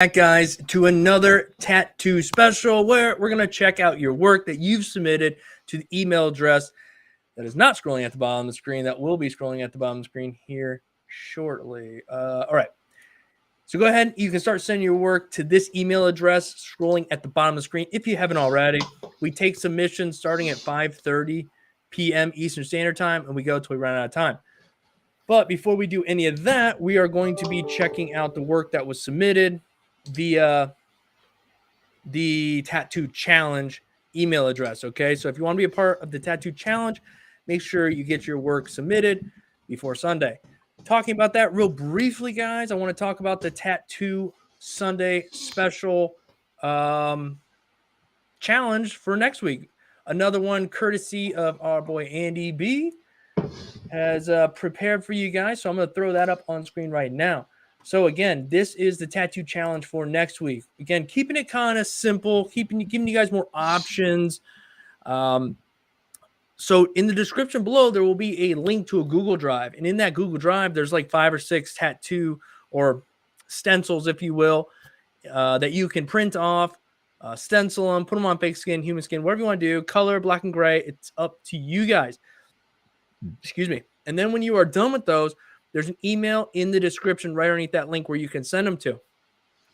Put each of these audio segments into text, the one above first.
Back, guys, to another tattoo special where we're going to check out your work that you've submitted to the email address that is not scrolling at the bottom of the screen, that will be scrolling at the bottom of the screen here shortly. All right. So go ahead. You can start sending your work to this email address scrolling at the bottom of the screen if you haven't already. We take submissions starting at 5:30 p.m. Eastern Standard Time, and we go until we run out of time. But before we do any of that, we are going to be checking out the work that was submitted via the Tattoo Challenge email address. Okay, so if you want to be a part of the Tattoo Challenge, make sure you get your work submitted before Sunday. Talking about that real briefly, guys, I want to talk about the Tattoo Sunday special challenge for next week. Another one courtesy of our boy Andy B has prepared for you guys. So I'm going to throw that up on screen right now. So again, this is the tattoo challenge for next week. Again, keeping it kind of simple, giving you guys more options. So in the description below, there will be a link to a Google Drive. And in that Google Drive, there's like 5 or 6 tattoo or stencils, if you will, that you can print off, stencil them, put them on fake skin, human skin, whatever you want to do, color, black and gray. It's up to you guys. Excuse me. And then when you are done with those, there's an email in the description right underneath that link where you can send them to.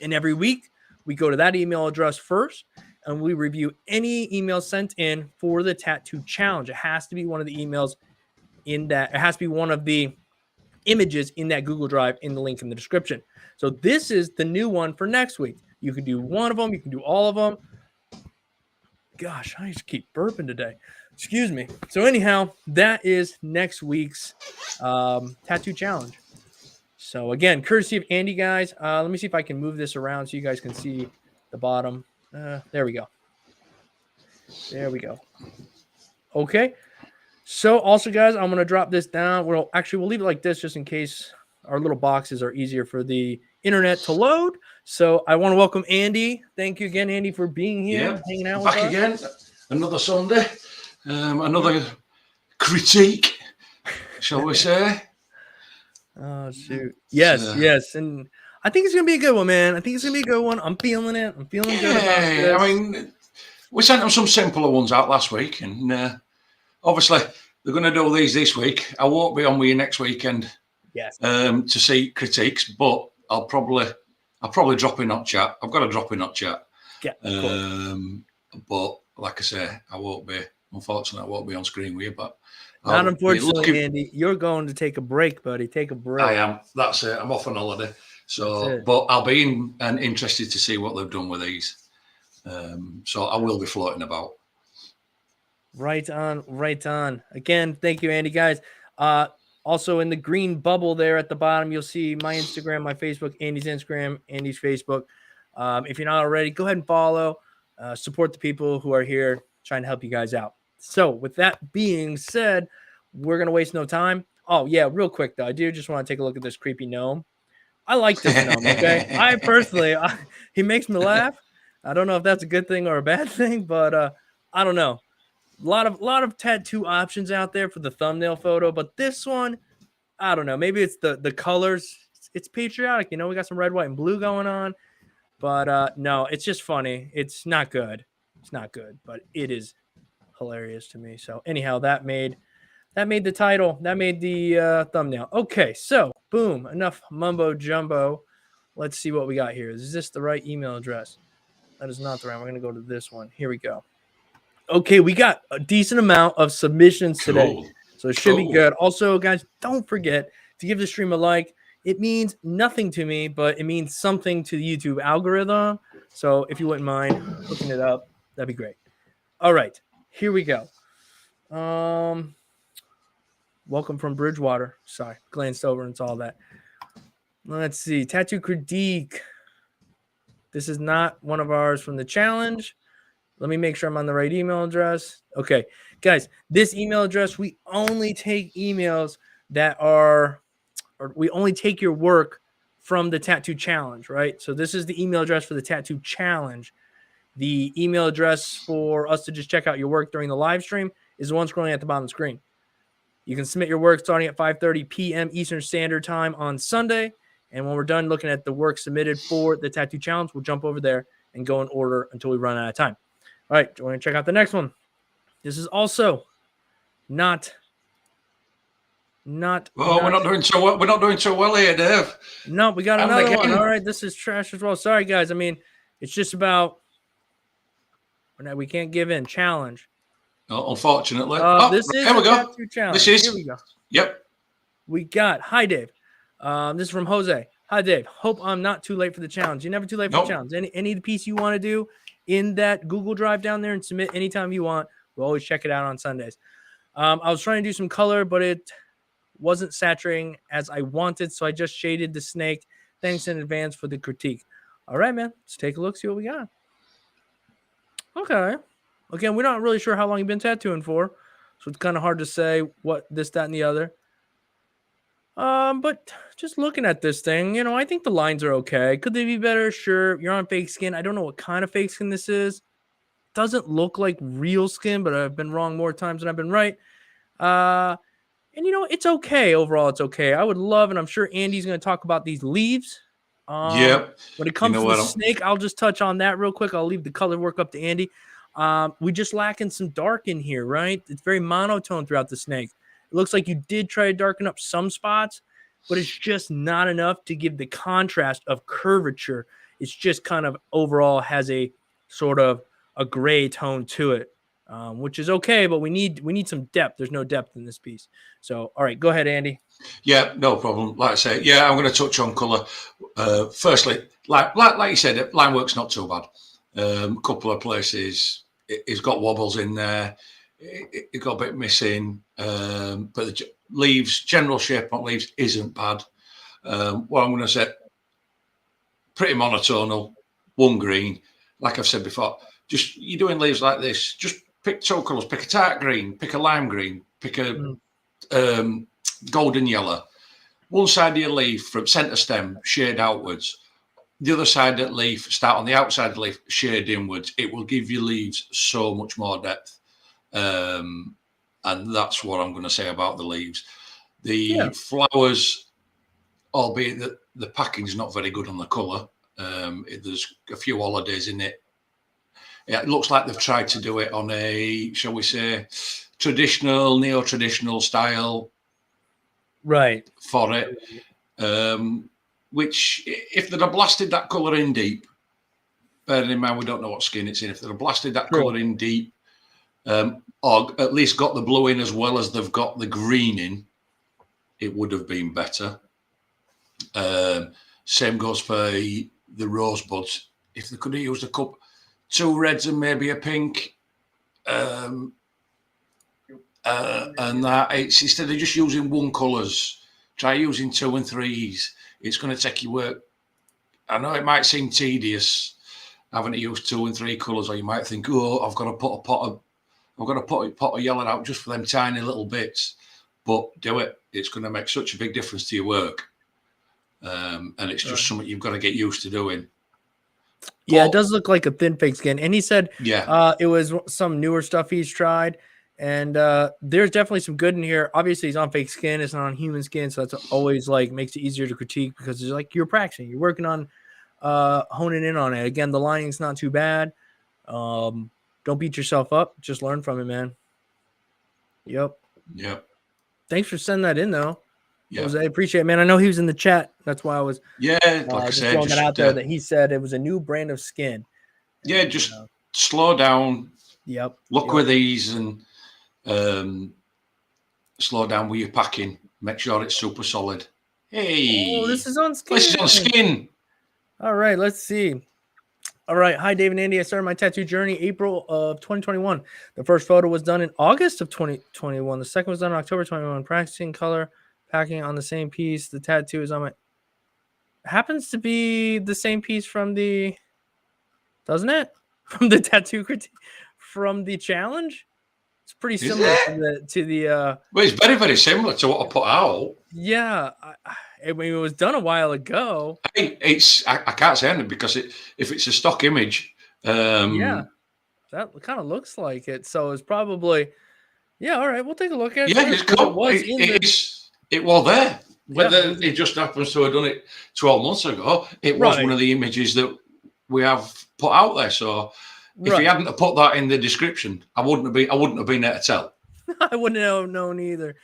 And every week, we go to that email address first, and we review any email sent in for the tattoo challenge. It has to be one of the emails in that. It has to be one of the images in that Google Drive in the link in the description. So this is the new one for next week. You can do one of them. You can do all of them. Gosh, I just keep burping today. Excuse me. So anyhow, that is next week's tattoo challenge. So again, courtesy of Andy, guys. Let me see if I can move this around so you guys can see the bottom. There we go. There we go. Okay. So also, guys, I'm going to drop this down. We'll leave it like this just in case our little boxes are easier for the internet to load. So I want to welcome Andy. Thank you again, Andy, for being here, hanging out with us. Back again, another Sunday, another critique, shall we say? Oh, shoot. Yes, yes. And I think it's going to be a good one, man. I think it's going to be a good one. I'm feeling it. I'm feeling good about this. I mean, we sent them some simpler ones out last week, and obviously they're going to do these this week. I won't be on with you next weekend to see critiques, but I'll probably drop in on chat. I've got to drop in on chat. Yeah, but like I say, unfortunately, I won't be on screen with you, but not unfortunately, Andy. You're going to take a break, buddy. Take a break. I am. That's it. I'm off on holiday. So, but I'll be interested to see what they've done with these. So I will be floating about. Right on, right on. Again, thank you, Andy, guys. Also in the green bubble there at the bottom, you'll see my Instagram, my Facebook, Andy's Instagram, Andy's Facebook. If you're not already, go ahead and follow. Support the people who are here trying to help you guys out. So with that being said, we're going to waste no time. Oh, yeah, real quick, though. I do just want to take a look at this creepy gnome. I like this gnome, okay? I personally, he makes me laugh. I don't know if that's a good thing or a bad thing, but I don't know. A lot of tattoo options out there for the thumbnail photo, but this one, I don't know. Maybe it's the colors. It's patriotic. You know, we got some red, white, and blue going on. But no, it's just funny. It's not good. It's not good, but it is hilarious to me. So anyhow, that made the title. That made the thumbnail. Okay, so boom. Enough mumbo jumbo. Let's see what we got here. Is this the right email address? That is not the right. We're going to go to this one. Here we go. Okay, we got a decent amount of submissions today, so it should be good. Also, guys, don't forget to give the stream a like. It means nothing to me, but it means something to the YouTube algorithm. So if you wouldn't mind looking it up, that'd be great. All right, here we go. Welcome from Bridgewater. Sorry, glanced over and saw that. Let's see. Tattoo critique. This is not one of ours from the challenge. Let me make sure I'm on the right email address. Okay, guys, this email address, we only take emails that are, or we only take your work from the tattoo challenge, right? So this is the email address for the tattoo challenge. The email address for us to just check out your work during the live stream is the one scrolling at the bottom of the screen. You can submit your work starting at 5:30 p.m. Eastern Standard Time on Sunday, And when we're done looking at the work submitted for the tattoo challenge, we'll jump over there and go in order until we run out of time. All right, we're going to check out the next one. This is also not. We're not doing so well. We're not doing so well here, Dave. No, we got another one. All right, this is trash as well. Sorry, guys. I mean, it's just about. We can't give in. Challenge. Unfortunately. This is here we go. Challenge. This is. Here we go. Yep. We got. Hi, Dave. This is from Jose. Hi, Dave. Hope I'm not too late for the challenge. You're never too late for the challenge. Any piece you want to do in that Google Drive down there and submit anytime you want. We'll always check it out on Sundays. I was trying to do some color, but it wasn't saturating as I wanted, so I just shaded the snake. Thanks in advance for the critique. All right, man. Let's take a look, see what we got. Okay. Again, we're not really sure how long you've been tattooing for, so it's kind of hard to say what this, that, and the other. But just looking at this thing, I think the lines are okay. Could they be better? Sure. You're on fake skin. I don't know what kind of fake skin this is. Doesn't look like real skin, but I've been wrong more times than I've been right. And it's okay. Overall, it's okay. I would love, and I'm sure Andy's going to talk about these leaves. Yep. When it comes to the snake, I'll just touch on that real quick. I'll leave the color work up to Andy. We just lacking some dark in here, right? It's very monotone throughout the snake. It looks like you did try to darken up some spots, but it's just not enough to give the contrast of curvature. It's just kind of overall has a sort of a gray tone to it. Which is okay, but we need some depth. There's no depth in this piece. So, all right, go ahead, Andy. Yeah, no problem. Like I say, I'm going to touch on color. Firstly, like you said, line work's not too bad. A couple of places it's got wobbles in there. It got a bit missing, but the leaves, general shape on leaves isn't bad. What I'm going to say, pretty monotonal, one green. Like I've said before, just you're doing leaves like this, just pick two colours, pick a tart green, pick a lime green, pick a golden yellow. One side of your leaf from centre stem, shade outwards. The other side of the leaf, start on the outside of the leaf, shade inwards. It will give your leaves so much more depth. And that's what I'm going to say about the leaves. The flowers, albeit that the packing's not very good on the colour, there's a few holidays in it. Yeah, it looks like they've tried to do it on a, shall we say, traditional, neo-traditional style. Right. For it. Which, if they'd have blasted that colour in deep, bearing in mind we don't know what skin it's in, if they'd have blasted that colour in deep, or at least got the blue in as well as they've got the green in, it would have been better. Same goes for the rosebuds. If they could have used a couple, two reds and maybe a pink, and that it's instead of just using one colours, try using 2 and 3s. It's going to take you work. I know it might seem tedious having to use 2 and 3 colours, or you might think, oh, I've got to put a pot of yellow out just for them tiny little bits. But do it. It's going to make such a big difference to your work, and it's just something you've got to get used to doing. Yeah, it does look like a thin fake skin. And he said it was some newer stuff he's tried. And there's definitely some good in here. Obviously, he's on fake skin. It's not on human skin. So that's always like makes it easier to critique because it's like you're practicing. You're working on honing in on it. Again, the lining's not too bad. Don't beat yourself up. Just learn from it, man. Yep. Thanks for sending that in, though. Jose, I appreciate it, man. I know he was in the chat. That's why I was like I said, throwing that out there that he said it was a new brand of skin. Yeah, just slow down. Yep. Look with these and slow down with your packing. Make sure it's super solid. Hey. Oh, this is on skin. This is on skin. All right, let's see. All right. Hi, Dave and Andy. I started my tattoo journey April of 2021. The first photo was done in August of 2021. The second was done in October 21. Practicing color packing on the same piece. The tattoo is on my... Happens to be the same piece from the... Doesn't it? From the tattoo critique. From the challenge? It's pretty similar to the well, it's very, very similar to what I put out. Yeah. I mean, it was done a while ago. I can't say anything because if it's a stock image, that kind of looks like it. So it's probably all right. We'll take a look at it. Yeah, it's cool. It was there. Whether it just happens to have done it 12 months ago, it was one of the images that we have put out there. So if he hadn't have put that in the description, I wouldn't have been there to tell. I wouldn't have known either.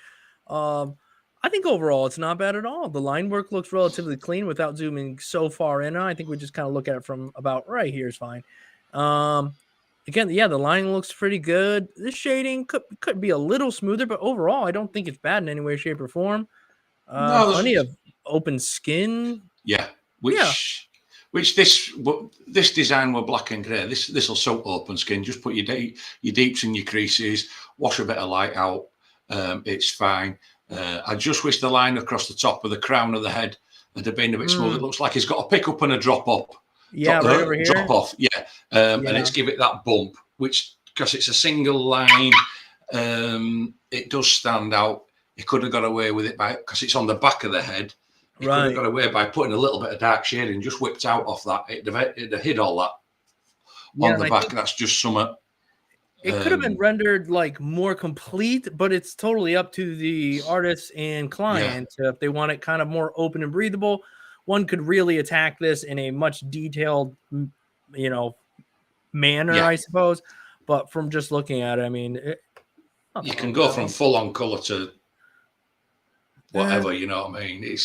I think overall it's not bad at all. The line work looks relatively clean without zooming so far in. I think we just kind of look at it from about right here is fine. Again, yeah, the line looks pretty good. This shading could be a little smoother, but overall, I don't think it's bad in any way, shape, or form. Plenty of open skin. Yeah, which this design were black and grey. This will suit open skin. Just put your deeps and your creases, wash a bit of light out. It's fine. I just wish the line across the top of the crown of the head had been a bit smooth. It looks like it's got a pick up and a drop up. Yeah, right over here. Drop off. Yeah. And it's give it that bump, which because it's a single line, it does stand out. He could have got away with it because it's on the back of the head. He could have got away by putting a little bit of dark shading and just whipped out off that. It'd have hid all that on the back. That's just something. It could have been rendered like more complete, but it's totally up to the artist and client. If they want it kind of more open and breathable, one could really attack this in a much detailed, manner, I suppose. But from just looking at it, I mean, you can go from full on color to whatever, you know what I mean?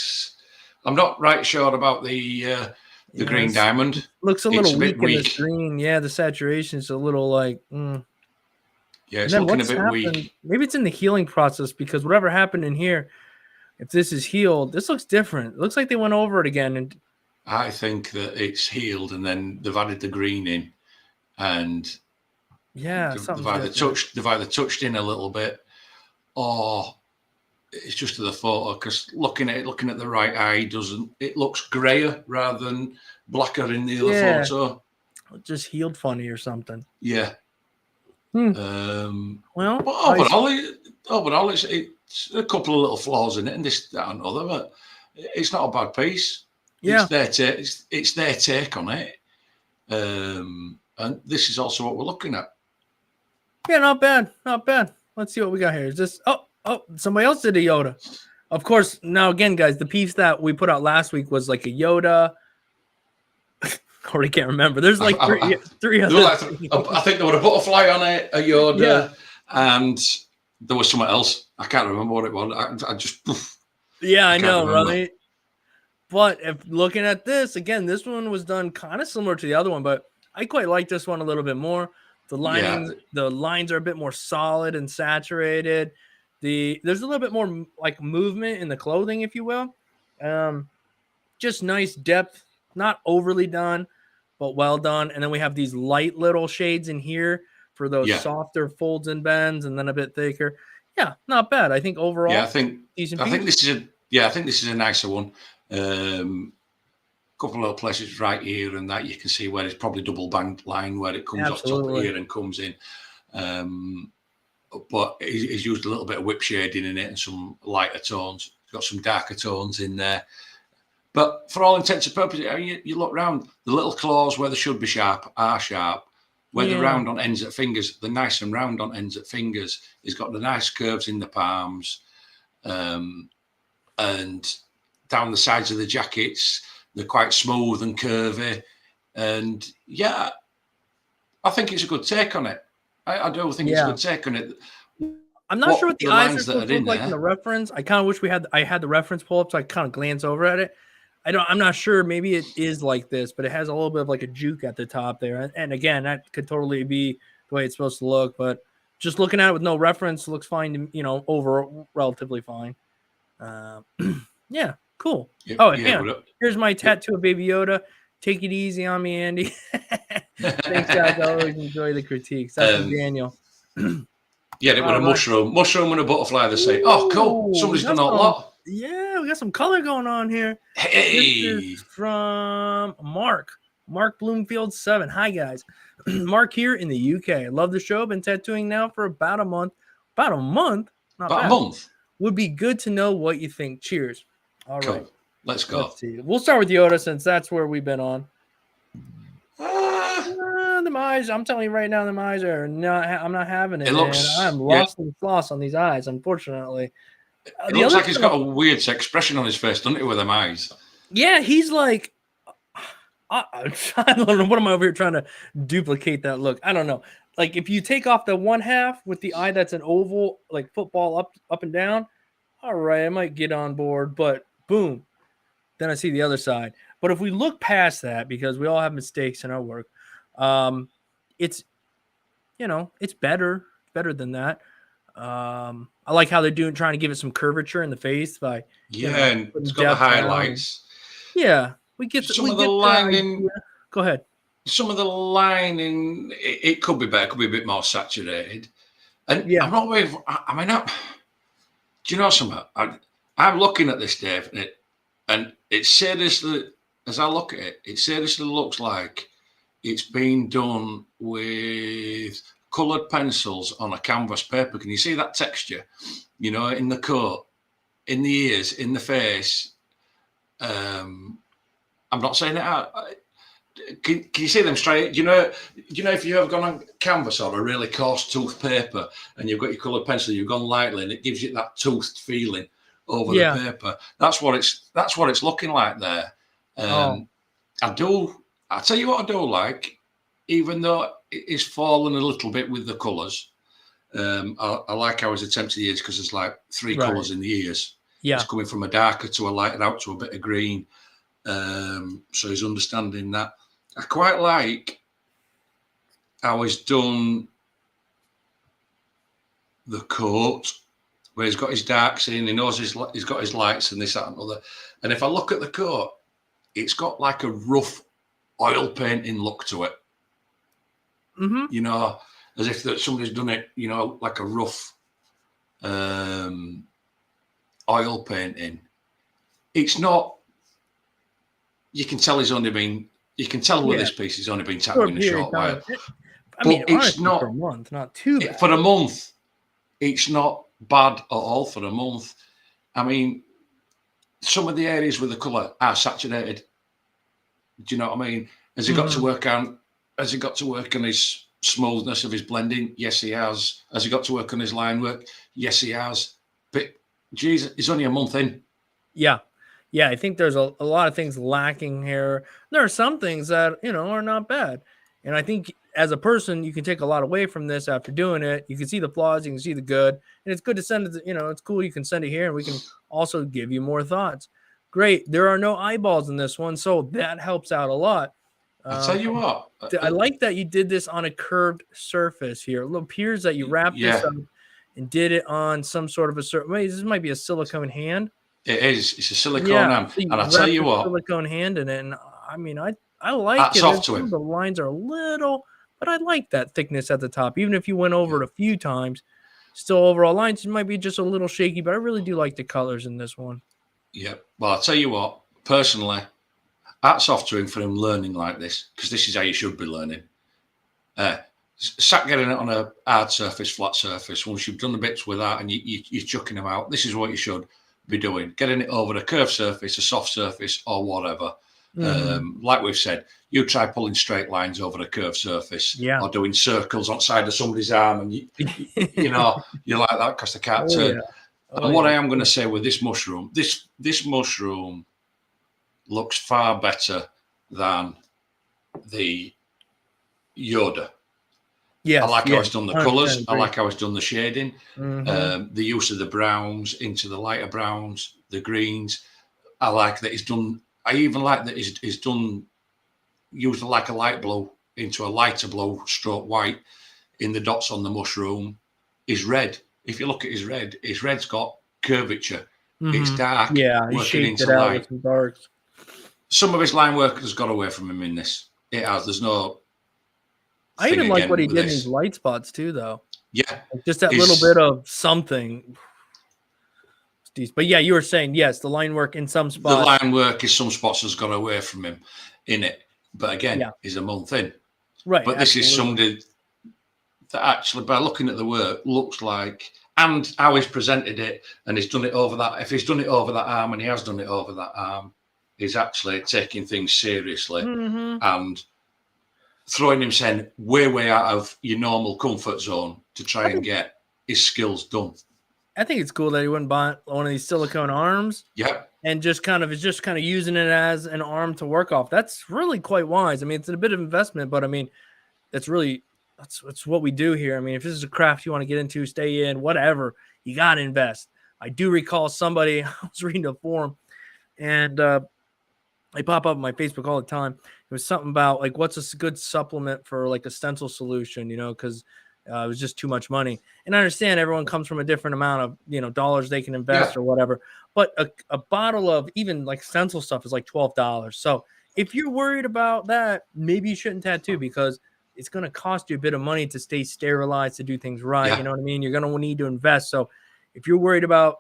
I'm not right sure about the green diamond. Looks a little weak in this green. Yeah, the saturation is a little like. Yeah, it's looking a bit weak. Maybe it's in the healing process because whatever happened in here, if this is healed, this looks different. It looks like they went over it again. And I think that it's healed, and then they've added the green in, and they've either touched in a little bit, or it's just to the photo. Because looking at the right eye it looks grayer rather than blacker in the other photo. It just healed funny or something. Yeah. Well, overall, it's a couple of little flaws in it, and this, that, and other, but it's not a bad piece. Yeah, it's their take on it, and this is also what we're looking at. Yeah, not bad. Let's see what we got here. Is this? Oh, somebody else did a Yoda. Of course. Now again, guys, the piece that we put out last week was like a Yoda. Already can't remember. There's like three other. I think there was a butterfly on it, a Yoda, and there was something else. I can't remember what it was. I just. I know, right? But if looking at this again, this one was done kind of similar to the other one, but I quite like this one a little bit more. The lines are a bit more solid and saturated. There's a little bit more like movement in the clothing, if you will. Just nice depth, not overly done, but well done. And then we have these light little shades in here for those softer folds and bends, and then a bit thicker. Yeah, not bad. I think overall. Yeah, I think this is a nicer one. Couple of little places right here and that you can see where it's probably double band line where it comes off top here and comes in. But he's used a little bit of whip shading in it and some lighter tones. He's got some darker tones in there. But for all intents and purposes, you look round, the little claws where they should be sharp are sharp. Where they're round on ends at fingers, they're nice and round on ends at fingers. He's got the nice curves in the palms. And down the sides of the jackets, they're quite smooth and curvy. And yeah, I think it's a good take on it. I do think it's a good take on it. I'm not sure what the eyes are supposed to look like in the reference. I kind of wish I had the reference pull up so I kind of glance over at it. I'm not sure. Maybe it is like this, but it has a little bit of like a juke at the top there. And again, that could totally be the way it's supposed to look. But just looking at it with no reference looks fine. Over relatively fine. Yeah, cool. Here's my tattoo of Baby Yoda. Take it easy on me, Andy. Thanks, guys. I always enjoy the critiques. That's from Daniel. Yeah, it was a mushroom and a butterfly. They say, "Oh, cool! Somebody's done a lot." Yeah, we got some color going on here. Hey, this is from Mark Bloomfield 7. Hi, guys. Mark here in the UK. Love the show. Been tattooing now for about a month. Not a month. Would be good to know what you think. Cheers. All right. Cool. Let's go. Let's see. We'll start with Yoda since that's where we've been on. The eyes. I'm telling you right now, the eyes are not. I'm not having it. I'm lost in floss on these eyes, unfortunately. It looks like he's got a weird expression on his face, doesn't it, with them eyes? Yeah, he's like, I don't know. What am I over here trying to duplicate that look? I don't know. Like if you take off the one half with the eye that's an oval, like football up and down, all right, I might get on board, but boom, then I see the other side. But if we look past that, because we all have mistakes in our work, it's it's better than that. I like how they're trying to give it some curvature in the face by and it's got the highlights. Yeah, we get some of the lining. Go ahead. Some of the lining, it could be better, could be a bit more saturated. And I'm not really, I mean, do you know something? I'm looking at this, Dave, and it seriously, as I look at it, it seriously looks like it's been done with coloured pencils on a canvas paper. Can you see that texture? In the coat, in the ears, in the face. I'm not saying it out. Can you see them straight? Do you know if you have gone on canvas or a really coarse tooth paper and you've got your coloured pencil, you've gone lightly and it gives you that toothed feeling over the paper. That's what it's looking like there. I tell you what I do like, even though it's fallen a little bit with the colours. I like how his attempted ears because there's like three colours in the ears. Yeah, it's coming from a darker to a lighter out to a bit of green. So he's understanding that. I quite like how he's done the coat, where he's got his darks in, he knows he's got his lights and this, that, and other. And if I look at the coat, it's got like a rough oil painting look to it. Mm-hmm. As if somebody's done it, like a rough oil painting. It's not. You can tell he's only been. You can tell with this piece he's only been tattooing a short while. I mean, it's not for a month, not too bad. For a month, it's not bad at all. For a month, I mean, some of the areas with the colour are saturated. Do you know what I mean? Has he got to work on? Has he got to work on his smoothness of his blending? Yes, he has. Has he got to work on his line work? Yes, he has. But geez, he's only a month in. Yeah. Yeah, I think there's a lot of things lacking here. There are some things that, are not bad. And I think as a person, you can take a lot away from this after doing it. You can see the flaws, you can see the good. And it's good to send it, it's cool. You can send it here and we can also give you more thoughts. Great. There are no eyeballs in this one, so that helps out a lot. I'll tell you what. I like that you did this on a curved surface here. It appears that you wrapped this up and did it on some sort of a surface. Wait, this might be a silicone hand. It is. It's a silicone hand. So and I'll tell you what. Silicone hand in it. And I mean, I like Hats it. Off to him. The lines are a little, but I like that thickness at the top. Even if you went over it a few times, still overall lines might be just a little shaky, but I really do like the colors in this one. Yeah. Well, I'll tell you what, personally, hats off to him for him learning like this, because this is how you should be learning. Sat getting it on a hard surface, flat surface, once you've done the bits with that and you're chucking them out, this is what you should be doing, getting it over a curved surface, a soft surface, or whatever. Like we've said, you try pulling straight lines over a curved surface, or doing circles on the side of somebody's arm, and you like that because they can't turn. And what I am going to say with this mushroom, this mushroom looks far better than the Yoda. Yeah, I like how it's done the colours. I like how it's done the shading, the use of the browns into the lighter browns, the greens. I like that it's done. I even like that it's done, used like a light blue into a lighter blue stroke white in the dots on the mushroom. His red, if you look at his red's got curvature. It's dark. Yeah, he shaped it out with some darks. Some of his line work has got away from him in this. It has. There's no. I even like what he did in his light spots too, though. Yeah, just that little bit of something. But yeah, you were saying yes, the line work in some spots. The line work in some spots has gone away from him in it, but again, he's a month in. Right. But this is somebody that actually, by looking at the work, looks like, and how he's presented it, and he's done it over that. If he's done it over that arm, and he has done it over that arm, he's actually taking things seriously and throwing himself way out of your normal comfort zone to try and get his skills done. think it's cool that he wouldn't buy one of these silicone arms. Yeah. And just kind of using it as an arm to work off. That's really quite wise. I mean, it's a bit of investment, but I mean, that's what we do here. I mean, if this is a craft you want to get into, stay in, whatever, you got to invest. I do recall somebody, I was reading a forum, and they pop up on my Facebook all the time. It was something about like, what's a good supplement for like a stencil solution, because it was just too much money. And I understand everyone comes from a different amount of, dollars they can invest or whatever. But a bottle of even like stencil stuff is like $12. So if you're worried about that, maybe you shouldn't tattoo, because it's going to cost you a bit of money to stay sterilized, to do things right. Yeah. You know what I mean? You're going to need to invest. So if you're worried about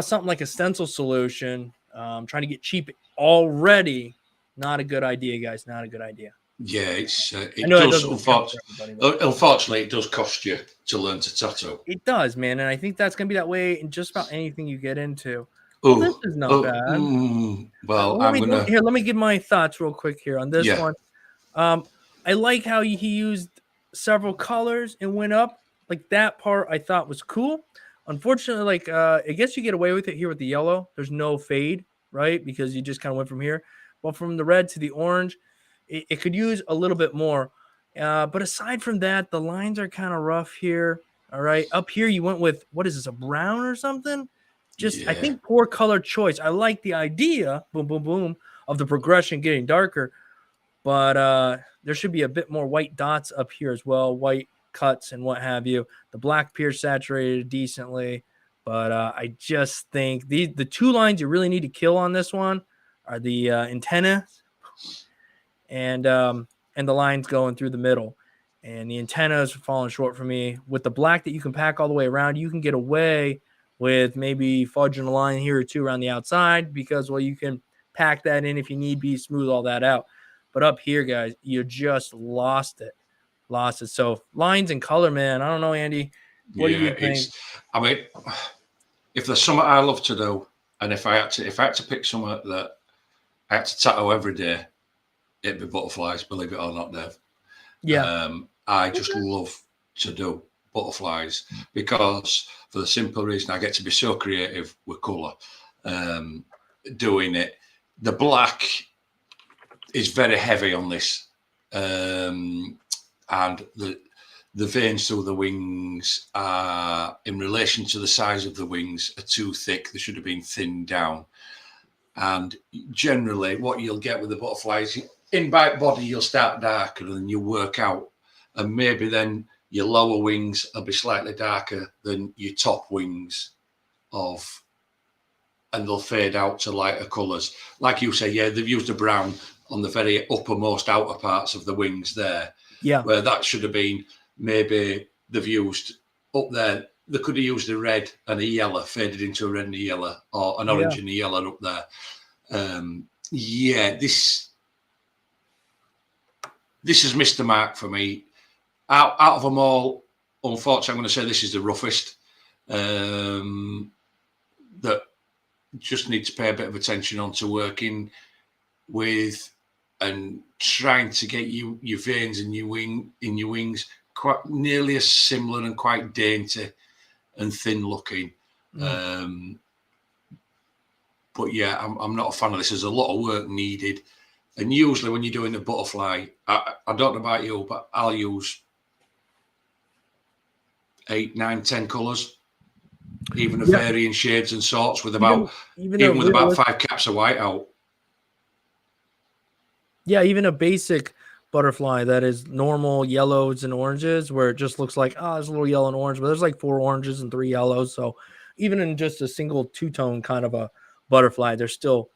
something like a stencil solution, trying to get cheap already, not a good idea, guys. Not a good idea. Yeah, it does. Unfortunately, it does cost you to learn to tattoo. It does, man, and I think that's gonna be that way in just about anything you get into. Well, this is not bad. Well, let me give my thoughts real quick here on this one. I like how he used several colors and went up. Like, that part I thought was cool. Unfortunately, like I guess you get away with it here with the yellow. There's no fade, right? Because you just kind of went from here. Well, from the red to the orange, it could use a little bit more. But aside from that, the lines are kind of rough here. All right. Up here, you went with, what is this, a brown or something? I think poor color choice. I like the idea, boom, boom, boom, of the progression getting darker. But there should be a bit more white dots up here as well, white cuts and what have you. The black appears saturated decently. But I just think the two lines you really need to kill on this one are the antennas and the lines going through the middle. And the antennas are falling short for me. With the black that you can pack all the way around, you can get away with maybe fudging a line here or two around the outside, because, well, you can pack that in if you need be, smooth all that out. But up here, guys, you just lost it. So lines and color, man. I don't know, Andy. What do you think? I mean, if there's something I love to do, and if I had to pick something that I had to tattoo every day, it'd be butterflies, believe it or not, Dave. Yeah. I just love to do butterflies, because for the simple reason I get to be so creative with colour doing it. The black is very heavy on this, and the veins through the wings are, in relation to the size of the wings, are too thick. They should have been thinned down. And generally what you'll get with the butterflies, in bite body you'll start darker and then you work out, and maybe then your lower wings will be slightly darker than your top wings and they'll fade out to lighter colours. Like you say, they've used a brown on the very uppermost outer parts of the wings there. Yeah. Where that should have been, maybe they've used up there, they could have used a red and a yellow, faded into a red and a yellow, or an orange and a yellow up there. This has missed the mark for me. Out of them all, unfortunately, I'm going to say this is the roughest. That just need to pay a bit of attention on to working with and trying to get your veins and your wings quite nearly as similar and quite dainty and thin looking. But yeah, I'm not a fan of this. There's a lot of work needed. And usually when you're doing a butterfly, I don't know about you, but I'll use 8, 9, 10 colours, even of varying shades and sorts, with about even with about 5 caps of white out. Yeah, even a basic butterfly that is normal yellows and oranges, where it just looks like, there's a little yellow and orange, but there's like 4 oranges and 3 yellows. So even in just a single two-tone kind of a butterfly, there's still,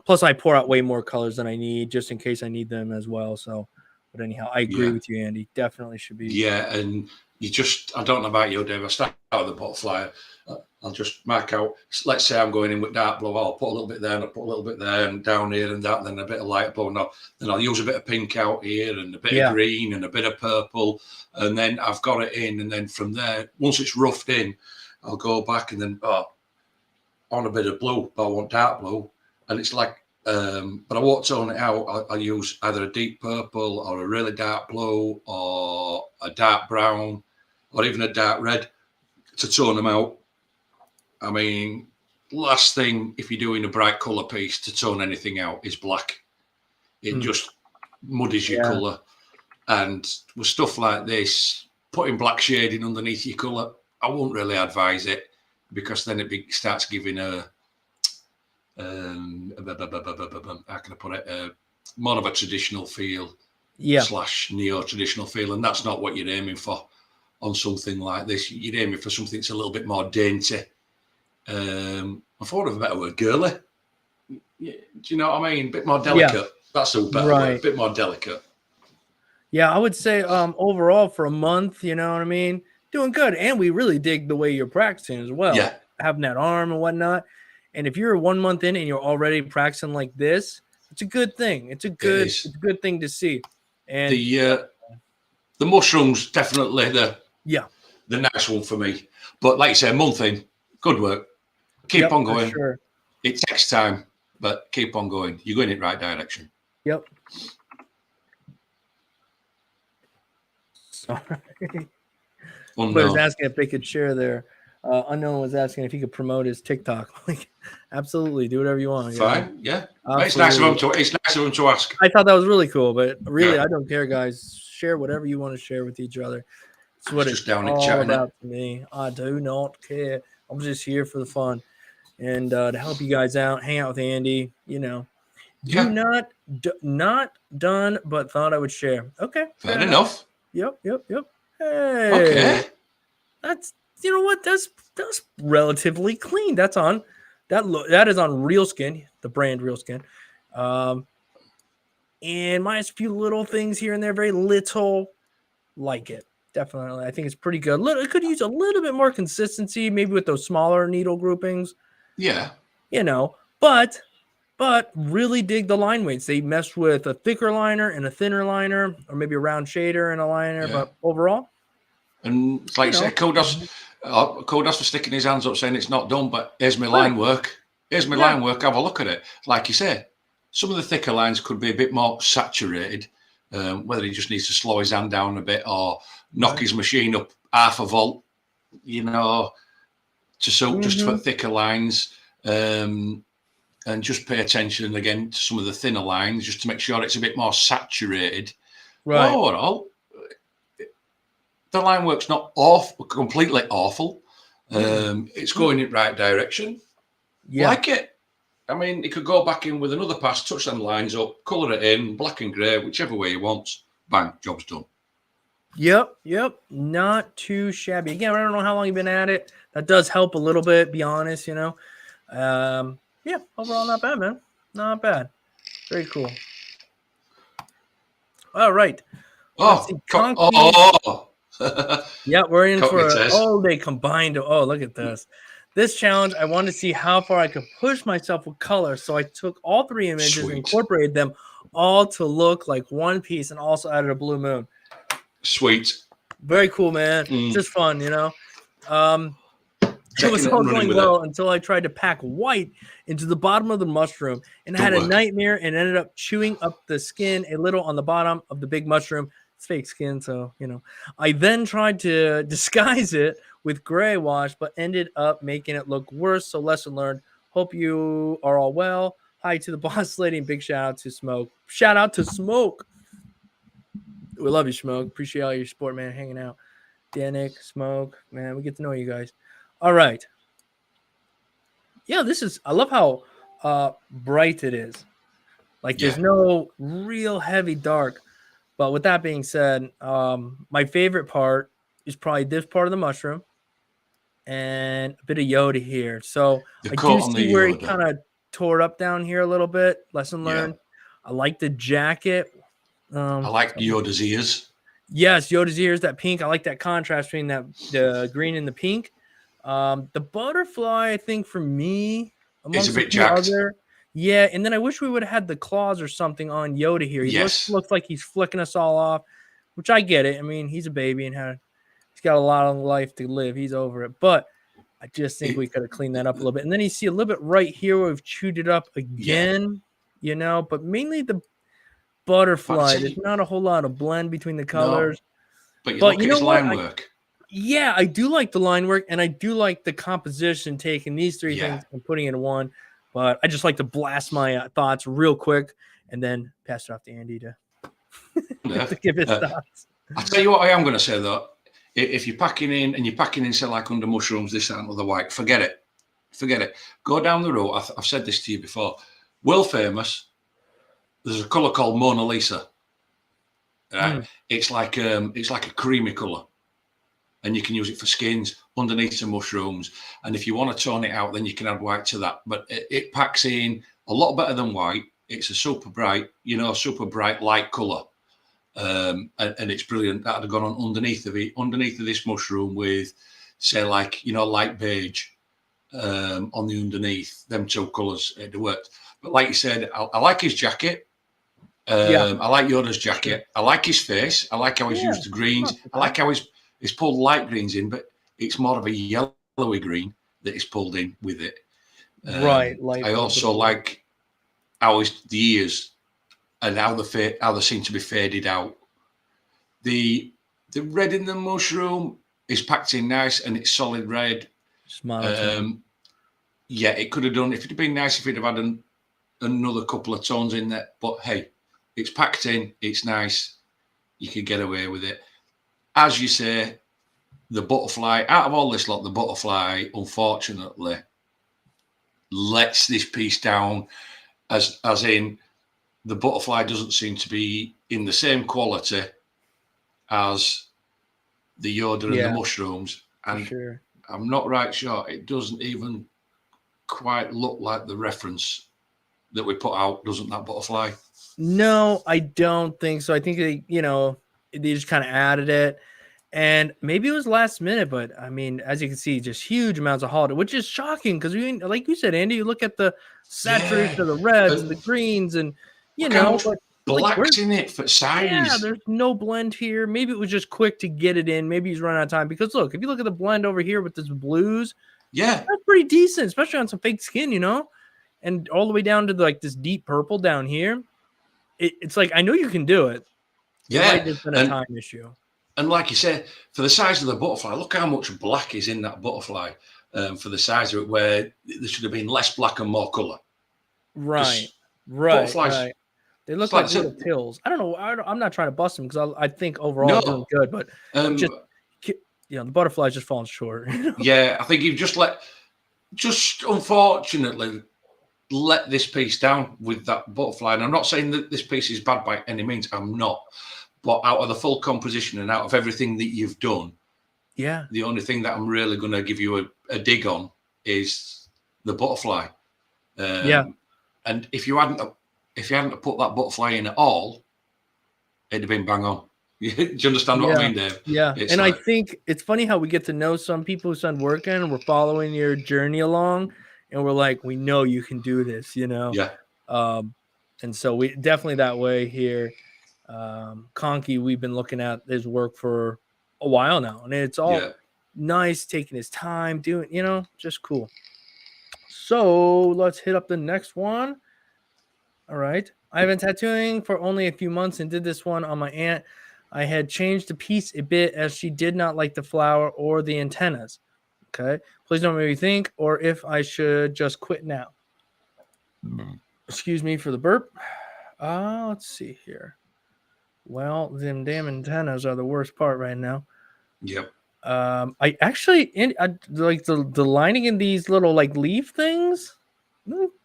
plus I pour out way more colors than I need just in case I need them as well. So, but anyhow, I agree with you, Andy. Definitely should be. Yeah, and I don't know about you, Dave. I start out with the butterfly. I'll just mark out, let's say I'm going in with dark blue. I'll put a little bit there and I'll put a little bit there and down here and that, and then a bit of light blue. Then I'll use a bit of pink out here and a bit of green and a bit of purple. And then I've got it in. And then from there, once it's roughed in, I'll go back and then, on a bit of blue, but I want dark blue. And it's like, but I won't tone it out. I'll use either a deep purple or a really dark blue or a dark brown or even a dark red. to tone them out. I mean, last thing, if you're doing a bright colour piece, to tone anything out is black. It just muddies your colour. And with stuff like this, putting black shading underneath your colour, I won't really advise it, because then it starts giving a, how can I put it, more of a traditional feel, / neo-traditional feel, and that's not what you're aiming for on something like this. You're aiming for something that's a little bit more dainty. I thought of a better word, girly. Do you know what I mean? A bit more delicate. That's a better word. A bit more delicate. Yeah, I would say overall for a month, you know what I mean? Doing good. And we really dig the way you're practicing as well. Yeah. Having that arm and whatnot. And if you're 1 month in and you're already practicing like this, it's a good thing. It's a good thing to see. And the mushrooms, definitely the nice one for me. But like you say, a month in, good work. Keep on going. Sure. It takes time, but keep on going. You're going in the right direction. Yep. Sorry. But was asking if they could share their Unknown was asking if he could promote his TikTok. Like, absolutely, do whatever you want. Fine, yeah. It's nice of him to ask. I thought that was really cool, but really, I don't care, guys. Share whatever you want to share with each other. It's what it's all about to me. I do not care. I'm just here for the fun and to help you guys out, hang out with Andy. You know, not done, but thought I would share. Okay, fair enough. Yep. Hey, okay. That's, you know what? That's relatively clean. That's on that is on Real Skin, the brand Real Skin. And minus a few little things here and there, very little, like it. Definitely. I think it's pretty good. It could use a little bit more consistency, maybe with those smaller needle groupings. Yeah. You know, but really dig the line weights. They messed with a thicker liner and a thinner liner, or maybe a round shader and a liner, but overall. And like you said, Kodos for sticking his hands up saying it's not done, but here's my line work. Here's my line work. Have a look at it. Like you say, some of the thicker lines could be a bit more saturated, whether he just needs to slow his hand down a bit or knock his machine up half a volt, you know, to suit just for thicker lines. And just pay attention again to some of the thinner lines, just to make sure it's a bit more saturated. Right. Overall, the line work's not completely awful. It's going in the right direction. Yeah. Like it. I mean, he could go back in with another pass, touch them lines up, colour it in, black and grey, whichever way he wants. Bang, job's done. Yep. Not too shabby. Again, I don't know how long you've been at it. That does help a little bit, be honest, you know. Yeah, overall, not bad, man. Not bad. Very cool. All right. Yeah, we're in for an all-day combined. Oh, look at this. This challenge, I wanted to see how far I could push myself with color. So I took all 3 images and incorporated them all to look like one piece, and also added a blue moon. Sweet. Very cool, man. Just fun, you know. It was all going well until I tried to pack white into the bottom of the mushroom, and I had a nightmare and ended up chewing up the skin a little on the bottom of the big mushroom. It's fake skin, so, you know. I then tried to disguise it with gray wash, but ended up making it look worse, so lesson learned. Hope you are all well. Hi to the boss lady, and big shout out to Smoke. Shout out to Smoke. We love you, Smoke. Appreciate all your support, man, hanging out. Danik, Smoke, man, we get to know you guys. All right. Yeah, I love how bright it is. Like, there's no real heavy dark. But with that being said, my favorite part is probably this part of the mushroom and a bit of Yoda here. So I do see where he kind of tore it up down here a little bit. Lesson learned. I like the jacket. I like Yoda's ears. Yes, Yoda's ears, that pink. I like that contrast between the green and the pink. The butterfly, I think for me, it's a bit jacked. Yeah, and then I wish we would have had the claws or something on Yoda here. He looks like he's flicking us all off, which I get it. I mean, he's a baby and he's got a lot of life to live. He's over it. But I just think we could have cleaned that up a little bit. And then you see a little bit right here where we've chewed it up again, you know, but mainly the butterfly. There's not a whole lot of blend between the colors. No, but you look at his line work. Yeah, I do like the line work, and I do like the composition, taking these three Yeah. things and putting it in one. But I just like to blast my thoughts real quick and then pass it off to Andy to, to give his thoughts. I'll tell you what I am going to say, though. If you're packing in, say, like under mushrooms, this and other white, forget it. Forget it. Go down the road. I've said this to you before. World famous, there's a colour called Mona Lisa. Right? It's like a creamy colour. And you can use it for skins underneath some mushrooms. And if you want to tone it out, then you can add white to that. But it packs in a lot better than white. It's a super bright light colour. And it's brilliant. That had gone on underneath of this mushroom with, say, like, light beige on the underneath. Them two colours, it worked. But like you said, I like his jacket. I like Yoda's jacket. I like his face. I like how he's used the greens. I like how he's pulled light greens in, but it's more of a yellowy green that is pulled in with it. Right. I also like how the ears and how they seem to be faded out. The red in the mushroom is packed in nice and it's solid red. Yeah, it could have done. If it'd been nice if it'd have had another couple of tones in there. But hey, it's packed in. It's nice. You can get away with it. As you say, the butterfly, out of all this lot, the butterfly, unfortunately, lets this piece down, as in the butterfly doesn't seem to be in the same quality as the Yoda and the mushrooms. And I'm not right sure. It doesn't even quite look like the reference that we put out, doesn't that butterfly? No, I don't think so. I think they just kind of added it. And maybe it was last minute, but I mean, as you can see, just huge amounts of holiday, which is shocking because like you said, Andy, you look at the saturation of the reds and the greens, and but black's in it for size. Yeah, there's no blend here. Maybe it was just quick to get it in. Maybe he's running out of time because look, if you look at the blend over here with this blues, that's pretty decent, especially on some fake skin, and all the way down to like this deep purple down here. It's like I know you can do it. It might have been a time issue. And like you said, for the size of the butterfly, look how much black is in that butterfly for the size of it, where there should have been less black and more colour. Right. They look like little pills. I don't know. I'm not trying to bust them because I think overall doing good, but the butterfly's just falling short. Yeah, I think you've just unfortunately let this piece down with that butterfly. And I'm not saying that this piece is bad by any means. I'm not. But out of the full composition and out of everything that you've done, the only thing that I'm really going to give you a dig on is the butterfly. And if you hadn't put that butterfly in at all, it'd have been bang on. Do you understand what I mean, Dave? Yeah. And I think it's funny how we get to know some people who started working and we're following your journey along, and we're like, we know you can do this, Yeah. And so we definitely that way here. Conky, we've been looking at his work for a while now, and it's all nice, taking his time, doing, just cool. So let's hit up the next one. All right. I've been tattooing for only a few months and did this one on my aunt. I had changed the piece a bit as she did not like the flower or the antennas. Okay. Please don't make me think or if I should just quit now. Excuse me for the burp. Let's see here. Well, them damn antennas are the worst part right now. Yep. I actually like the lining in these little like leaf things.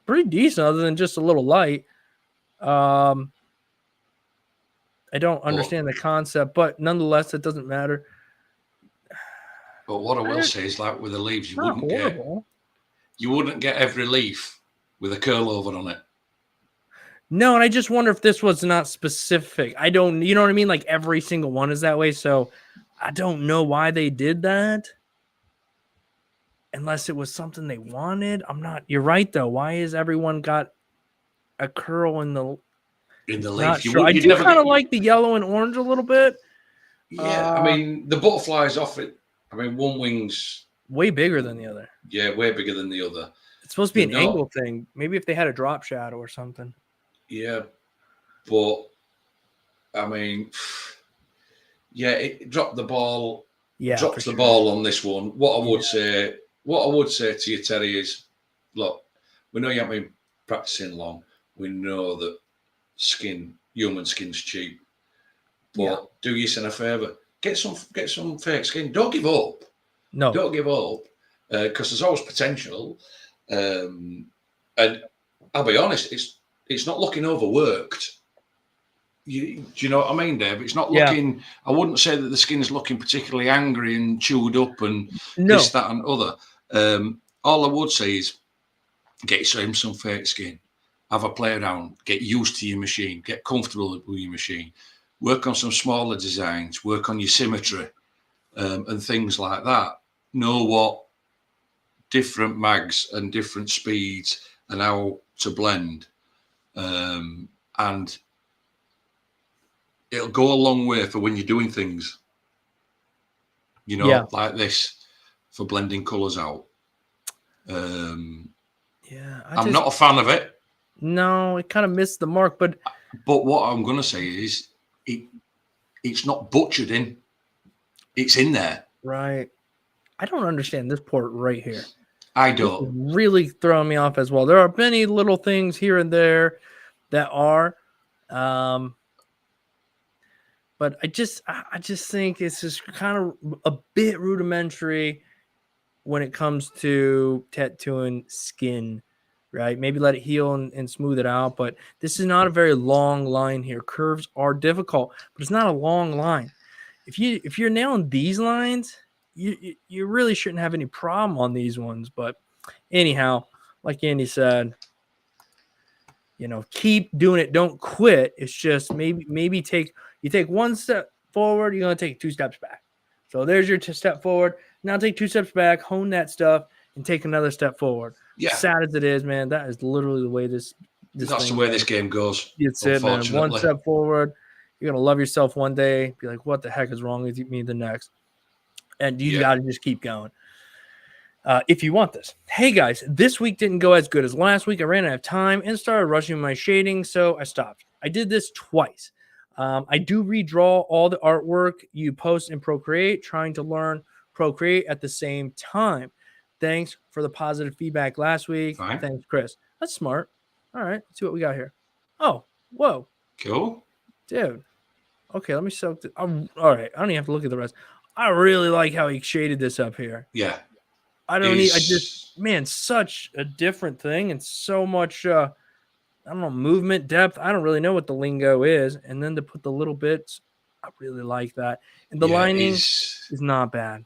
Pretty decent, other than just a little light. I don't understand the concept, but nonetheless, it doesn't matter. But what I will say is, like with the leaves, you wouldn't get every leaf with a curl over on it. No, and I just wonder if this was not specific. I don't, you know what I mean? Like every single one is that way. So I don't know why they did that. Unless it was something they wanted. You're right though. Why is everyone got a curl in the leaf? Sure. I do kind of like the yellow and orange a little bit. Yeah, I mean the butterflies off it. I mean, one wing's way bigger than the other. Yeah, way bigger than the other. It's supposed to be an angle thing. Maybe if they had a drop shadow or something. Yeah, but I mean, it dropped the ball Yeah, drops the ball on this one. What I would say to you, Terry, is look, we know you haven't been practicing long. We know that human skin's cheap. But do yourself a favour. Get some fake skin. Don't give up. No. Don't give up. Because there's always potential. And I'll be honest, it's not looking overworked. Do you know what I mean, Dave? It's not looking. I wouldn't say that the skin's looking particularly angry and chewed up and this, that, and other. All I would say is get yourself some fake skin. Have a play around. Get used to your machine. Get comfortable with your machine. Work on some smaller designs. Work on your symmetry and things like that. Know what different mags and different speeds and how to blend. And it'll go a long way for when you're doing things, like this, for blending colours out. I'm not a fan of it. No, it kind of missed the mark. But what I'm going to say is it's not butchered in. It's in there. Right. I don't understand this port right here. I don't. This is really throwing me off as well. There are many little things here and there that are, but I just think it's just kind of a bit rudimentary when it comes to tattooing skin, right? Maybe let it heal and smooth it out, but this is not a very long line here. Curves are difficult, but it's not a long line. If you're nailing these lines, you really shouldn't have any problem on these ones. But anyhow, like Andy said, keep doing it. Don't quit. It's just maybe take one step forward, you're going to take 2 steps back. So there's your step forward. Now take 2 steps back, hone that stuff, and take another step forward. Yeah. Sad as it is, man, that is literally the way this that's the way this game goes. It's it, man. One step forward, you're going to love yourself one day, be like, what the heck is wrong with me the next? And you got to just keep going. If you want this. Hey, guys, this week didn't go as good as last week. I ran out of time and started rushing my shading, so I stopped. I did this twice. I do redraw all the artwork you post in Procreate, trying to learn Procreate at the same time. Thanks for the positive feedback last week. Fine. Thanks, Chris. That's smart. All right, let's see what we got here. Oh, whoa. Cool. Dude. Okay, let me soak this. All right, I don't even have to look at the rest. I really like how he shaded this up here. Yeah. Man, such a different thing and so much, I don't know, movement, depth. I don't really know what the lingo is. And then to put the little bits, I really like that. And the lining is not bad.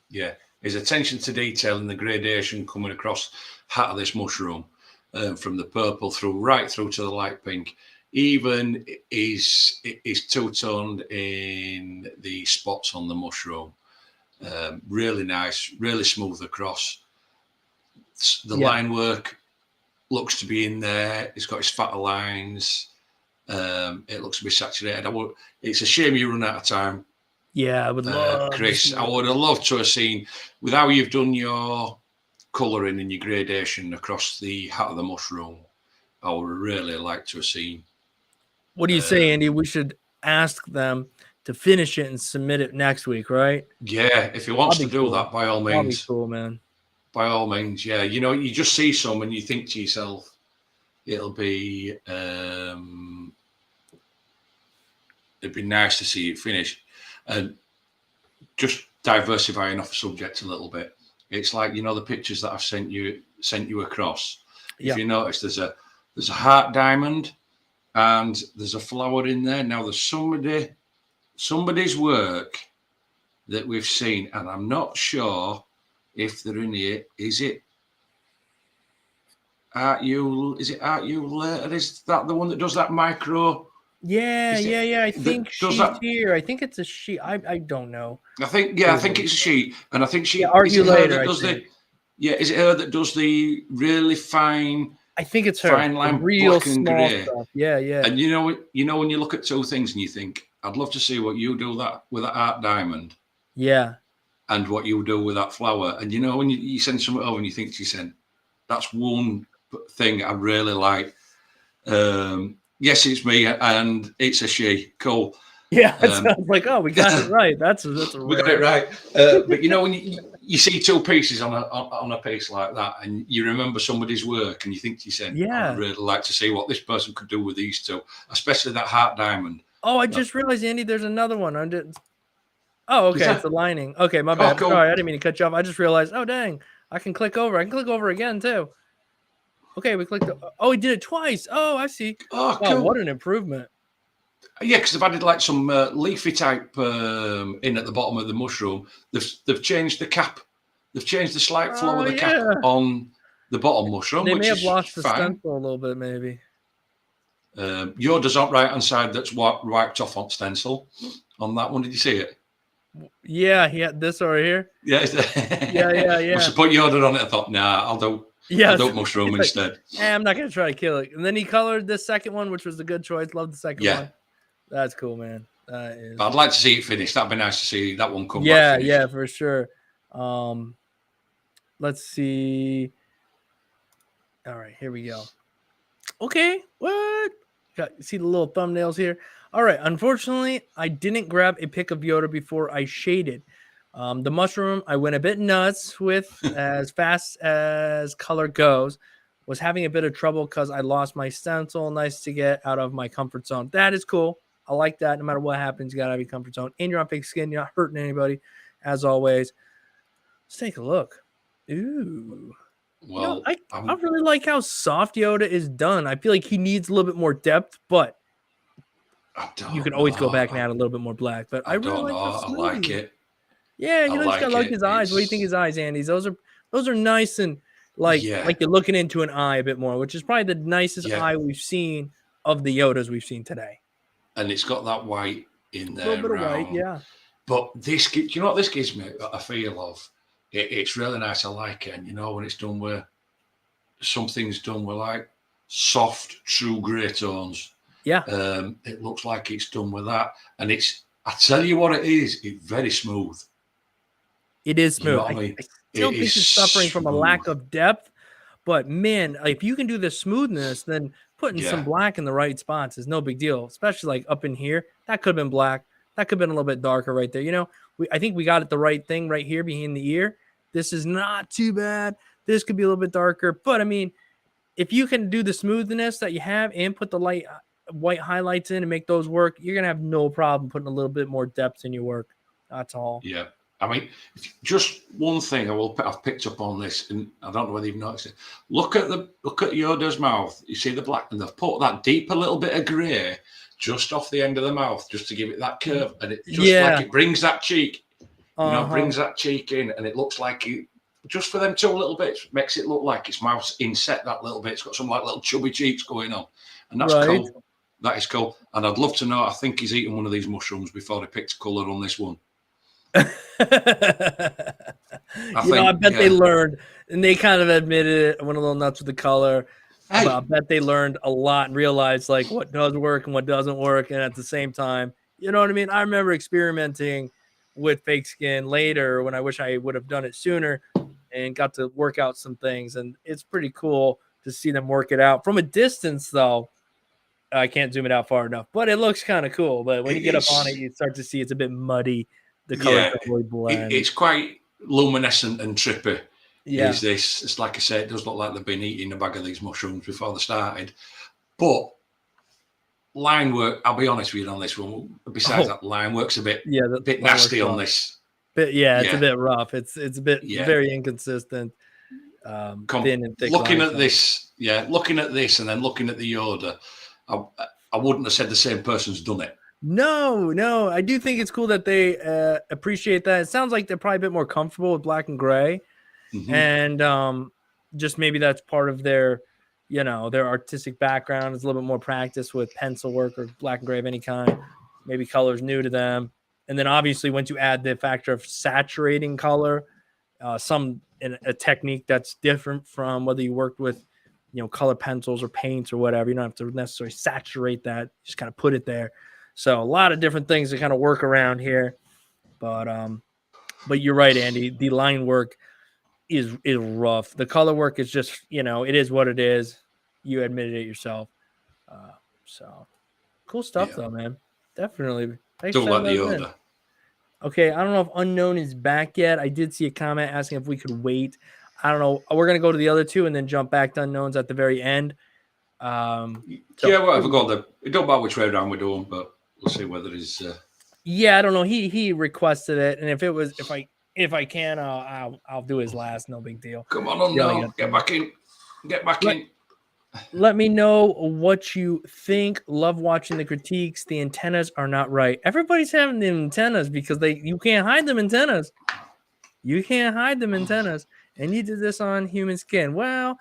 Yeah. His attention to detail and the gradation coming across hat of this mushroom, from the purple right through to the light pink. Even is two-toned in the spots on the mushroom. Really nice, really smooth across. The line work looks to be in there. It's got his fatter lines. It looks to be saturated. It's a shame you run out of time. Yeah, I would love, Chris. I would have loved to have seen, with how you've done your colouring and your gradation across the hat of the mushroom, I would really like to have seen. What do you say, Andy? We should ask them to finish it and submit it next week, right? Yeah, if he wants to do that, by all means. That'd be cool, man. By all means, yeah. You just see some and you think to yourself, it'd be nice to see it finish. And just diversifying off the subject a little bit. It's like, the pictures that I've sent you across. If you notice, there's a heart diamond and there's a flower in there. Now there's somebody's work that we've seen, and I'm not sure if they're in here. Is it Art You Later? Is that the one that does that micro? Yeah. I think she's here. I think it's a she. I don't know. I think it's a she, and I think she. Art You Later. Is it her that does the really fine? I think it's her. Fine line, real black and small grey. stuff. Yeah. And when you look at two things and you think, I'd love to see what you do with that art diamond. Yeah. And what you do with that flower. And when you send something over and you think to yourself, that's one thing I really like. Yes, it's me and it's a she. Cool. Yeah, it sounds like, oh, we got it right. That's a we got it right. But you know, when you see two pieces on a piece like that, and you remember somebody's work, and you think to yourself, yeah, I'd really like to see what this person could do with these two, especially that heart diamond. Oh, I just realized, Andy, there's another one. Oh, okay, it's the lining. Okay, my bad. Cool. Sorry, I didn't mean to cut you off. I just realized, oh, dang, I can click over. I can click over again, too. Okay, we clicked. Oh, we did it twice. Oh, I see. Oh, wow, cool. What an improvement. Yeah, because they've added like some leafy type in at the bottom of the mushroom. They've changed the cap. They've changed the slight flow of the cap on the bottom mushroom. They which may have is lost the fine. stencil a little bit, maybe. Yoda's on right hand side that's wiped off on stencil. On that one, did you see it? Yeah, this over here. Yeah, yeah. Must have put Yoda on it. I thought, nah, I'll do mushroom instead. I'm not gonna try to kill it. And then he colored the second one, which was a good choice. Love the second one. That's cool, man. I'd like to see it finished. That'd be nice to see that one come back. back. Yeah, for sure. Let's see. All right, here we go. Okay, what? See the little thumbnails here? All right, unfortunately, I didn't grab a pic of Yoda before I shaded. The mushroom, I went a bit nuts with as fast as color goes. Was having a bit of trouble because I lost my stencil. Nice to get out of my comfort zone. That is cool. I like that. No matter what happens, you got to have your comfort zone. And you're on fake skin. You're not hurting anybody, as always. Let's take a look. Ooh. Well, I really like how soft Yoda is done. I feel like he needs a little bit more depth, but you can always go back and add a little bit more black. But I really I like it. Yeah, you just gotta like his eyes. What do you think his eyes, Andy? Those are nice and like you're looking into an eye a bit more, which is probably the nicest eye we've seen of the Yodas we've seen today. And it's got that white in there. A little bit of white, yeah. But this, you know what this gives me a feel of? It's really nice. I like it. And you know, when it's done with something's done with like soft, true grey tones. Yeah. It looks like it's done with that. And I tell you what it is, it's very smooth. It is smooth. You know I mean? I still think it's suffering from a lack of depth. But man, if you can do the smoothness, then putting some black in the right spots is no big deal, especially like up in here. That could have been black. That could have been a little bit darker right there. You know, I think we got it the right thing right here behind the ear. This is not too bad. This could be a little bit darker. But, I mean, if you can do the smoothness that you have and put the light white highlights in and make those work, you're going to have no problem putting a little bit more depth in your work. That's all. Yeah. I mean, just one thing I've picked up on this, and I don't know whether you've noticed it. Look at Yoda's mouth. You see the black, and they've put that deeper little bit of grey just off the end of the mouth, just to give it that curve, and it just like it brings that cheek, brings that cheek in, and it looks like it. Just for them two little bits makes it look like its mouth's inset that little bit. It's got some like little chubby cheeks going on, and that's cool. That is cool, and I'd love to know. I think he's eaten one of these mushrooms before he picked colour on this one. I bet they learned, and they kind of admitted it. I went a little nuts with the color. But I bet they learned a lot and realized like what does work and what doesn't work. And at the same time, you know what I mean? I remember experimenting with fake skin later when I wish I would have done it sooner and got to work out some things. And it's pretty cool to see them work it out from a distance, though. I can't zoom it out far enough, but it looks kind of cool. But when you get up on it, you start to see it's a bit muddy. The colors don't really blend. It's quite luminescent and trippy. Yeah. Is this? It's like I said, it does look like they've been eating a bag of these mushrooms before they started. But line work, I'll be honest with you on this one. Besides that, line work's a bit nasty on this. It's a bit rough. It's a bit very inconsistent. Thin and thick. Looking at this and then looking at the Yoda, I wouldn't have said the same person's done it. No. I do think it's cool that they appreciate that. It sounds like they're probably a bit more comfortable with black and gray. Mm-hmm. And just maybe that's part of their, their artistic background is a little bit more practice with pencil work or black and gray of any kind. Maybe color's new to them. And then obviously once you add the factor of saturating color, a technique that's different from whether you worked with, color pencils or paints or whatever. You don't have to necessarily saturate that. Just kind of put it there. So a lot of different things to kind of work around here. But you're right, Andy. The line work is rough. The color work is just, it is what it is. You admitted it yourself. So cool stuff though, man. Definitely. Thanks for Don't like sending the those in. Yoda. Okay, I don't know if Unknown is back yet. I did see a comment asking if we could wait. I don't know. We're gonna go to the other two and then jump back to Unknowns at the very end. Yeah, whatever. Go on. It don't matter which way around we're doing, but we'll see whether he's. Yeah, I don't know. He requested it, and if I can, I'll do his last. No big deal. Come on, no, get back in. Get back in. Let me know what you think. Love watching the critiques. The antennas are not right. Everybody's having the antennas because you can't hide them antennas. You can't hide them antennas. And you did this on human skin. Well,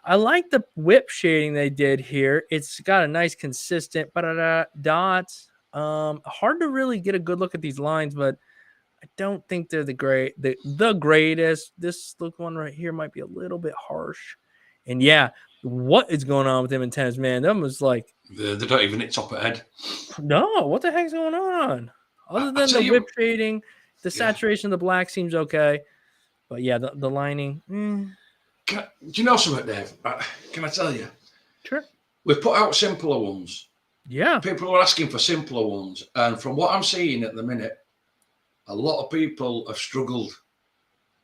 I like the whip shading they did here. It's got a nice consistent dots. Hard to really get a good look at these lines, but I don't think they're the greatest. This look one right here might be a little bit harsh. And yeah, what is going on with them antennas, man? Them was like they don't even hit top of head. No, what the heck's going on? Other than the whip shading, the saturation of the black seems okay. But yeah, the lining. Do you know something, Dave? Can I tell you? Sure. We've put out simpler ones. Yeah. People are asking for simpler ones. And from what I'm seeing at the minute, a lot of people have struggled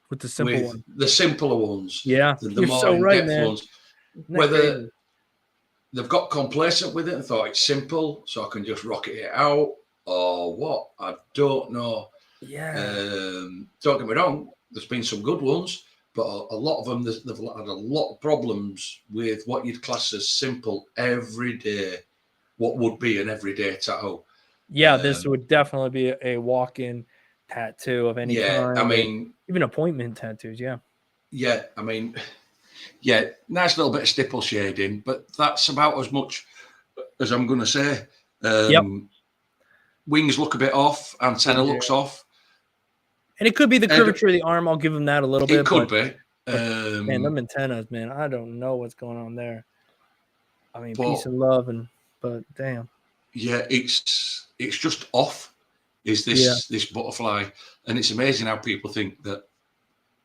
with the simple one. The simpler ones. Yeah. The more so in-depth ones. Whether they've got complacent with it and thought it's simple, so I can just rocket it out, or what? I don't know. Yeah. Don't get me wrong, there's been some good ones, but a lot of them, they've had a lot of problems with what you'd class as simple everyday, what would be an everyday tattoo. Yeah, this would definitely be a walk-in tattoo of any kind. I mean, even appointment tattoos. Yeah. Yeah, I mean, yeah, nice little bit of stipple shading, but that's about as much as I'm going to say. Wings look a bit off, antenna looks off. And it could be the curvature of the arm. I'll give them that a little bit. It could be. Man, them antennas, man, I don't know what's going on there. I mean, peace and love, but damn. Yeah, it's just off. Is this butterfly? And it's amazing how people think that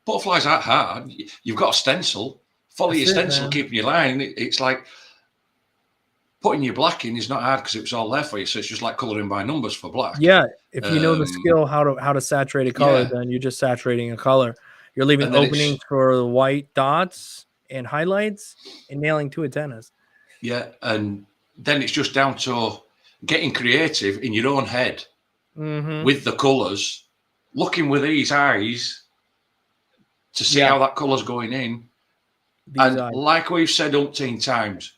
butterflies aren't hard. You've got a stencil. Follow your stencil, keeping your line. It's like putting your black in is not hard because it was all there for you. So it's just like coloring by numbers for black. Yeah, if you know the skill how to saturate a color, then you're just saturating a color. You're leaving openings for the white dots and highlights and nailing two antennas. Yeah, and then it's just down to getting creative in your own head with the colors, looking with these eyes to see how that color's going in. Like we've said umpteen times,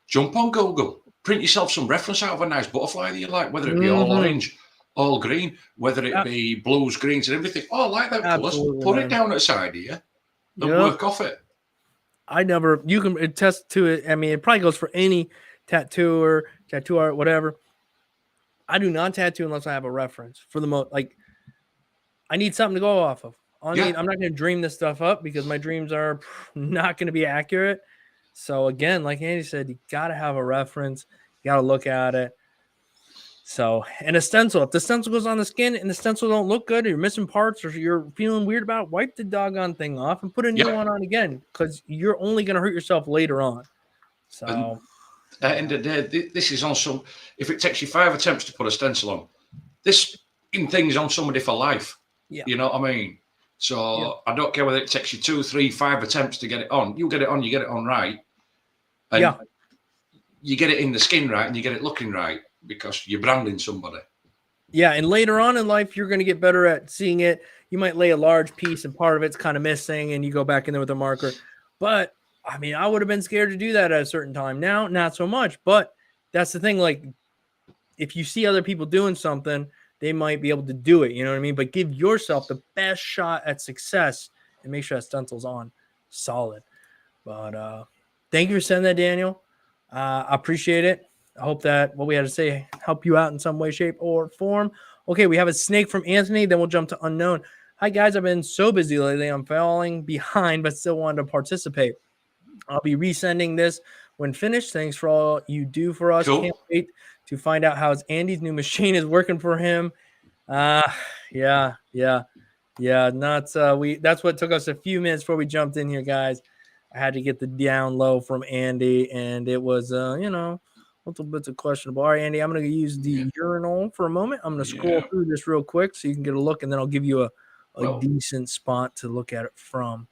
jump on Google, print yourself some reference out of a nice butterfly that you like, whether it be all orange, all green, whether it be blues, greens, and everything. Oh, I like that colors. Put it down at the side of you and work off it. You can attest to it. I mean, it probably goes for any tattoo art, whatever. I do not tattoo unless I have a reference. For the most, like, I need something to go off of. I'm not going to dream this stuff up because my dreams are not going to be accurate. So again, like Andy said, you got to have a reference. You got to look at it. So, and a stencil. If the stencil goes on the skin and the stencil don't look good, or you're missing parts, or you're feeling weird about it, wipe the doggone thing off and put a new one on again, because you're only going to hurt yourself later on. So, at the end of the day, this is on some. If it takes you 5 attempts to put a stencil on, this thing's on somebody for life. Yeah, you know what I mean. So I don't care whether it takes you 2, 3, 5 attempts to get it on. You get it on, you get it on right, and you get it in the skin right, and you get it looking right. Because you're branding somebody. Yeah, and later on in life, you're going to get better at seeing it. You might lay a large piece and part of it's kind of missing, and you go back in there with a marker. But, I mean, I would have been scared to do that at a certain time. Now, not so much. But that's the thing. Like, if you see other people doing something, they might be able to do it. You know what I mean? But give yourself the best shot at success and make sure that stencil's on solid. But thank you for sending that, Daniel. I appreciate it. I hope that what we had to say helped you out in some way, shape, or form. Okay, we have a snake from Anthony. Then we'll jump to Unknown. Hi, guys. I've been so busy lately. I'm falling behind, but still wanted to participate. I'll be resending this when finished. Thanks for all you do for us. Cool. Can't wait to find out how Andy's new machine is working for him. Yeah. That's what took us a few minutes before we jumped in here, guys. I had to get the down low from Andy, and it was, Multiple bits of questionable. All right, Andy, I'm going to use the urinal for a moment. I'm going to scroll through this real quick so you can get a look, and then I'll give you a decent spot to look at it from.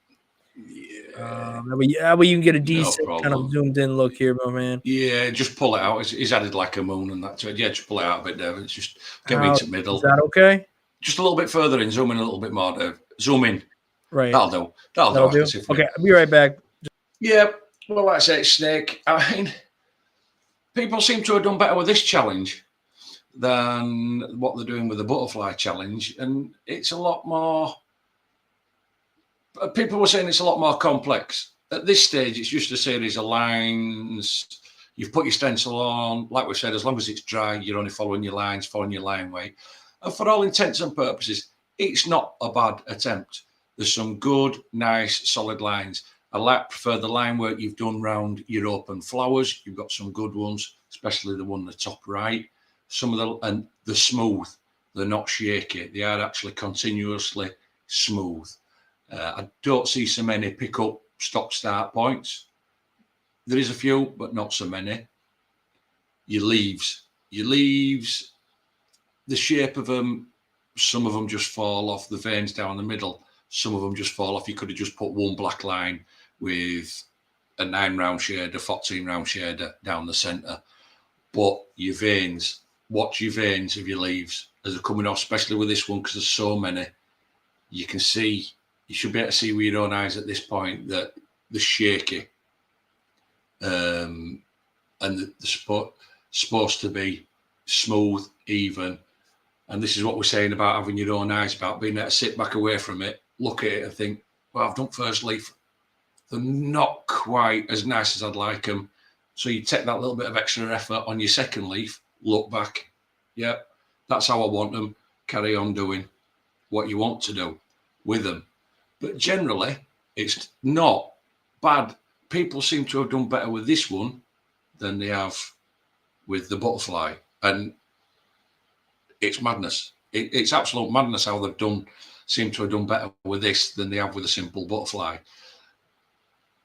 That way you can get a decent kind of zoomed in look here, my man. Yeah, just pull it out. He's added like a moon and that to it. Yeah, just pull it out a bit, Dave. It's just get me to the middle. Is that okay? Just a little bit further in. Zoom in a little bit more, Dave. Zoom in. Right. That'll do. That'll do. Okay, I'll be right back. Yeah. Well, like I say, snake. I mean, people seem to have done better with this challenge than what they're doing with the butterfly challenge, and it's a lot more. People were saying it's a lot more complex. At this stage, it's just a series of lines. You've put your stencil on. Like we said, as long as it's dry, you're only following your lines, following your line weight. And for all intents and purposes, it's not a bad attempt. There's some good, nice, solid lines. I prefer the line work you've done around your open flowers. You've got some good ones, especially the one in the top right. Some of and they're smooth. They're not shaky. They are actually continuously smooth. I don't see so many pick up stop start points. There is a few, but not so many. Your leaves, the shape of them, some of them just fall off, the veins down the middle. Some of them just fall off. You could have just put one black line with a 9 round shader, 14 round shader down the center. But your veins, watch your veins of your leaves as they're coming off, especially with this one, because there's so many. You can see, you should be able to see with your own eyes at this point that they're shaky. And they're supposed to be smooth, even. And this is what we're saying about having your own eyes, about being able to sit back away from it, look at it and think, well, I've done first leaf. They're not quite as nice as I'd like them. So you take that little bit of extra effort on your second leaf, look back. Yeah, that's how I want them. Carry on doing what you want to do with them. But generally, it's not bad. People seem to have done better with this one than they have with the butterfly. And it's madness. It's absolute madness how they've seem to have done better with this than they have with a simple butterfly.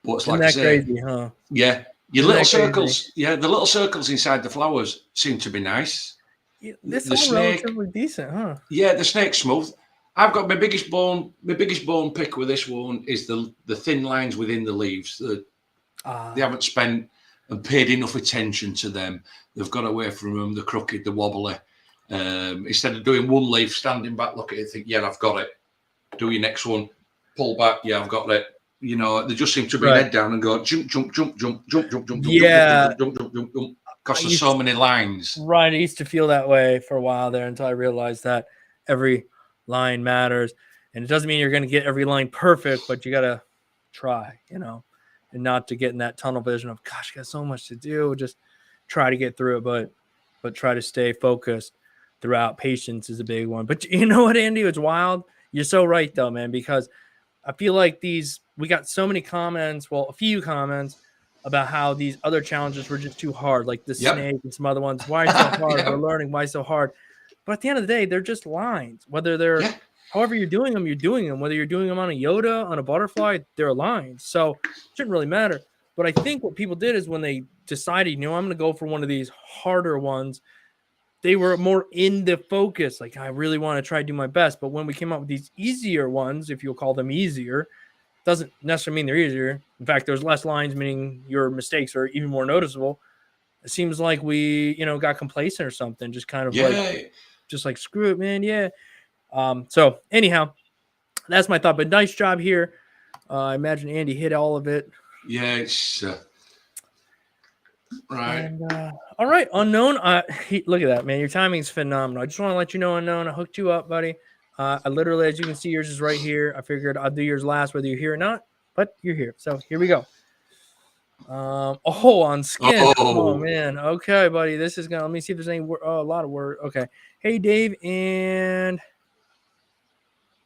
But it's like I say, crazy, huh? Yeah. Your little circles, the little circles inside the flowers seem to be nice. This is relatively decent, huh? Yeah, the snake's smooth. I've got my biggest bone pick with this one is the thin lines within the leaves. They haven't spent and paid enough attention to them. They've got away from them, the crooked, the wobbly. Instead of doing one leaf, standing back, look at it, think, yeah, I've got it. Do your next one, pull back, yeah, I've got it. You know, they just seem to bring head down and go jump, jump, jump, jump, jump, jump, jump, yeah, jump, jump, jump, jump. Because there's so many lines. Right, I used to feel that way for a while there until I realized that every line matters, and it doesn't mean you're going to get every line perfect, but you got to try, you know, and not to get in that tunnel vision of, gosh, I got so much to do. Just try to get through it, but try to stay focused throughout. Patience is a big one. But you know what, Andy? It's wild. You're so right, though, man, because I feel like we got so many comments, well, a few comments about how these other challenges were just too hard, like the snake and some other ones. Why so hard? We're learning why so hard. But at the end of the day, they're just lines. Whether they're however you're doing them, you're doing them. Whether you're doing them on a Yoda, on a butterfly, they're lines. So it shouldn't really matter. But I think what people did is when they decided, you know, I'm going to go for one of these harder ones, they were more in the focus. Like, I really want to try to do my best. But when we came up with these easier ones, if you'll call them easier, doesn't necessarily mean they're easier. In fact, there's less lines, meaning your mistakes are even more noticeable. It seems like we, you know, got complacent or something. Just kind of like, screw it, man. Yeah. So anyhow, that's my thought. But nice job here. I imagine Andy hit all of it. Yeah, it's right. And, all right, Unknown. Look at that, man. Your timing's phenomenal. I just want to let you know, Unknown, I hooked you up, buddy. I literally, as you can see, yours is right here. I figured I'll do yours last, whether you're here or not, but you're here. So here we go. On skin. Oh man. Okay, buddy. This is gonna. Let me see if there's any. A lot of word. Okay. Hey, Dave and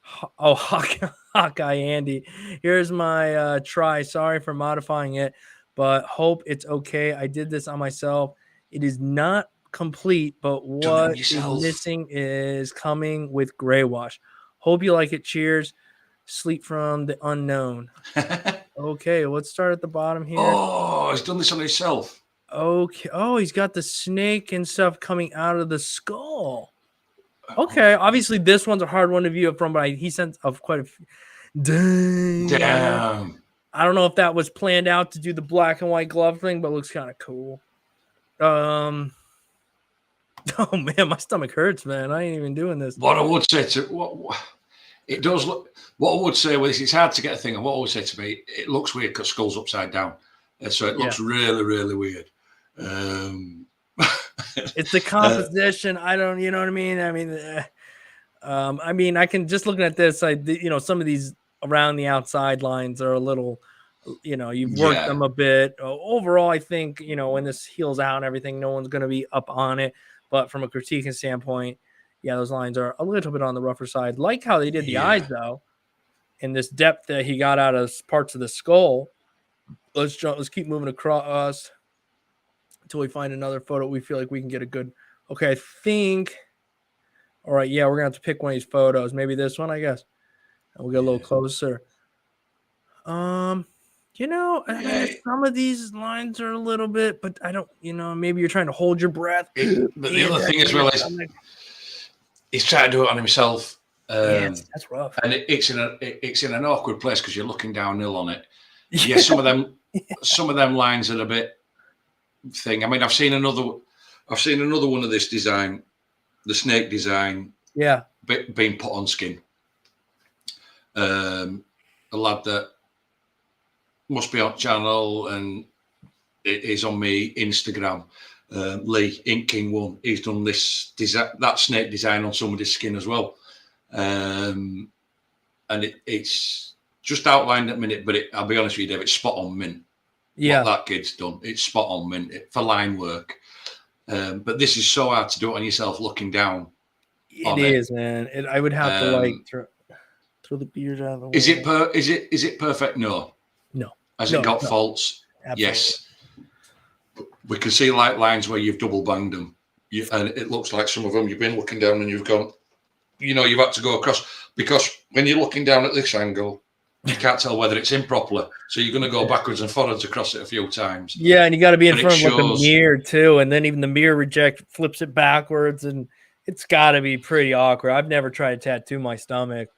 Hawkeye Andy. Here's my try. Sorry for modifying it, but hope it's okay. I did this on myself. It is not complete, but what is missing is coming with gray wash. Hope you like it. Cheers. Sleep from the Unknown. Okay, let's start at the bottom here. Oh, he's done this on himself. Okay. Oh, he's got the snake and stuff coming out of the skull. Okay. Obviously, this one's a hard one to view from, but he sent of quite a few. Damn. I don't know if that was planned out to do the black and white glove thing, but it looks kind of cool. Oh man, my stomach hurts, man. I ain't even doing this. What I would say to what it does look. What I would say with this, it's hard to get a thing. And what I would say to me, it looks weird because skull's upside down, so it looks really, really weird. It's the composition. I don't, you know what I mean? I mean, I can just looking at this. Some of these around the outside lines are a little, you've worked them a bit. Overall, I think when this heals out and everything, no one's going to be up on it. But from a critiquing standpoint, yeah, those lines are a little bit on the rougher side. Like how they did the eyes though, and this depth that he got out of parts of the skull. Let's keep moving across until we find another photo we feel like we can get a good. Okay, I think. All right, yeah, we're gonna have to pick one of these photos. Maybe this one, I guess. And we'll get a little closer. I mean, some of these lines are a little bit, but I don't. Maybe you're trying to hold your breath. But the other thing as well is he's trying to do it on himself. That's rough, and it's in an awkward place because you're looking downhill on it. Yeah, some of them lines are a bit thing. I mean, I've seen another one of this design, the snake design. Yeah, being put on skin. A lad that must be on channel and it is on me Instagram. Lee Ink King 1. He's done this that snake design on somebody's skin as well. And it's just outlined at a minute, but I'll be honest with you, Dave, it's spot on mint. Yeah, what that kid's done, it's spot on mint for line work. But this is so hard to do it on yourself, looking down. It is, man. I would have to throw the beard out of the way. Is it perfect? No. Has it got faults? Absolutely. Yes. We can see light lines where you've double banged them, and it looks like some of them you've been looking down and you've gone. You've had to go across because when you're looking down at this angle, you can't tell whether it's in properly. So you're going to go backwards and forwards across it a few times. Yeah, and you got to be in front of like a mirror too, and then even the mirror flips it backwards, and it's got to be pretty awkward. I've never tried to tattoo my stomach.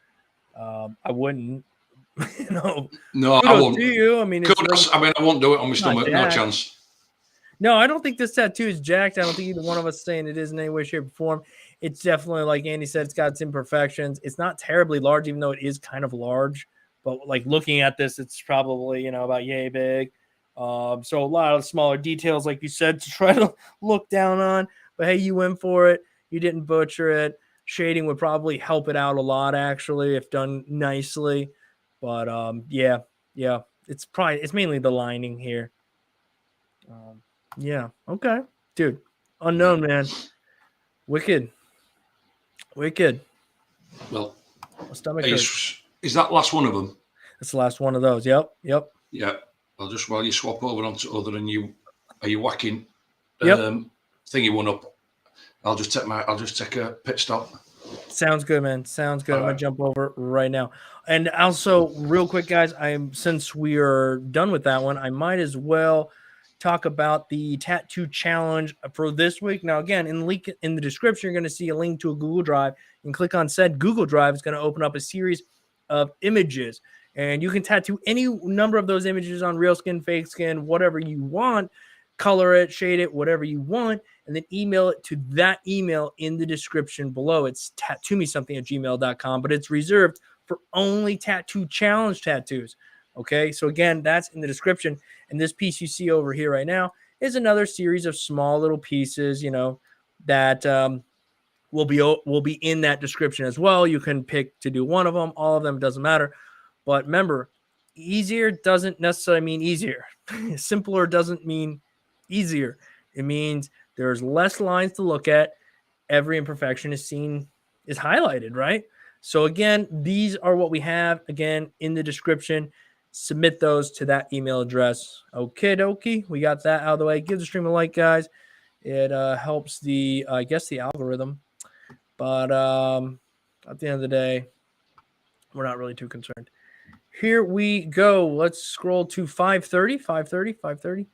I wouldn't. No, I won't. To you. I mean, I won't do it on my stomach. No chance. No, I don't think this tattoo is jacked. I don't think either one of us saying it is in any way, shape, or form. It's definitely, like Andy said, it's got its imperfections. It's not terribly large, even though it is kind of large. But like looking at this, it's probably, about yay big. So a lot of smaller details, like you said, to try to look down on. But hey, you went for it. You didn't butcher it. Shading would probably help it out a lot, actually, if done nicely. But yeah, it's mainly the lining here. Yeah, okay, dude. Unknown, man. Wicked. Well, stomach is that last one of them? That's the last one of those. Yep. Yeah. I'll just while you swap over onto other and are you whacking thingy one up? I'll just take a pit stop. Sounds good, man. Sounds good. I'm gonna jump over right now. And also, real quick, guys, since we are done with that one, I might as well talk about the tattoo challenge for this week. Now, again, in the description, you're going to see a link to a Google Drive. You can click on said Google Drive. It's going to open up a series of images, and you can tattoo any number of those images on real skin, fake skin, whatever you want. Color it, shade it, whatever you want, and then email it to that email in the description below. It's tattoomesomething@gmail.com, but it's reserved for only tattoo challenge tattoos. Okay, so again, that's in the description. And this piece you see over here right now is another series of small little pieces, that will be in that description as well. You can pick to do one of them, all of them, doesn't matter. But remember, easier doesn't necessarily mean easier. Simpler doesn't mean easier. It means there's less lines to look at. Every imperfection is highlighted, right? So again, these are what we have again in the description. Submit those to that email address. Okay, dokie. We got that out of the way. Give the stream a like, guys. It helps the algorithm. But at the end of the day, we're not really too concerned. Here we go. Let's scroll to 5:30.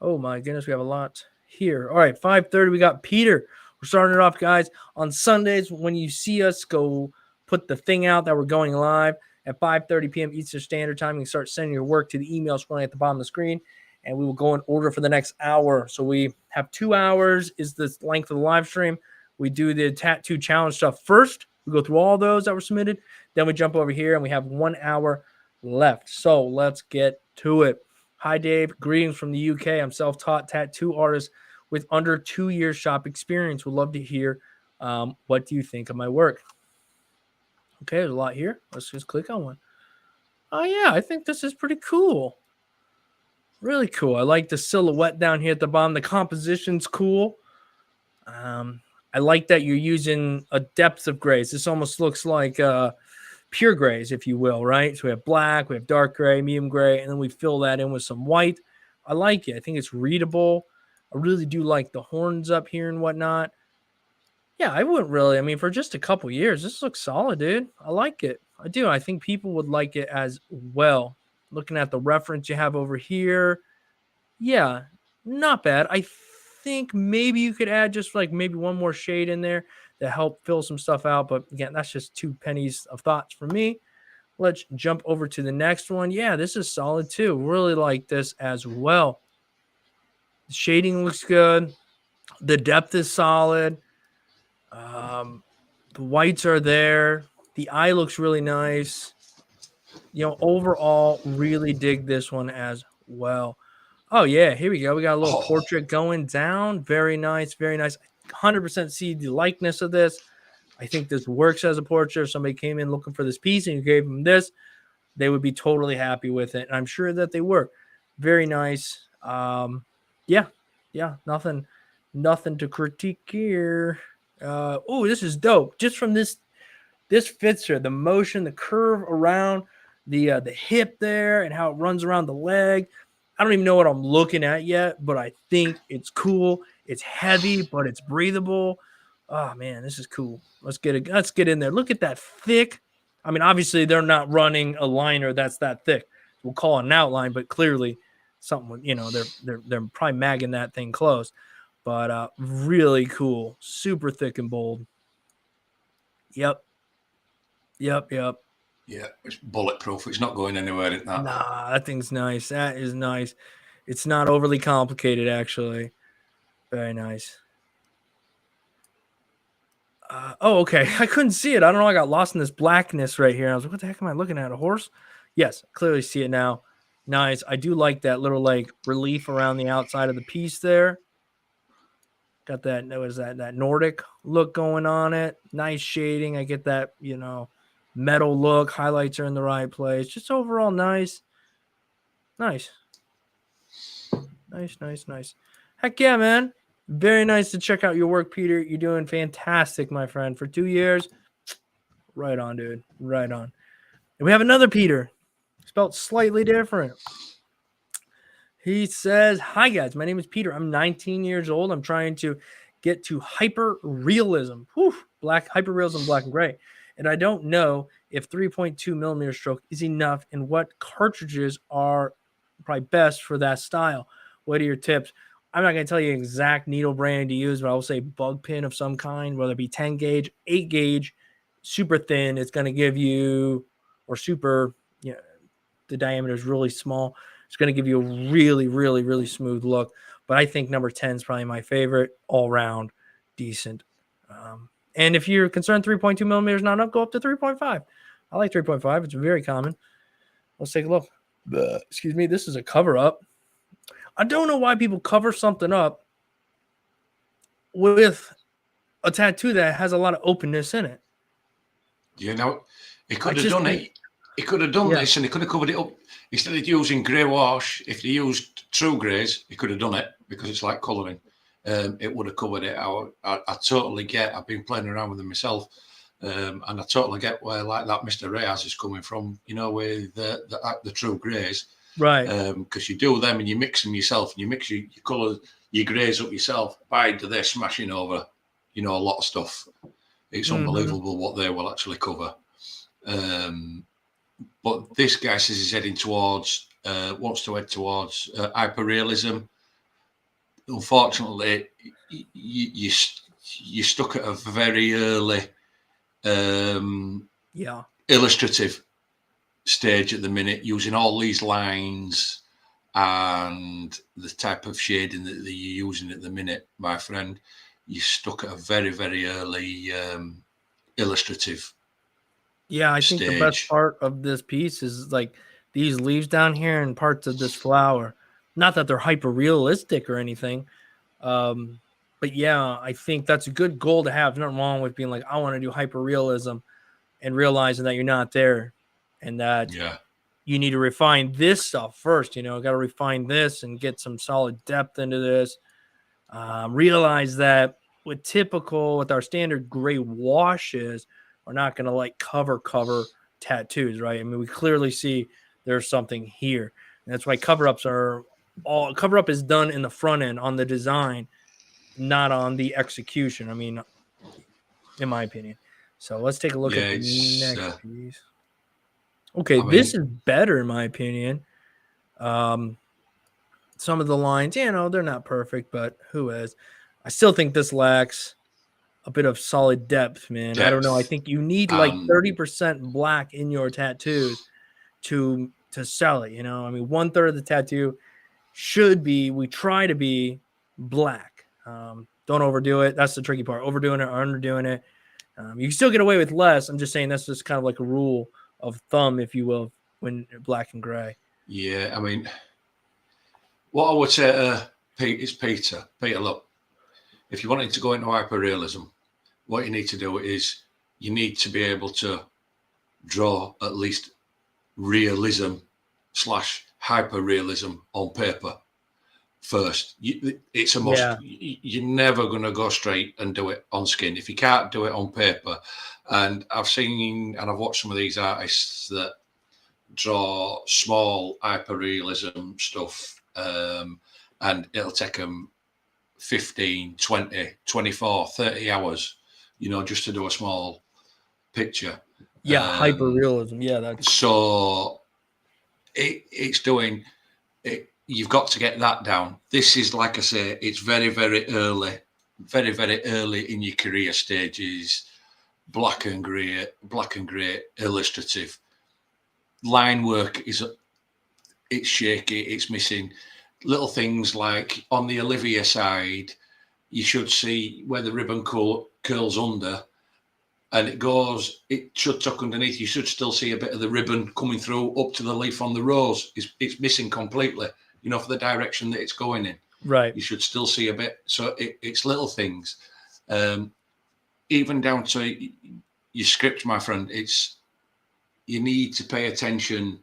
Oh my goodness, we have a lot here. All right, 5:30. We got Peter. We're starting it off, guys. On Sundays, when you see us, go put the thing out that we're going live at 5:30 p.m. Eastern Standard Time. You can start sending your work to the email scrolling at the bottom of the screen, and we will go in order for the next hour. So we have 2 hours is the length of the live stream. We do the tattoo challenge stuff first. We go through all those that were submitted. Then we jump over here, and we have 1 hour left. So let's get to it. Hi, Dave. Greetings from the UK. I'm self-taught tattoo artist with under 2 years shop experience. Would love to hear what do you think of my work? Okay, there's a lot here. Let's just click on one. Oh, yeah, I think this is pretty cool. Really cool. I like the silhouette down here at the bottom. The composition's cool. I like that you're using a depth of grays. This almost looks like pure grays, if you will, right? So we have black, we have dark gray, medium gray, and then we fill that in with some white. I like it. I think it's readable. I really do like the horns up here and whatnot. Yeah, I wouldn't really. I mean, for just a couple years, this looks solid, dude. I like it. I do. I think people would like it as well. Looking at the reference you have over here, yeah, not bad. I think maybe you could add just like maybe one more shade in there to help fill some stuff out. But again, that's just 2 pennies of thoughts for me. Let's jump over to the next one. Yeah, this is solid too. Really like this as well. The shading looks good. The depth is solid. The whites are there. The eye looks really nice. Overall, really dig this one as well. Oh, yeah, here we go. We got a little portrait going down. Very nice, very nice. 100% see the likeness of this. I think this works as a portrait. If somebody came in looking for this piece and you gave them this, they would be totally happy with it. And I'm sure that they were. Very nice. Yeah, nothing to critique here. Oh, this is dope. Just from this fits her. The motion, the curve around the hip there and how it runs around the leg. I don't even know what I'm looking at yet, but I think it's cool. It's heavy, but it's breathable. Oh man, this is cool. Let's get in there. Look at that thick. I mean, obviously they're not running a liner that's that thick. We'll call it an outline, but clearly something, they're probably magging that thing close. But really cool. Super thick and bold. Yep. Yeah, it's bulletproof. It's not going anywhere in that. Nah, that thing's nice. That is nice. It's not overly complicated, actually. Very nice. Okay. I couldn't see it. I don't know. I got lost in this blackness right here. I was like, what the heck am I looking at? A horse? Yes, clearly see it now. Nice. I do like that little like relief around the outside of the piece there. Got that. What is that Nordic look going on it. Nice shading. I get that, metal look. Highlights are in the right place. Just overall nice. Nice. Heck yeah, man. Very nice to check out your work, Peter. You're doing fantastic, my friend. For 2 years. Right on, dude. Right on. And we have another Peter. Spelled slightly different. He says, hi, guys. My name is Peter. I'm 19 years old. I'm trying to get to hyper realism. Hyper realism, black and gray. And I don't know if 3.2 millimeter stroke is enough and what cartridges are probably best for that style. What are your tips? I'm not going to tell you exact needle brand to use, but I will say bug pin of some kind, whether it be 10 gauge, 8 gauge, super thin. It's going to give you, or super, the diameter is really small. It's going to give you a really, really, really smooth look. But I think number 10 is probably my favorite, all round, decent. And if you're concerned 3.2 millimeters not enough, go up to 3.5. I like 3.5. It's very common. Let's take a look. Excuse me. This is a cover up. I don't know why people cover something up with a tattoo that has a lot of openness in it. He could have done it. He could have done this and he could have covered it up. Instead of using grey wash, if they used true greys, he could have done it because it's like colouring. It would have covered it. I totally get. I've been playing around with them myself, and I totally get where like that Mr. Reyes is coming from. With the true greys, right? Because you do them and you mix them yourself, and you mix your colours, your greys up yourself. They're smashing over, a lot of stuff. It's unbelievable what they will actually cover. But this guy says he's heading towards, wants to head towards hyperrealism. unfortunately, you stuck at a very early illustrative stage at the minute, using all these lines and the type of shading that you're using at the minute, my friend. You stuck at a very, very early illustrative. Yeah, I think the best part of this piece is like these leaves down here and parts of this flower. Not that they're hyper realistic or anything, but yeah, I think that's a good goal to have. Nothing wrong with being like, I want to do hyper realism, and realizing that you're not there, and that you need to refine this stuff first. You know, got to refine this and get some solid depth into this. Realize that with our standard gray washes, we're not going to like cover tattoos, right? I mean, we clearly see there's something here. And that's why cover up is done in the front end on the design, not on the execution. I mean, in my opinion. So let's take a look at the next piece. Okay, this is better in my opinion. Some of the lines, you know, they're not perfect, but who is? I still think this lacks a bit of solid depth, man. I don't know. I think you need like 30% black in your tattoos to sell it. You know, I mean, 1/3 of the tattoo we try to be black. Don't overdo it. That's the tricky part. Overdoing it or underdoing it. You can still get away with less. I'm just saying that's just kind of like a rule of thumb, if you will, when black and gray. Yeah, I mean, what I would say, Pete, is Peter, look, if you wanted to go into hyperrealism, what you need to do is you need to be able to draw at least realism / hyperrealism on paper first. It's a must. Yeah. You're never going to go straight and do it on skin if you can't do it on paper. And I've seen and I've watched some of these artists that draw small hyperrealism stuff, and it'll take them 15, 20, 24, 30 hours, you know, just to do a small picture. Yeah, hyperrealism. Yeah, that's so it's doing it. You've got to get that down. This is, like I say, it's very, very early in your career stages. Black and grey illustrative. Line work it's shaky, it's missing. Little things like on the Olivia side, you should see where the ribbon curls under and it should tuck underneath. You should still see a bit of the ribbon coming through up to the leaf on the rose. It's missing completely, you know, for the direction that it's going in. Right. You should still see a bit. So it's little things. Even down to your script, my friend, you need to pay attention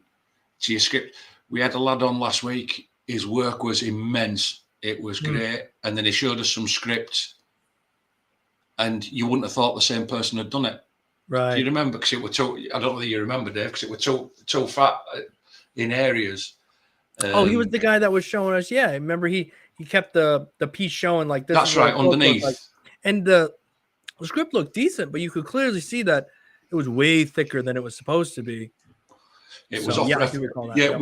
to your script. We had a lad on last week. His work was immense. It was great. And then he showed us some scripts, and you wouldn't have thought the same person had done it. Right. Do you remember? Because it was too, I don't know if you remember, Dave, because it was too fat in areas. He was the guy that was showing us. Yeah, remember he kept the piece showing like this. That's right, underneath. Like. And the script looked decent, but you could clearly see that it was way thicker than it was supposed to be. It was off reference. Yeah,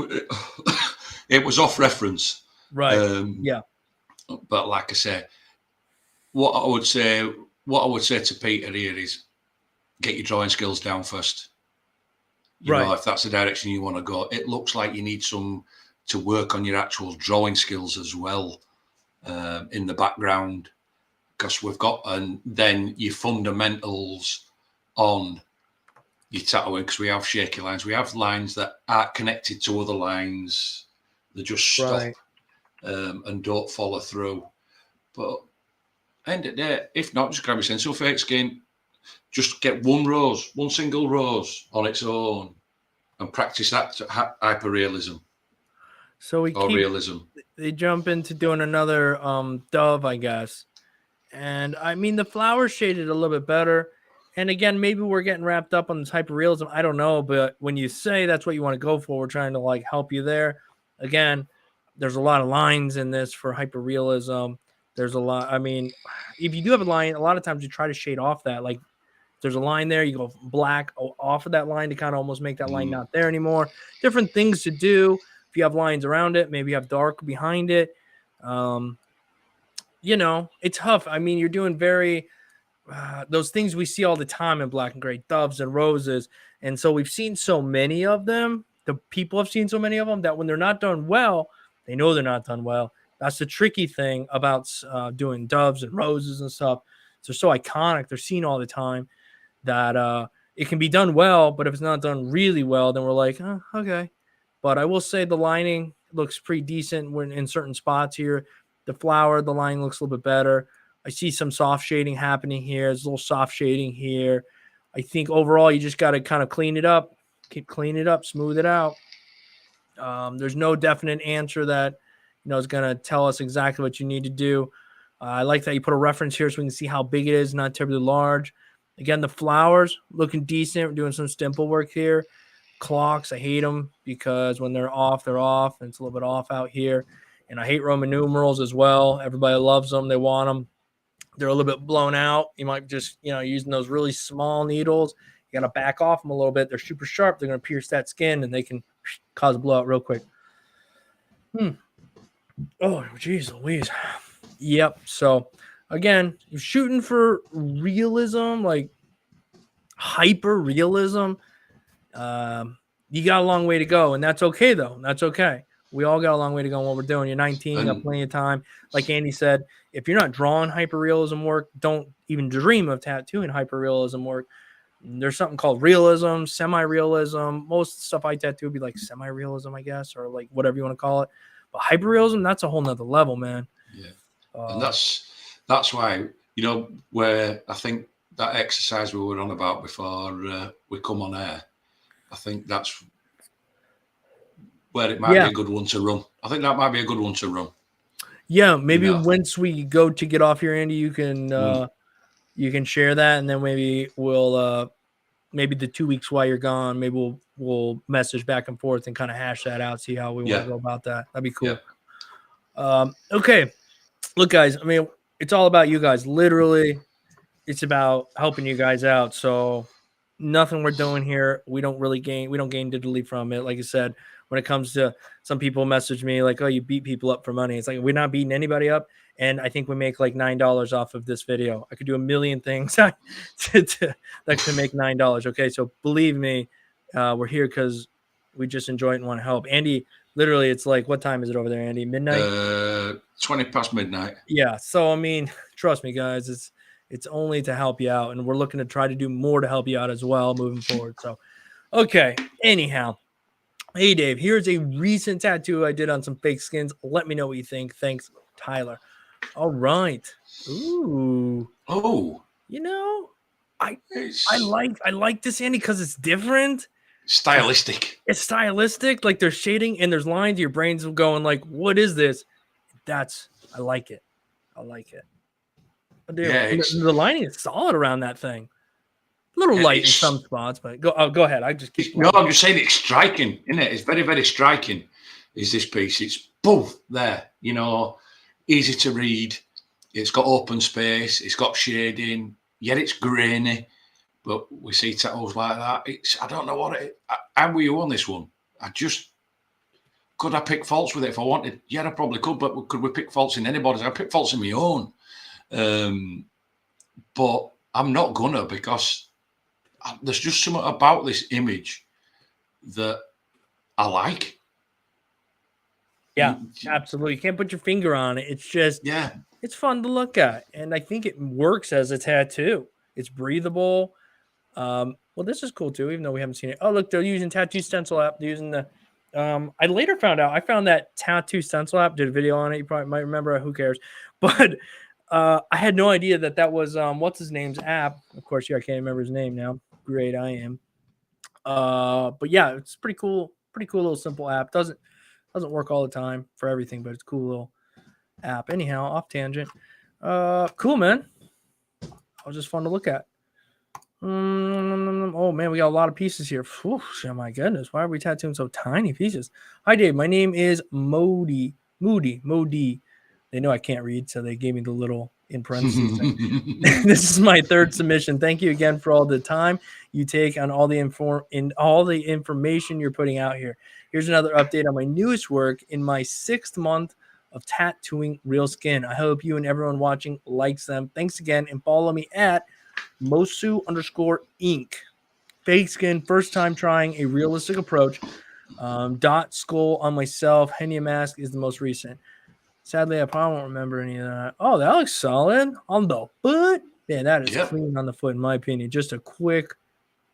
it was off reference. Right. But like I say, what I would say to Peter here is get your drawing skills down first. You know, if that's the direction you want to go. It looks like you need some to work on your actual drawing skills as well, in the background, because we've got, and then your fundamentals on your tattooing, because we have shaky lines. We have lines that aren't connected to other lines. They just stop and don't follow through. But end of the day, if not, just grab your stencil fake skin. Just get one single rose on its own and practice that hyperrealism. So they jump into doing another dove, I guess. And I mean, the flower shaded a little bit better. And again, maybe we're getting wrapped up on this hyperrealism. I don't know. But when you say that's what you want to go for, we're trying to like help you there. Again, there's a lot of lines in this for hyperrealism. There's a lot. I mean, if you do have a line, a lot of times you try to shade off that. Like there's a line there, you go black off of that line to kind of almost make that line not there anymore. Different things to do. If you have lines around it, maybe you have dark behind it. you know, it's tough. I mean, you're doing very those things we see all the time in black and gray, doves and roses. And so we've seen so many of them. The people have seen so many of them that when they're not done well, they know they're not done well. That's the tricky thing about doing doves and roses and stuff. They're so iconic. They're seen all the time that it can be done well, but if it's not done really well, then we're like, oh, okay. But I will say the lining looks pretty decent when in certain spots here. The flower, the line looks a little bit better. I see some soft shading happening here. There's a little soft shading here. I think overall you just got to kind of clean it up, keep cleaning it up, smooth it out. There's no definite answer that is going to tell us exactly what you need to do. I like that you put a reference here so we can see how big it is, not terribly large. Again, the flowers looking decent. We're doing some stipple work here. Clocks, I hate them because when they're off, and it's a little bit off out here. And I hate Roman numerals as well. Everybody loves them. They want them. They're a little bit blown out. You might just, using those really small needles. You got to back off them a little bit. They're super sharp. They're going to pierce that skin and they can cause a blowout real quick. Oh, geez Louise. Yep. So, again, you're shooting for realism, like hyper realism. You got a long way to go, and that's okay, though. That's okay. We all got a long way to go in what we're doing. You're 19, you got plenty of time. Like Andy said, if you're not drawing hyper-realism work, don't even dream of tattooing hyper-realism work. There's something called realism, semi-realism. Most stuff I tattoo would be like semi-realism, I guess, or like whatever you want to call it. But hyper-realism, that's a whole nother level, man. Yeah. And that's why, where I think that exercise we were on about before we come on air, I think that's where it might be a good one to run. I think that might be a good one to run. Yeah, maybe once we go to get off here, Andy, you can share that, and then maybe we'll maybe the 2 weeks while you're gone, maybe we'll message back and forth and kind of hash that out, see how we want to go about that. That'd be cool. Yeah. Okay, look, guys. I mean, it's all about you guys. Literally, it's about helping you guys out. So nothing we're doing here, we don't gain diddly from it. Like I said, when it comes to some people message me like, oh, you beat people up for money. It's like, we're not beating anybody up. And I think we make like $9 off of this video. I could do a million things that can make $9. Okay. So believe me, we're here because we just enjoy it and want to help. Andy, literally, it's like, what time is it over there, Andy? Midnight? 20 past midnight. Yeah. So, I mean, trust me, guys, it's only to help you out. And we're looking to try to do more to help you out as well moving forward. So, okay. Anyhow. Hey, Dave, here's a recent tattoo I did on some fake skins. Let me know what you think. Thanks, Tyler. All right. Ooh. Oh. I like this, Andy, because it's different. Stylistic. It's stylistic. Like there's shading and there's lines. Your brain's going like, what is this? I like it. Dude, yeah, the lining is solid around that thing. A little light in some spots, but go ahead. I just keep. No, I'm just saying it's striking, isn't it? It's very, very striking. Is this piece? It's both there. Easy to read. It's got open space. It's got shading. Yet it's grainy. But we see tattoos like that. I don't know what it. How were you on this one? Could I pick faults with it if I wanted? Yeah, I probably could. But could we pick faults in anybody's? I pick faults in my own. But I'm not gonna because. There's just something about this image that I like. Yeah, absolutely. You can't put your finger on it. It's just, it's fun to look at. And I think it works as a tattoo. It's breathable. Well, this is cool too, even though we haven't seen it. Oh, look, they're using Tattoo Stencil app. They're using the, I later found that Tattoo Stencil app, did a video on it. You probably might remember, who cares? But I had no idea that was, what's his name's app. Of course, I can't remember his name now. Great, I am. But yeah, it's pretty cool little simple app. Doesn't work all the time for everything, but it's a cool little app. Anyhow, off tangent. Cool, man. It was just fun to look at. Oh man, we got a lot of pieces here. Whew, oh my goodness, why are we tattooing so tiny pieces? Hi Dave, my name is Moody. They know I can't read, so they gave me the little in parentheses thing. This is my third submission. Thank you again for all the time you take on all the information you're putting out here. Here's another update on my newest work. In my 6th month of Tattooing Real Skin. I hope you and everyone watching likes them. Thanks again, and follow me at Mosu_Inc. Fake skin, first time trying a realistic approach. Dot skull on myself. Henia mask is the most recent. Sadly, I probably won't remember any of that. Oh, that looks solid on the foot. Yeah, that is clean on the foot, in my opinion. Just a quick,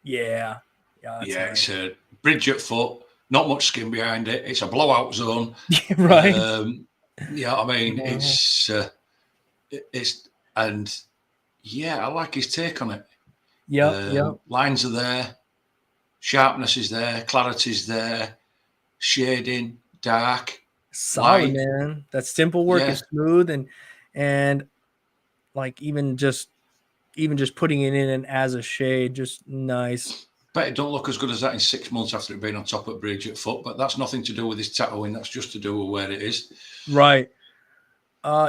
yeah. That's nice. It's a bridge at foot, not much skin behind it. It's a blowout zone. Right. I mean, it's, and yeah, I like his take on it. Yeah. Lines are there, sharpness is there, clarity is there, shading, dark, solid, man. That simple work is smooth, and like even just putting it in and as a shade, just nice. Bet it don't look as good as that in 6 months after it being on top of bridge at foot, but that's nothing to do with his tattooing. That's just to do with where it is. Right.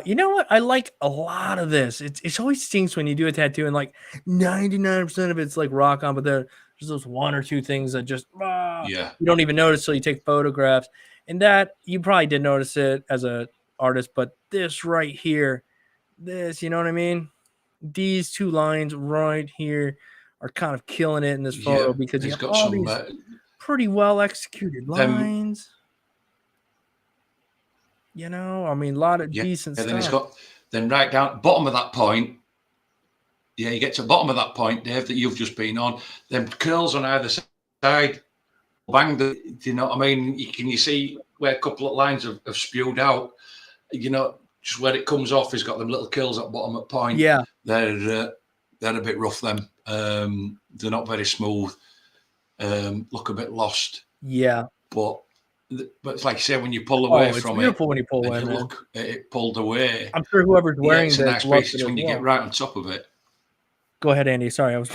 You know what? I like a lot of this. It always stinks when you do a tattoo and like 99% of it's like rock on, but there's those one or two things that just you don't even notice till you take photographs. And that you probably did notice it as a artist, but this right here, you know what I mean? These two lines right here are kind of killing it in this photo because you have all these pretty well executed lines. You know, I mean, a lot of decent stuff. Then it's got, then right down bottom of that point. Yeah, you get to the bottom of that point, Dave, that you've just been on. Them curls on either side, bang. You know what I mean? You see where a couple of lines have spewed out. You know, just where it comes off, he's got them little curls at bottom at point. Yeah, they're a bit rough. Them, they're not very smooth. Look a bit lost. Yeah, but it's like you say, when you pull away from it, beautiful when you pull away. Look, it pulled away. I'm sure whoever's wearing it's a nice piece. It's when you get right on top of it. Go ahead, Andy. Sorry, I was.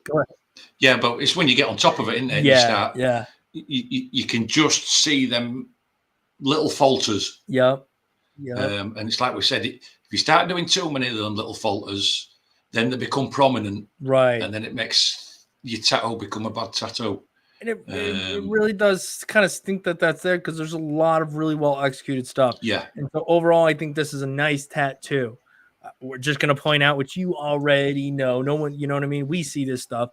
Go ahead. Yeah, but it's when you get on top of it, isn't it? Yeah, you can just see them little falters. Yep. And it's like we said, if you start doing too many of them little falters, then they become prominent. Right. And then it makes your tattoo become a bad tattoo. And it really does kind of stink that that's there because there's a lot of really well executed stuff. Yeah. And so overall, I think this is a nice tattoo. We're just going to point out what you already know. No one, you know what I mean? We see this stuff.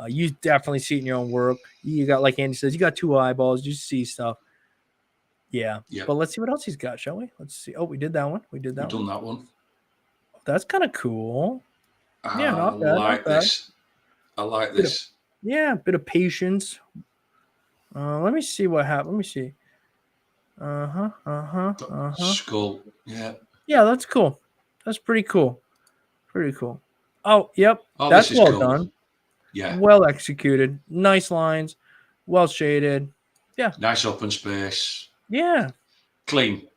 You definitely see it in your own work. You got, like Andy says, you got two eyeballs. You see stuff. Yeah. But let's see what else he's got, shall we? Let's see. Oh, we did that one. We've done that one. That's kind of cool. Yeah, not bad. I like this. Yeah, a bit of patience. Let me see what happened. Let me see. Skull. Yeah. Yeah, that's cool. That's pretty cool. Pretty cool. Oh, yep. That's well done. Yeah. Well executed. Nice lines. Well shaded. Yeah. Nice open space. Yeah. Clean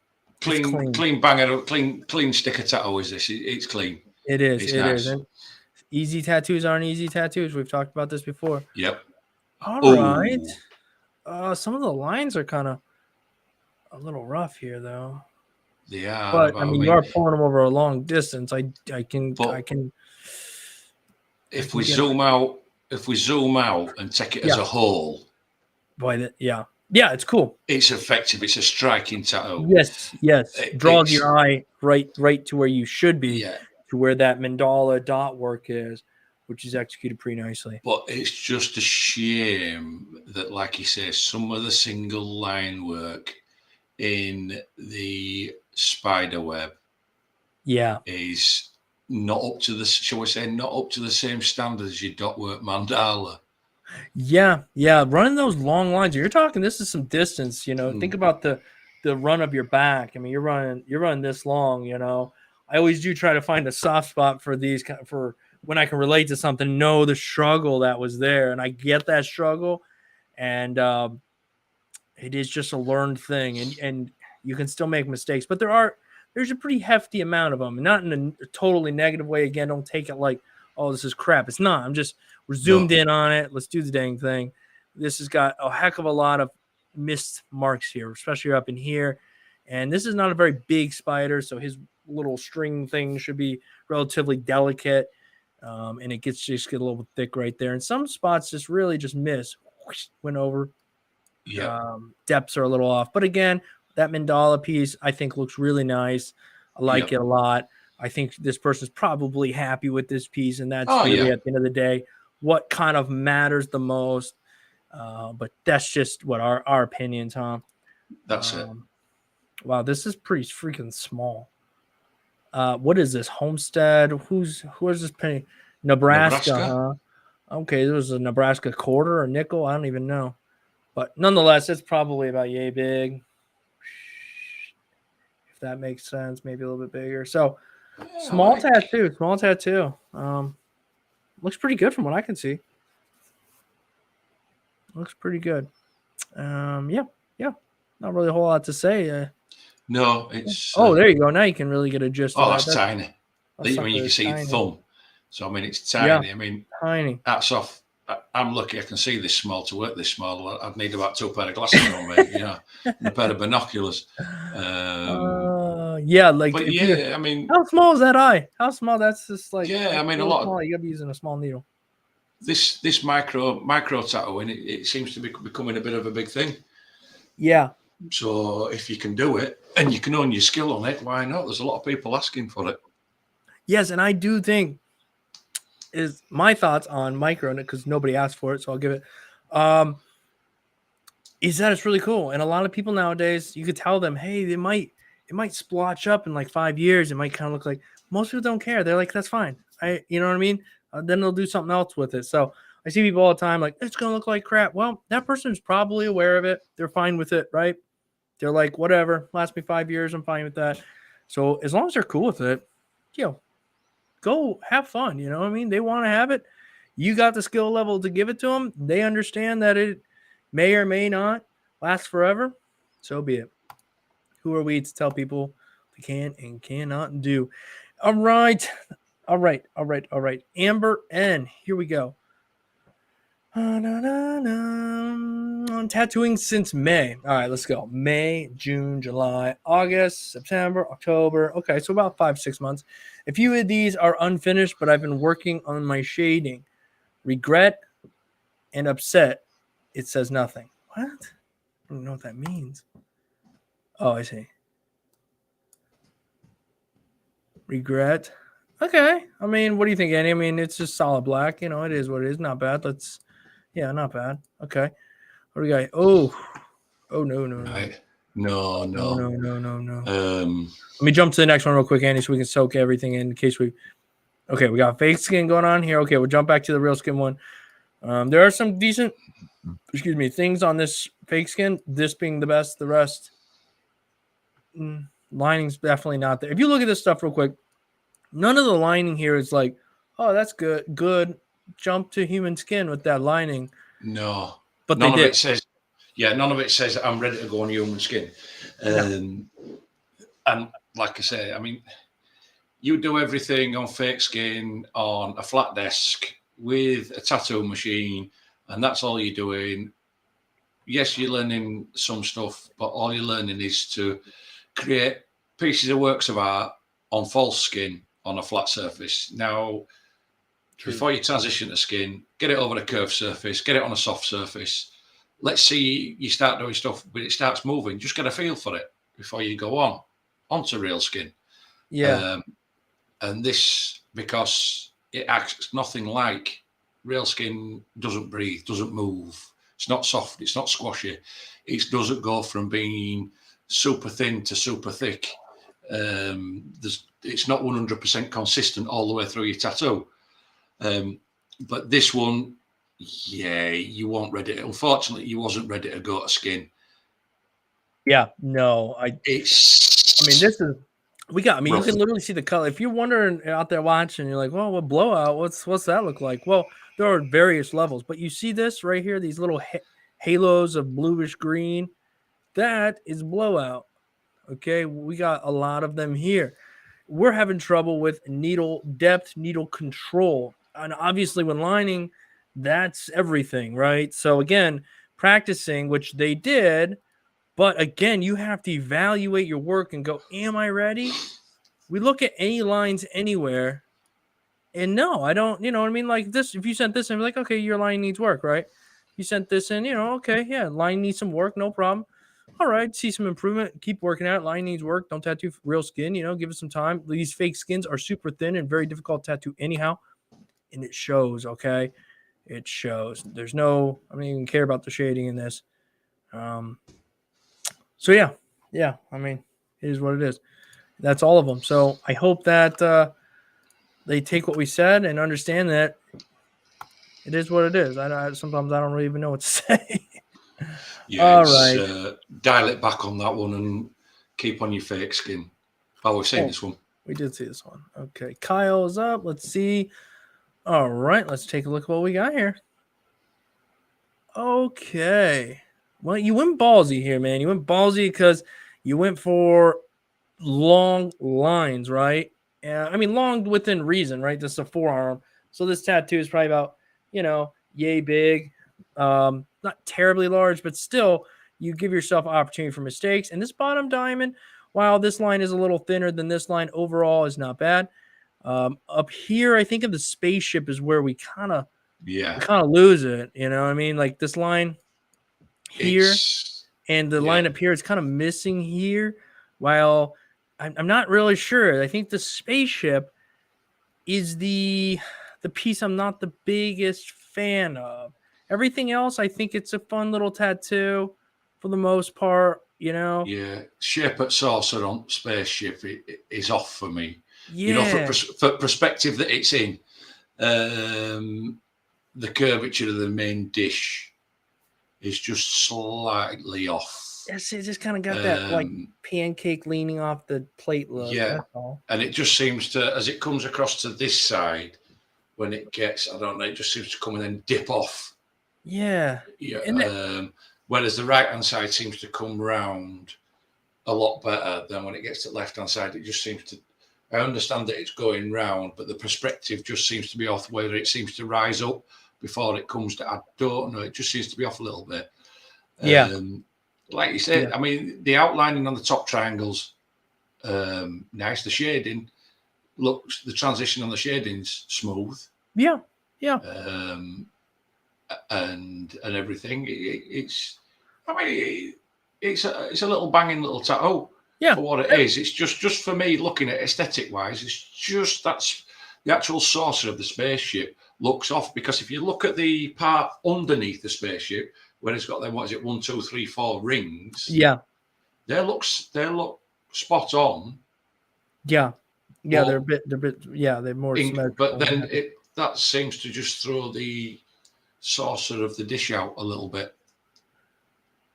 banger, clean sticker tattoo is this. It's clean. It is. It is. And easy tattoos aren't easy tattoos. We've talked about this before. Yep. All right. Some of the lines are kind of a little rough here, though. They are. But I mean, you are pulling them over a long distance. I can. If we zoom out and take it as a whole, yeah, it's cool. It's effective. It's a striking tattoo. Yes. It draws your eye right to where you should be. Yeah. To where that mandala dot work is, which is executed pretty nicely. But it's just a shame that, like you say, some of the single line work in the spider web is not up to the, shall we say, not up to the same standard as your dot work mandala. Yeah. Running those long lines, you're talking, this is some distance, you know. Think about the run of your back. I mean, you're running this long, you know. I always do try to find a soft spot for these, for when I can relate to something, know the struggle that was there. And I get that struggle. And it is just a learned thing. And you can still make mistakes. But there's a pretty hefty amount of them. Not in a totally negative way. Again, don't take it like, oh, this is crap. It's not. We're zoomed in on it. Let's do the dang thing. This has got a heck of a lot of missed marks here, especially up in here. And this is not a very big spider. So his little string thing should be relatively delicate, and it gets a little bit thick right there, and some spots just really just miss, went over. Depths are a little off, but again, That mandala piece, I think, looks really nice. I like it a lot. I think this person's probably happy with this piece, and that's really at the end of the day what kind of matters the most. But that's just what our opinions, huh? That's it. Wow, this is pretty freaking small. What is this? Homestead? Who is this penny? Nebraska, huh? Okay, there was a Nebraska quarter or nickel. I don't even know. But nonetheless, it's probably about yay big. If that makes sense, maybe a little bit bigger. So small tattoo. Looks pretty good from what I can see. Looks pretty good. Yeah. Not really a whole lot to say. No, it's. Oh, there you go. Now you can really get a gist of that. That's tiny. I mean, you can see the thumb. So, I mean, it's tiny. Yeah, I mean, tiny. hats off. I'm lucky I can see this small. To work this small, I'd need about 2 pair of glasses on me, and a pair of binoculars. Yeah, like, but yeah, I mean, how small is that eye? How small? That's just like, yeah, I mean, a lot. You gotta be using a small needle. This micro tattooing, it seems to be becoming a bit of a big thing. Yeah. So if you can do it and you can own your skill on it, why not? There's a lot of people asking for it. Yes, and I do think is my thoughts on micro, because nobody asked for it, so I'll give it. Is that it's really cool, and a lot of people nowadays, you could tell them, hey, it might splotch up in like 5 years. It might kind of look like, most people don't care. They're like, that's fine. You know what I mean? Then they'll do something else with it. So I see people all the time like, it's gonna look like crap. Well, that person's probably aware of it. They're fine with it, right? They're like, whatever, last me 5 years, I'm fine with that. So as long as they're cool with it, go have fun. You know what I mean? They want to have it. You got the skill level to give it to them. They understand that it may or may not last forever. So be it. Who are we to tell people they can and cannot do? All right. Amber N. Here we go. I'm tattooing since May. All right, let's go. May, June, July, August, September, October. Okay, so about 5-6 months. A few of these are unfinished, but I've been working on my shading. Regret and upset. It says nothing. What? I don't know what that means. Oh, I see. Regret. Okay. I mean, what do you think, Annie? I mean, it's just solid black. It is what it is. Not bad. Not bad. Okay. What do we got? Oh, no. Right. No. Let me jump to the next one real quick, Andy, so we can soak everything in case we. Okay, we got fake skin going on here. Okay, we'll jump back to the real skin one. There are some decent, things on this fake skin. This being the best. The rest, lining's definitely not there. If you look at this stuff real quick, none of the lining here is like, oh, that's good. Good. Jump to human skin with that lining. No, but none of it says. Yeah, none of it says I'm ready to go on human skin. And like I say, I mean, you do everything on fake skin on a flat desk with a tattoo machine, and that's all you're doing. Yes, you're learning some stuff, but all you're learning is to create pieces of works of art on false skin on a flat surface. Now, before you transition to skin, get it over a curved surface, get it on a soft surface. Let's see you start doing stuff, but it starts moving. Just get a feel for it before you go onto real skin. Yeah. And this, because it acts nothing like real skin, doesn't breathe, doesn't move. It's not soft, it's not squashy. It doesn't go from being super thin to super thick. It's not 100% consistent all the way through your tattoo. But this one, you weren't ready. Unfortunately, you wasn't ready to go to skin. Yeah, no. This is you can literally see the color. If you're wondering out there watching, you're like, well, what blowout? What's that look like? Well, there are various levels, but you see this right here, these little halos of bluish green. That is blowout. Okay, we got a lot of them here. We're having trouble with needle depth, needle control. And obviously when lining, that's everything, right? So again, practicing, which they did, but again, you have to evaluate your work and go, am I ready? We look at any lines anywhere, and no, I don't, you know what I mean? Like this, if you sent this in, like, okay, your line needs work, right? You sent this in, okay, yeah, line needs some work, no problem. all right, see some improvement. Keep working at it. Line needs work. Don't tattoo real skin. Give it some time. These fake skins are super thin and very difficult to tattoo anyhow, and it shows. Okay, it shows. There's no. I don't even care about the shading in this. So yeah. I mean, it is what it is. That's all of them. So I hope that they take what we said and understand that it is what it is. Sometimes I don't really even know what to say. Yeah, All it's right. dial it back on that one and keep on your fake skin. Oh, we've seen this one. We did see this one. Okay, Kyle is up. Let's see. All right, let's take a look at what we got here. Okay. Well, you went ballsy here, man. You went ballsy because you went for long lines, right? Yeah, I mean, long within reason, right? This is a forearm. So this tattoo is probably about, yay big. Not terribly large, but still, you give yourself opportunity for mistakes. And this bottom diamond, while this line is a little thinner than this line, overall is not bad. Up here, I think of the spaceship is where we kind of lose it. You know what I mean? Like this line here and the line up here is kind of missing here. While I'm not really sure. I think the spaceship is the piece I'm not the biggest fan of. Everything else, I think it's a fun little tattoo for the most part. Yeah, shape at saucer on spaceship is off for me. Yeah. For perspective that it's in, the curvature of the main dish is just slightly off. Yes, it just kind of got that like pancake leaning off the plate look. Yeah, that's all. And it just seems to, as it comes across to this side, when it gets, I don't know, it just seems to come and then dip off. Yeah. Whereas the right hand side seems to come round a lot better than when it gets to the left hand side. It just seems to. I understand that it's going round, but the perspective just seems to be off. Whether it seems to rise up before it comes to, I don't know. It just seems to be off a little bit. Yeah. Like you said, I mean, the outlining on the top triangles, nice. The shading looks. The transition on the shading's smooth. Yeah. And everything. It's a little banging little tattoo. Yeah. For what it is, it's just for me looking at aesthetic wise, it's just that's the actual saucer of the spaceship looks off, because if you look at the part underneath the spaceship where it's got them, what is it, 1, 2, 3, 4 rings? Yeah. They look spot on. Yeah. Yeah, they're a bit they're more symmetrical. But then that seems to just throw the saucer of the dish out a little bit.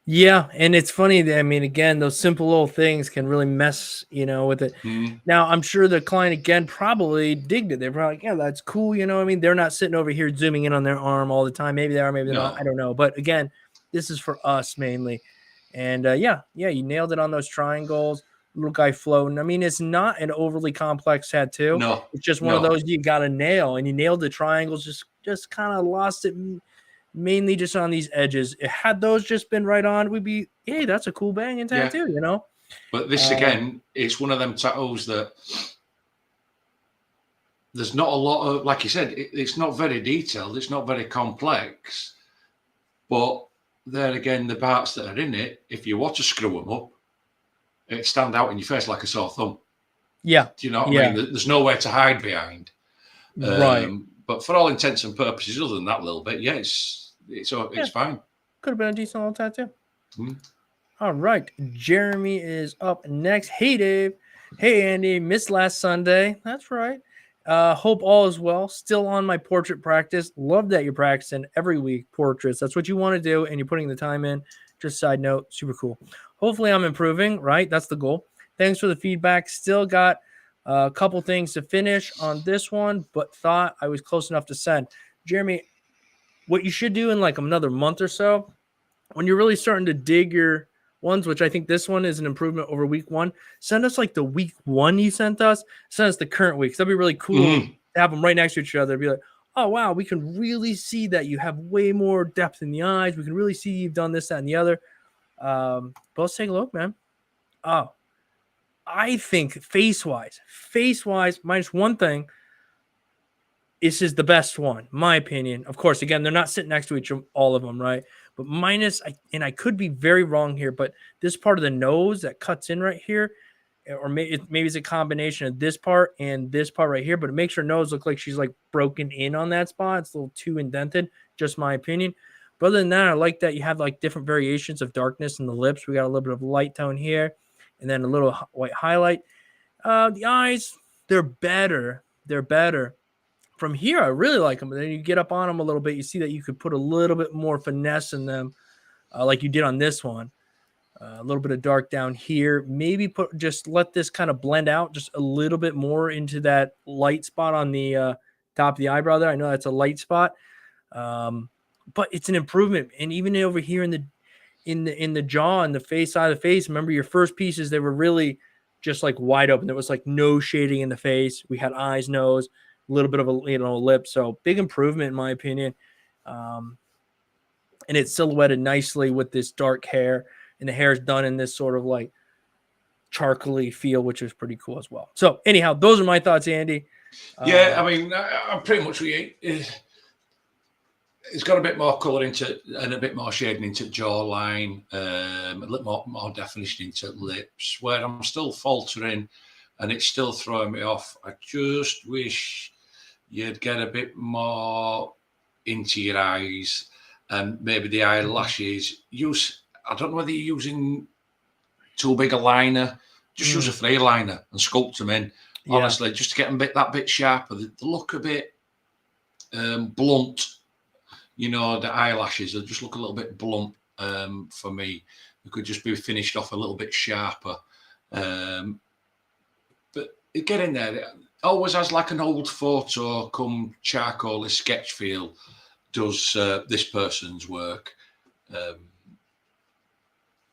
Yeah, and it's funny that, I mean, again, those simple little things can really mess, with it. Now, I'm sure the client, again, probably digged it. They're probably like, yeah, that's cool. You know what I mean? They're not sitting over here zooming in on their arm all the time. Maybe they are, maybe they're not. I don't know. But again, this is for us mainly. And yeah, you nailed it on those triangles. Little guy floating. I mean, it's not an overly complex tattoo. No. It's just one of those you got to nail. And you nailed the triangles, just kind of lost it mainly just on these edges. Had those just been right on, we'd be, hey, that's a cool banging tattoo, But this again, it's one of them tattoos that there's not a lot of, like you said, it's not very detailed, it's not very complex, but there again, the parts that are in it, if you want to screw them up, it stand out in your face like a sore thumb. Yeah. Do you know what I mean? There's nowhere to hide behind. Right. But for all intents and purposes, other than that little bit, it's fine. Could have been a decent little tattoo. All right. Jeremy is up next. Hey, Dave. Hey, Andy. Missed last Sunday. That's right. Hope all is well. Still on my portrait practice. Love that you're practicing every week portraits. That's what you want to do, and you're putting the time in. Just side note, super cool. Hopefully I'm improving, right? That's the goal. Thanks for the feedback. Still got a couple things to finish on this one, but thought I was close enough to send. Jeremy, what you should do in like another month or so, when you're really starting to dig your ones, which I think this one is an improvement over week 1, send us like the week 1 you sent us. Send us the current weeks. That'd be really cool to have them right next to each other. Be like, oh, wow, we can really see that you have way more depth in the eyes. We can really see you've done this, that, and the other. But let's take a look, man. Oh, I think face-wise, minus one thing, this is the best one, my opinion. Of course, again, they're not sitting next to each all of them, right? But minus, and I could be very wrong here, but this part of the nose that cuts in right here, or maybe it's a combination of this part and this part right here, but it makes her nose look like she's like broken in on that spot. It's a little too indented, just my opinion. But other than that, I like that you have like different variations of darkness in the lips. We got a little bit of light tone here, and then a little white highlight. The eyes, they're better. They're better. From here, I really like them. But then you get up on them a little bit, you see that you could put a little bit more finesse in them, like you did on this one. A little bit of dark down here. Maybe just let this kind of blend out just a little bit more into that light spot on the top of the eyebrow there. I know that's a light spot, but it's an improvement. And even over here in the jaw and the face side of the face, remember your first pieces, they were really just like wide open. There was like no shading in the face. We had eyes, nose, a little bit of a lip. So big improvement in my opinion. And it's silhouetted nicely with this dark hair, and the hair is done in this sort of like charcoaly feel, which is pretty cool as well. So anyhow, those are my thoughts, Andy. Yeah, I mean, I'm pretty much it's got a bit more colour into and a bit more shading into jawline, a little more definition into lips, where I'm still faltering and it's still throwing me off. I just wish you'd get a bit more into your eyes and maybe the eyelashes. I don't know whether you're using too big a liner. Just use a free liner and sculpt them in. Honestly, just to get them that bit sharper. They look a bit blunt. You know, the eyelashes, they just look a little bit blunt for me. They could just be finished off a little bit sharper. But get in there. It always has like an old photo come charcoal sketch feel does this person's work.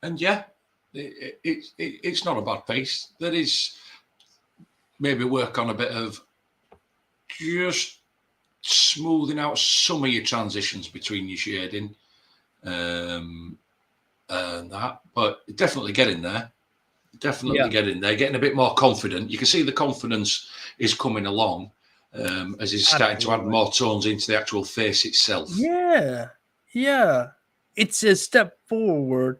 And yeah, it's not a bad piece. There is maybe work on a bit of just smoothing out some of your transitions between your shading and that, but definitely get in there. Get in there, getting a bit more confident. You can see the confidence is coming along as he's starting to add more tones into the actual face itself. Yeah. It's a step forward.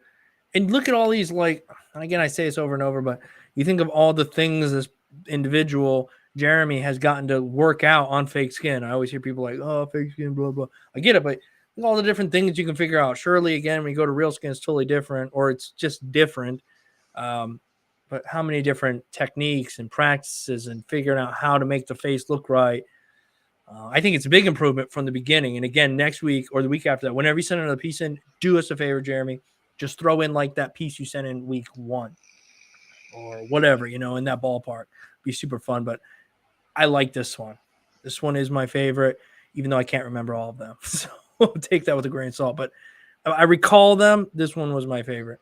And look at all these, like, again, I say this over and over, but you think of all the things this individual Jeremy has gotten to work out on fake skin. I always hear people like, oh, fake skin, blah, blah. I get it, but all the different things you can figure out. Surely, again, when you go to real skin, it's totally different, or it's just different. But how many different techniques and practices and figuring out how to make the face look right. I think it's a big improvement from the beginning. And again, next week or the week after that, whenever you send another piece in, do us a favor, Jeremy. Just throw in like that piece you sent in week 1 or whatever, in that ballpark. Be super fun. But I like this one. This one is my favorite, even though I can't remember all of them. So take that with a grain of salt. But I recall them. This one was my favorite.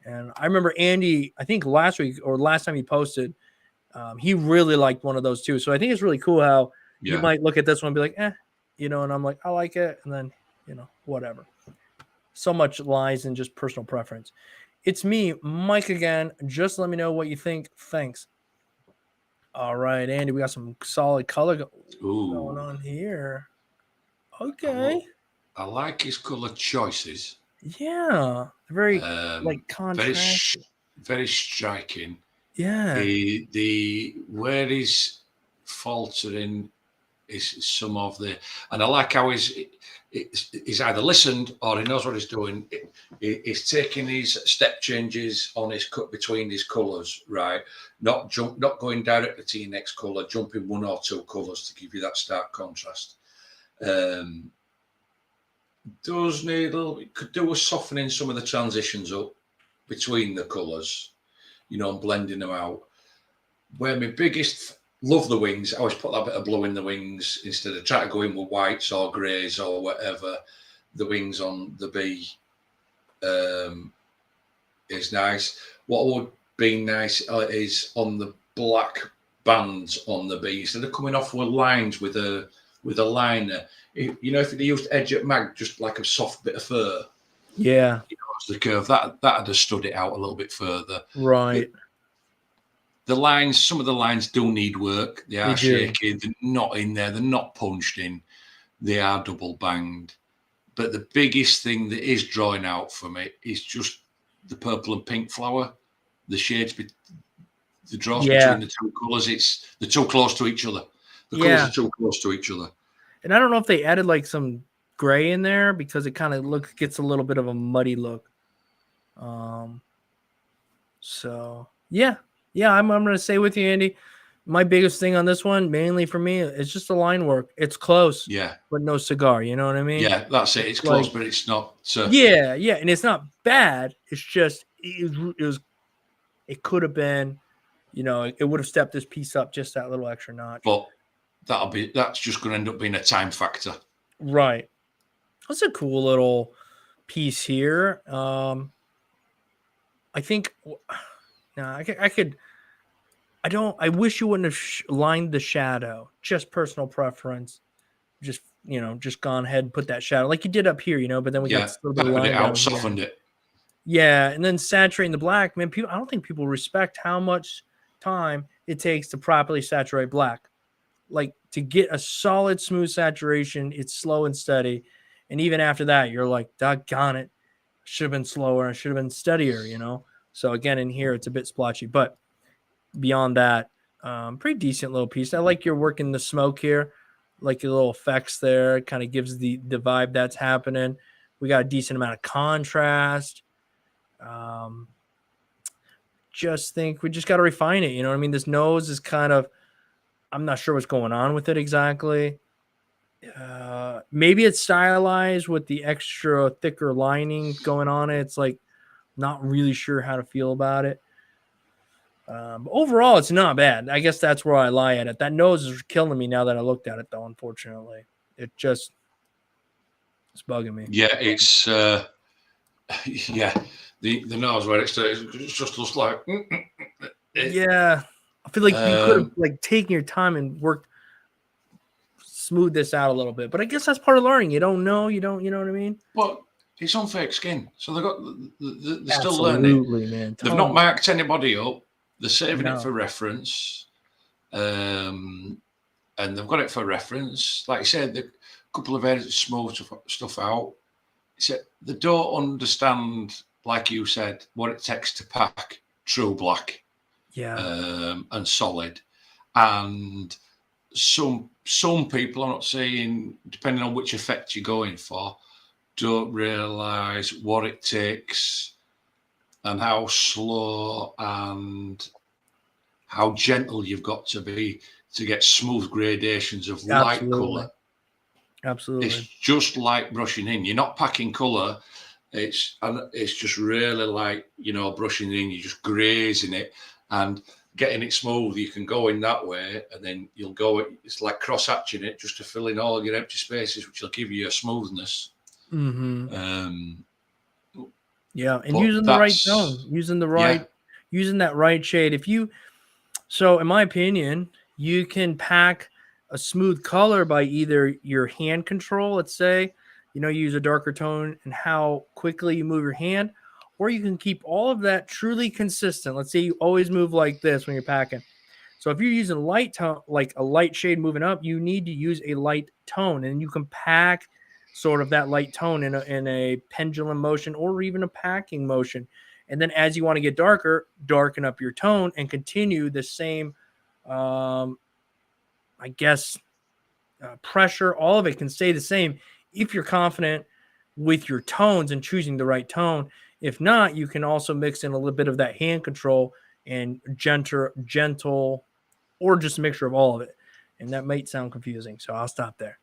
And I remember Andy, I think last week or last time he posted, he really liked one of those too. So I think it's really cool how you might look at this one and be like, and I'm like, I like it. And then, whatever. So much lies in just personal preference. It's me, Mike, again. Just let me know what you think. Thanks. All right, Andy, we got some solid color going on here. Okay. I like his color choices. Yeah. Very like contrast. Very striking. Yeah. The where he's faltering is some of the, and I like how he's either listened or he knows what he's doing. He's taking his step changes on his cut between his colours, right? Not going directly to your next colour, jumping 1 or 2 colours to give you that stark contrast. Does need a little bit, could do with softening some of the transitions up between the colours, and blending them out. Where my biggest love the wings, I always put that bit of blue in the wings instead of trying to go in with whites or greys or whatever. The wings on the bee is nice. What would be nice is on the black bands on the bee, instead of coming off with lines with a liner. If they used edge at mag, just like a soft bit of fur. Yeah. The curve that'd have stood it out a little bit further. Right. the lines, some of the lines do need work. They are shaky. They're not in there. They're not punched in. They are double banged. But the biggest thing that is drawing out for me is just the purple and pink flower. The shades, the draws between the two colours. They're too close to each other. The colours are too close to each other. And I don't know if they added like some gray in there because it kind of gets a little bit of a muddy look. So yeah, I'm gonna say with you, Andy. My biggest thing on this one, mainly for me, is just the line work. It's close, but no cigar. You know what I mean? Yeah, that's it. It's close, but it's not. Yeah, and it's not bad. It's just it could have been, it would have stepped this piece up just that little extra notch. But that's just going to end up being a time factor. Right. That's a cool little piece here. I think. I wish you wouldn't have lined the shadow. Just personal preference. Just gone ahead and put that shadow like you did up here, but then we got a little bit of line down softened it. Yeah, and then saturating the black, man. I don't think people respect how much time it takes to properly saturate black. Like to get a solid, smooth saturation, it's slow and steady. And even after that, you're like, doggone it, should have been slower. I should have been steadier, So again, in here, it's a bit splotchy, but beyond that, pretty decent little piece. I like your work in the smoke here, like your little effects there. It kind of gives the vibe that's happening. We got a decent amount of contrast. Just think we just got to refine it. You know what I mean? This nose is kind of, I'm not sure what's going on with it exactly. Maybe it's stylized with the extra thicker lining going on it. It's like not really sure how to feel about it. But overall, it's not bad. I guess that's where I lie at it. That nose is killing me now that I looked at it, though, unfortunately. It's bugging me. Yeah, it's the nose where it just looks like yeah. I feel like you could have like taken your time and worked smooth this out a little bit. But I guess that's part of learning. You don't know, you know what I mean? Well, it's on fake skin. So they're still learning. Man. They've not marked anybody up. They're saving it for reference. And they've got it for reference. Like I said, a couple of areas smooth stuff out. They don't understand, like you said, what it takes to pack true black. Yeah. And solid. And some people, I'm not saying, depending on which effect you're going for, don't realise what it takes and how slow and how gentle you've got to be to get smooth gradations of light colour. Absolutely. It's just like brushing in. You're not packing colour. It's just really like, brushing in. You're just grazing it and getting it smooth. You can go in that way, and then you'll go. It's like cross-hatching it just to fill in all your empty spaces, which will give you a smoothness. Mm-hmm. Yeah, and using the right tone, using that right shade. So in my opinion, you can pack a smooth color by either your hand control. Let's say, you use a darker tone and how quickly you move your hand, or you can keep all of that truly consistent. Let's say you always move like this when you're packing. So if you're using light tone, like a light shade moving up, you need to use a light tone, and you can pack sort of that light tone in a pendulum motion or even a packing motion. And then as you want to get darker, darken up your tone and continue the same, pressure. All of it can stay the same if you're confident with your tones and choosing the right tone. If not, you can also mix in a little bit of that hand control and gentle, or just a mixture of all of it. And that might sound confusing, so I'll stop there.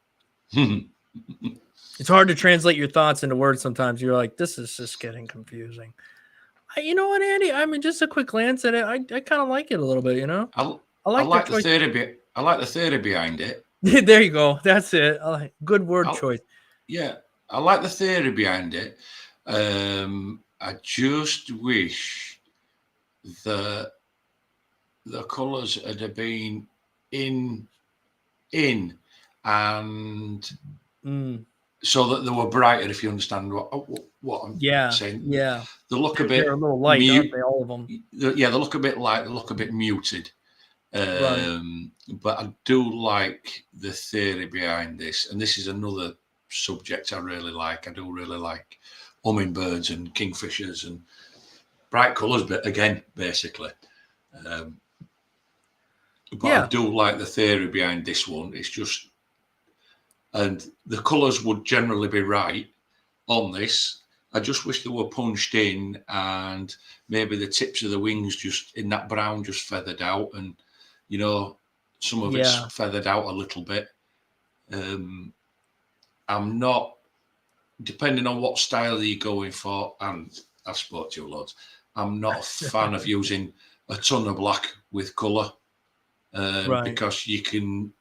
It's hard to translate your thoughts into words sometimes. You're like, this is just getting confusing. You know what, Andy? I mean, just a quick glance at it, I kind of like it a little bit, I like the theory I like the theory behind it. There you go. That's it. Good word choice. Yeah, I like the theory behind it. I just wish the colours had been in and so that they were brighter. If you understand what I'm saying, yeah. They look a They're bit a little light, aren't they? All of them. Yeah, they look a bit light. They look a bit muted. Right. But I do like the theory behind this, and this is another subject I really like. I do really like hummingbirds and kingfishers and bright colours, but again, basically. But I do like the theory behind this one. It's just, and the colours would generally be right on this. I just wish they were punched in, and maybe the tips of the wings just in that brown just feathered out, and you know, some of it's feathered out a little bit. I'm not, depending on what style you're going for, and I've spoke to you loads, I'm not a fan of using a ton of black with colour, because you can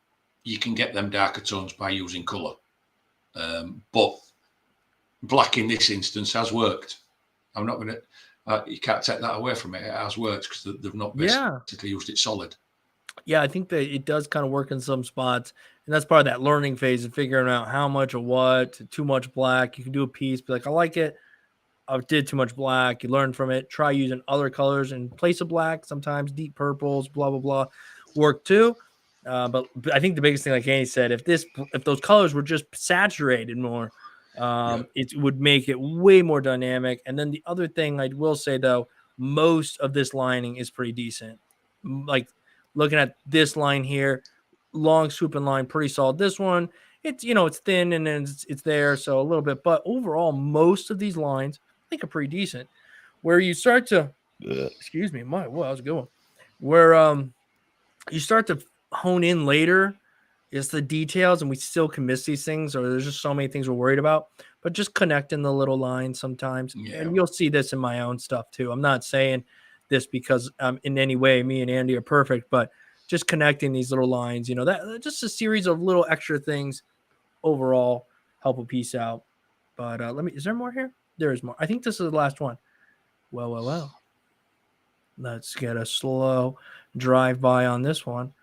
get them darker tones by using colour. But black in this instance has worked. I'm not going to, you can't take that away from it. It has worked because they've not basically used it solid. Yeah, I think that it does kind of work in some spots. And that's part of that learning phase of figuring out how much of what, too much black. You can do a piece, be like, I like it. I did too much black. You learn from it. Try using other colors in place of black. Sometimes deep purples, blah, blah, blah, work too. But I think the biggest thing, like Andy said, if those colors were just saturated more, it would make it way more dynamic. And then the other thing I will say, though, most of this lining is pretty decent. Like looking at this line here, long swooping line, pretty solid. This one, it's it's thin and then it's there, so a little bit. But overall, most of these lines I think are pretty decent. Where you start to, excuse me, that was a good one. Where you start to hone in later is the details, and we still can miss these things, or there's just so many things we're worried about. But just connecting the little lines sometimes, and you'll see this in my own stuff too. I'm not saying this because in any way me and Andy are perfect, but just connecting these little lines, that just a series of little extra things overall help a piece out. But is there more here? There is more. I think this is the last one. Well. Let's get a slow drive by on this one.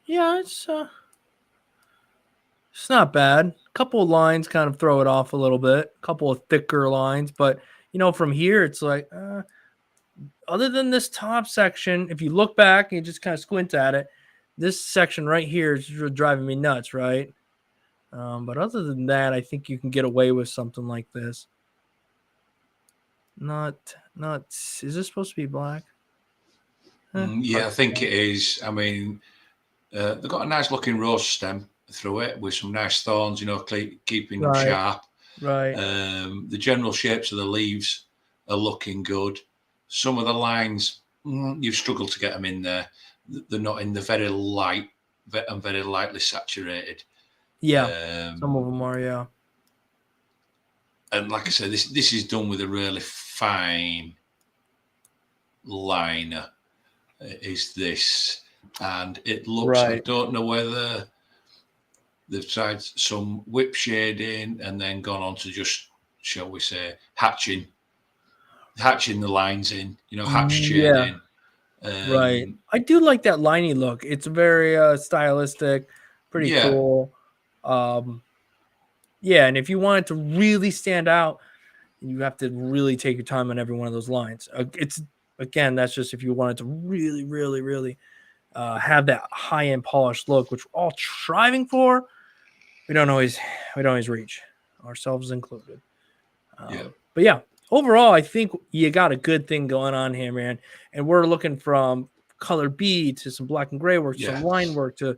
Yeah, it's not bad. A couple of lines kind of throw it off a little bit. A couple of thicker lines, but from here it's like other than this top section, if you look back and you just kind of squint at it, this section right here is driving me nuts, right? But other than that, I think you can get away with something like this. Not. Is this supposed to be black? Yeah, I think it is. I mean, they've got a nice looking rose stem through it with some nice thorns, keeping them sharp. Right. The general shapes of the leaves are looking good. Some of the lines, you've struggled to get them in there. They're not in the very light and very lightly saturated. Yeah, some of them are, yeah. And like I said, this is done with a really fine liner. Is this, and it looks. I don't know whether they've tried some whip shading and then gone on to just, shall we say, hatching the lines in. Hatched shading. Right. I do like that liney look. It's very stylistic, pretty cool. Yeah, and if you want it to really stand out, you have to really take your time on every one of those lines. That's just if you want it to really, really, really have that high-end polished look, which we're all striving for. We don't always reach, ourselves included. But yeah, overall, I think you got a good thing going on here, man. And we're looking from color B to some black and gray work, some line work, to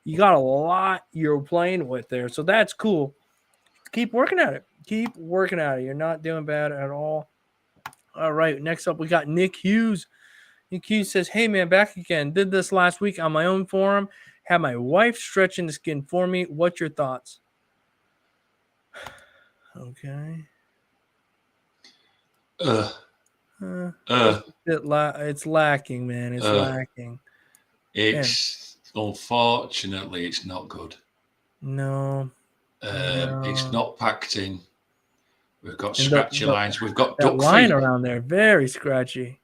you got a lot you're playing with there. So that's cool. Keep working at it. You're not doing bad at all. All right. Next up, we got Nick Hughes. Nick Hughes says, hey, man, back again. Did this last week on my own forum. Had my wife stretching the skin for me. What's your thoughts? Okay. It's lacking, man. It's lacking. Unfortunately, it's not good. No. It's not packed in. We've got scratchy lines. We've got duck line feet around there, very scratchy.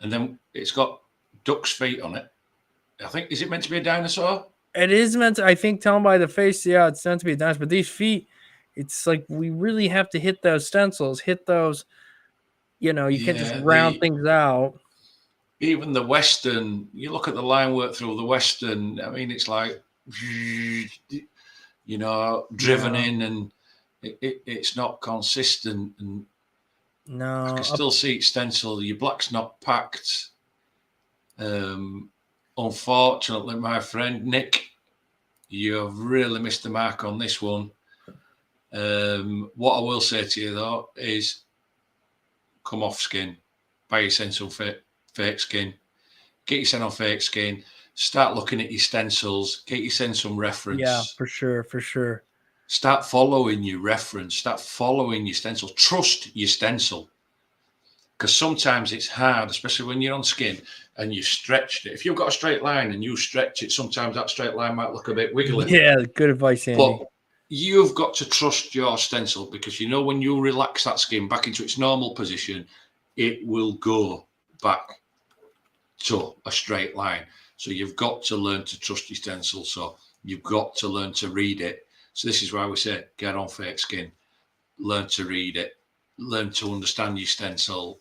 And then it's got duck's feet on it. I think, is it meant to be a dinosaur? It is meant to, I think, telling by the face, yeah, it's meant to be nice. But these feet, it's like we really have to hit those stencils, hit those. You know, you can't just Yeah, round things out. even the Western, you look at the line work through the Western, I mean, it's like, you know, driven in, and it's not consistent. And I can still see it stencil. Your black's not packed. Unfortunately, my friend Nick, you have really missed the mark on this one. What I will say to you, though, is come off skin, buy yourself some fake skin, get yourself on fake skin, start looking at your stencils, get yourself some reference. Yeah, for sure, for sure. Start following your reference, start following your stencil, trust your stencil. Because sometimes it's hard, especially when you're on skin and you stretched it. If you've got a straight line and you stretch it, sometimes that straight line might look a bit wiggly. Yeah, good advice, Andy. But you've got to trust your stencil, because you know when you relax that skin back into its normal position, it will go back to a straight line. So you've got to learn to trust your stencil. So you've got to learn to read it. So this is why we say get on fake skin, learn to read it, learn to understand your stencil,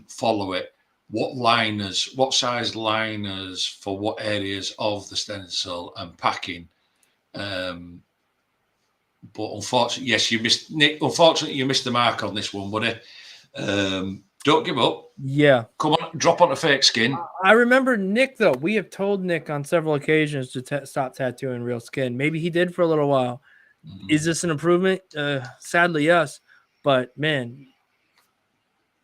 follow it. What liners, what size liners for what areas of the stencil and packing. But unfortunately, yes, you missed, Nick. Unfortunately, you missed the mark on this one, buddy. Don't give up. Yeah. Come on, drop onto fake skin. I remember Nick, though. We have told Nick on several occasions to stop tattooing real skin. Maybe he did for a little while. Is this an improvement? Sadly, yes. But, man,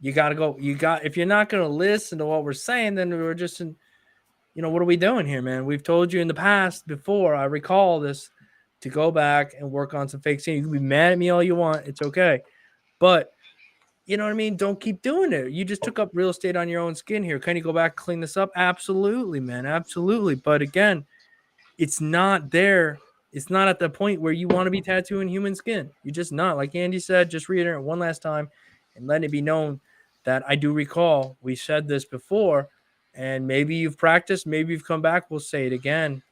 you got to go. If you're not going to listen to what we're saying, then we're just in, what are we doing here, man? We've told you in the past before, I recall this, to go back and work on some fake skin. You can be mad at me all you want. It's okay. But, you know what I mean? Don't keep doing it. You just took up real estate on your own skin here. Can you go back, clean this up? Absolutely, man. Absolutely. But again, it's not there. It's not at the point where you want to be tattooing human skin. You're just not. Like Andy said, just reiterate one last time and let it be known that I do recall we said this before, and maybe you've practiced, maybe you've come back. We'll say it again.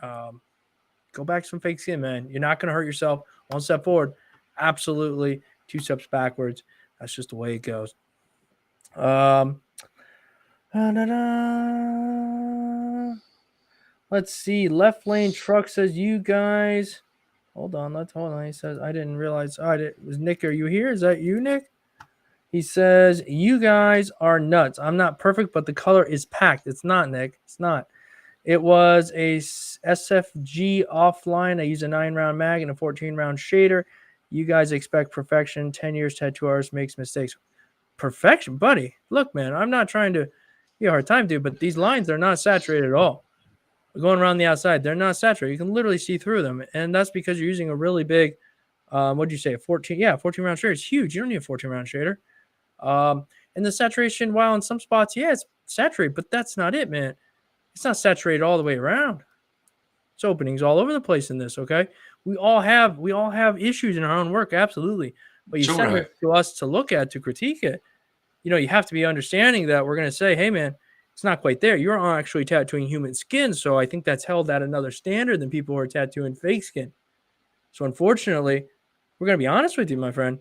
Go back some fake skin, man. You're not going to hurt yourself. One step forward, absolutely. 2 steps backwards. That's just the way it goes. Let's see. Left Lane Truck says, you guys. Hold on. He says, I didn't realize. It was Nick. Are you here? Is that you, Nick? He says, you guys are nuts. I'm not perfect, but the color is packed. It's not, Nick. It's not. It was a SFG offline. I use a 9-round mag and a 14-round shader. You guys expect perfection. 10 years tattoo artist makes mistakes. Perfection, buddy. Look, man, I'm not trying to give you a hard time, dude, but these lines are not saturated at all. We're going around the outside. They're not saturated. You can literally see through them, and that's because you're using a really big, what'd you say, a 14-round shader. It's huge. You don't need a 14-round shader. And the saturation, while in some spots, yeah, it's saturated, but that's not it, man. It's not saturated all the way around. It's openings all over the place in this, okay? We all have issues in our own work, absolutely. But you send it to us to look at, to critique it. You have to be understanding that we're going to say, hey, man, it's not quite there. You're actually tattooing human skin, so I think that's held at another standard than people who are tattooing fake skin. So unfortunately, we're going to be honest with you, my friend.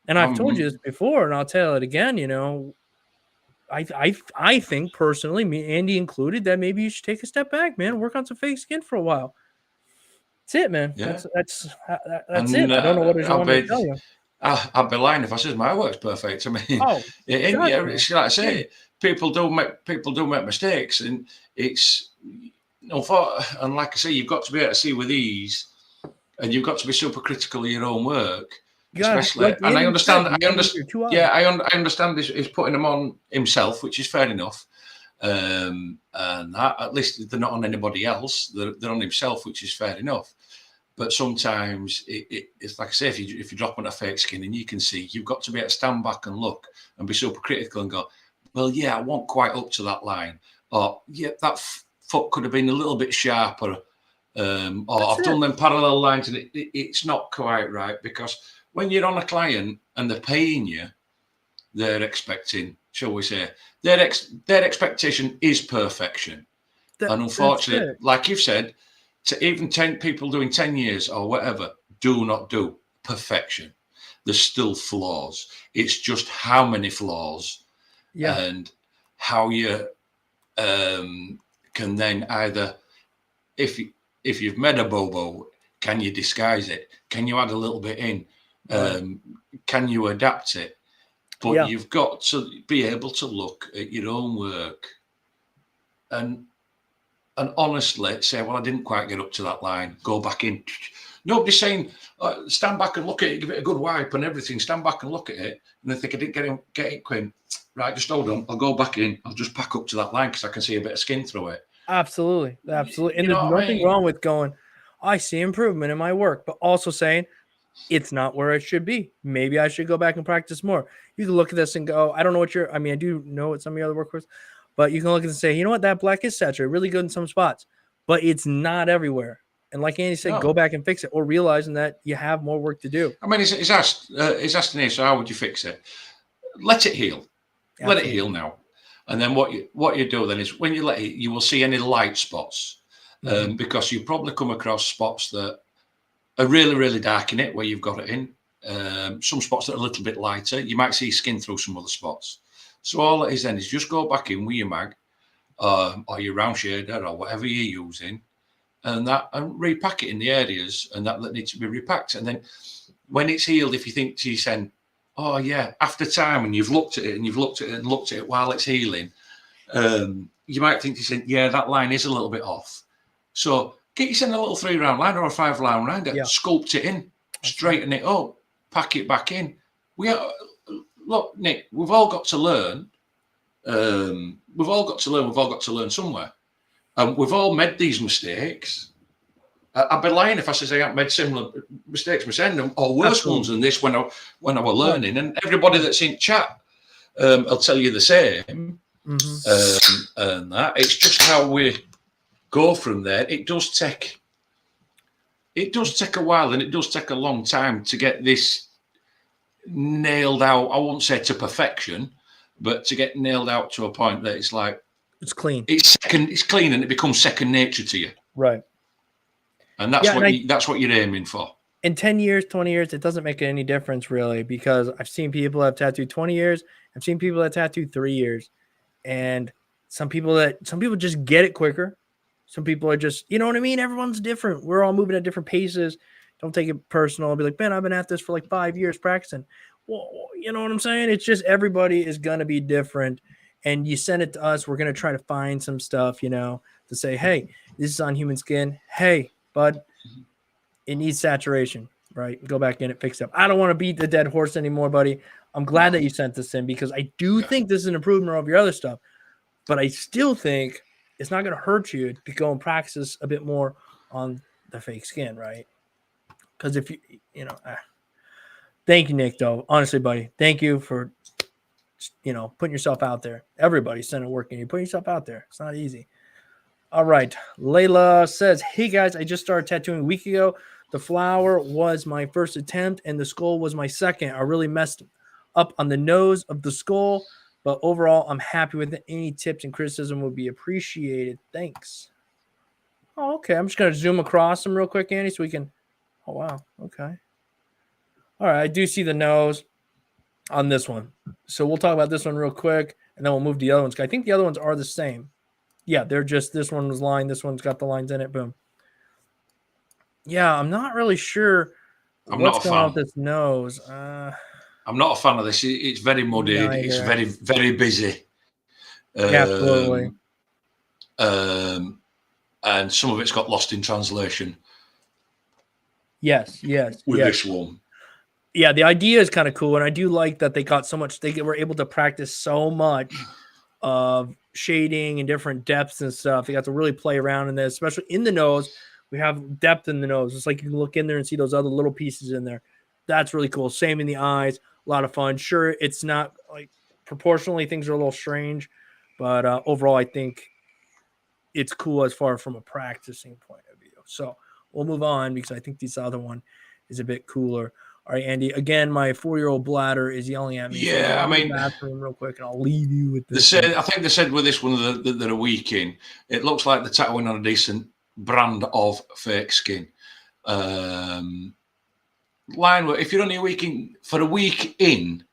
And I've told you this before, and I'll tell it again, I think personally, me, Andy included, that maybe you should take a step back, man. Work on some fake skin for a while. That's it, man. Yeah. That's it. I don't know what else you want me to tell you. I'd be lying if I said my work's perfect. I mean, it's like I say, people do make mistakes, and it's and like I say, you've got to be able to see with ease, and you've got to be super critical of your own work. Especially, and I understand. I understand this is putting them on himself, which is fair enough. And that, at least they're not on anybody else. They're on himself, which is fair enough. But sometimes it's like I say, if you drop on a fake skin and you can see, you've got to be able to stand back and look and be super critical and go, well, yeah, I wasn't quite up to that line, or yeah, that foot could have been a little bit sharper, or I've done them parallel lines and it's not quite right, because when you're on a client and they're paying you, they're expecting, shall we say, their expectation is perfection. And unfortunately, like you've said, to even 10 people doing 10 years or whatever, do not do perfection. There's still flaws. It's just how many flaws and how you can then either, if you've made a bobo, can you disguise it? Can you add a little bit in? Can you adapt it? But you've got to be able to look at your own work and honestly say, well, I didn't quite get up to that line. Go back in. Nobody's saying, stand back and look at it, give it a good wipe and everything. Stand back and look at it. And I think I didn't get it quick. Right, just hold on. I'll go back in. I'll just pack up to that line because I can see a bit of skin through it. Absolutely. And there's nothing wrong with going, I see improvement in my work, but also saying it's not where it should be. Maybe I should go back and practice more. You can look at this and go, I don't know what I do know what some of your other work was, but you can look at it and say, you know what, that black is saturated, really good in some spots, but it's not everywhere. And like Andy said, go back and fix it, or realizing that you have more work to do. I mean, he's asking here, so how would you fix it? Let it heal. Absolutely. Let it heal now. And then what you do then is when you let it, you will see any light spots, because you probably come across spots that are really, really dark in it where you've got it in. Some spots that are a little bit lighter. You might see skin through some other spots. So all it is then is just go back in with your mag or your round shader or whatever you're using, and repack it in the areas and that needs to be repacked. And then when it's healed, if you think to yourself, oh yeah, after time, and you've looked at it and you've looked at it and looked at it while it's healing, you might think to yourself, yeah, that line is a little bit off. So get yourself a little 3-round line or a 5-round rinder, sculpt it in, straighten it up, pack it back in. Look, Nick, we've all got to learn. We've all got to learn somewhere. And we've all made these mistakes. I'd be lying if I said I haven't made similar mistakes myself, or worse ones than this when I was learning. And everybody that's in chat will tell you the same. And that it's just how we go from there. It does take a while, and it does take a long time to get this nailed out. I won't say to perfection, but to get nailed out to a point that it's like it's clean. It's clean, and it becomes second nature to you. Right. And that's that's what you're aiming for. In 10 years, 20 years, it doesn't make any difference really, because I've seen people have tattooed 20 years. I've seen people that tattooed 3 years, and some people just get it quicker. Some people are just, you know what I mean? Everyone's different. We're all moving at different paces. Don't take it personal. I'll be like, man, I've been at this for like 5 years practicing. Well, you know what I'm saying? It's just everybody is going to be different. And you send it to us. We're going to try to find some stuff, to say, hey, this is on human skin. Hey, bud, it needs saturation, right? Go back in and fix it up. I don't want to beat the dead horse anymore, buddy. I'm glad that you sent this in, because I do think this is an improvement of your other stuff. But I still think it's not going to hurt you to go and practice a bit more on the fake skin, right? Because if thank you, Nick, though. Honestly, buddy, thank you for, putting yourself out there. Everybody's sending work, and you put yourself out there. It's not easy. All right. Layla says, hey, guys, I just started tattooing a week ago. The flower was my first attempt, and the skull was my second. I really messed up on the nose of the skull, but overall, I'm happy with it. Any tips and criticism would be appreciated. Thanks. Oh, okay. I'm just going to zoom across them real quick, Andy, so we can. Oh, wow. Okay. All right. I do see the nose on this one. So we'll talk about this one real quick, and then we'll move to the other ones. I think the other ones are the same. Yeah, they're just, this one was lined. This one's got the lines in it. Boom. Yeah, I'm not really sure what's going on with this nose. I'm not a fan of this. It's very muddy. It's very, very busy. Absolutely. And some of it's got lost in translation. Yes. With this one. Yeah, the idea is kind of cool, and I do like that they got so much. They were able to practice so much of shading and different depths and stuff. They got to really play around in this, especially in the nose. We have depth in the nose. It's like you can look in there and see those other little pieces in there. That's really cool. Same in the eyes. A lot of fun. Sure, it's not like proportionally things are a little strange, but overall, I think it's cool as far from a practicing point of view. So we'll move on, because I think this other one is a bit cooler. All right, Andy. Again, my 4-year-old bladder is yelling at me. Yeah, so I mean, the bathroom real quick, and I'll leave you with they this. said, I think they said with this one that they're a week in, it looks like they're tattooing on a decent brand of fake skin. Line work. If you're only a week in, for a week in,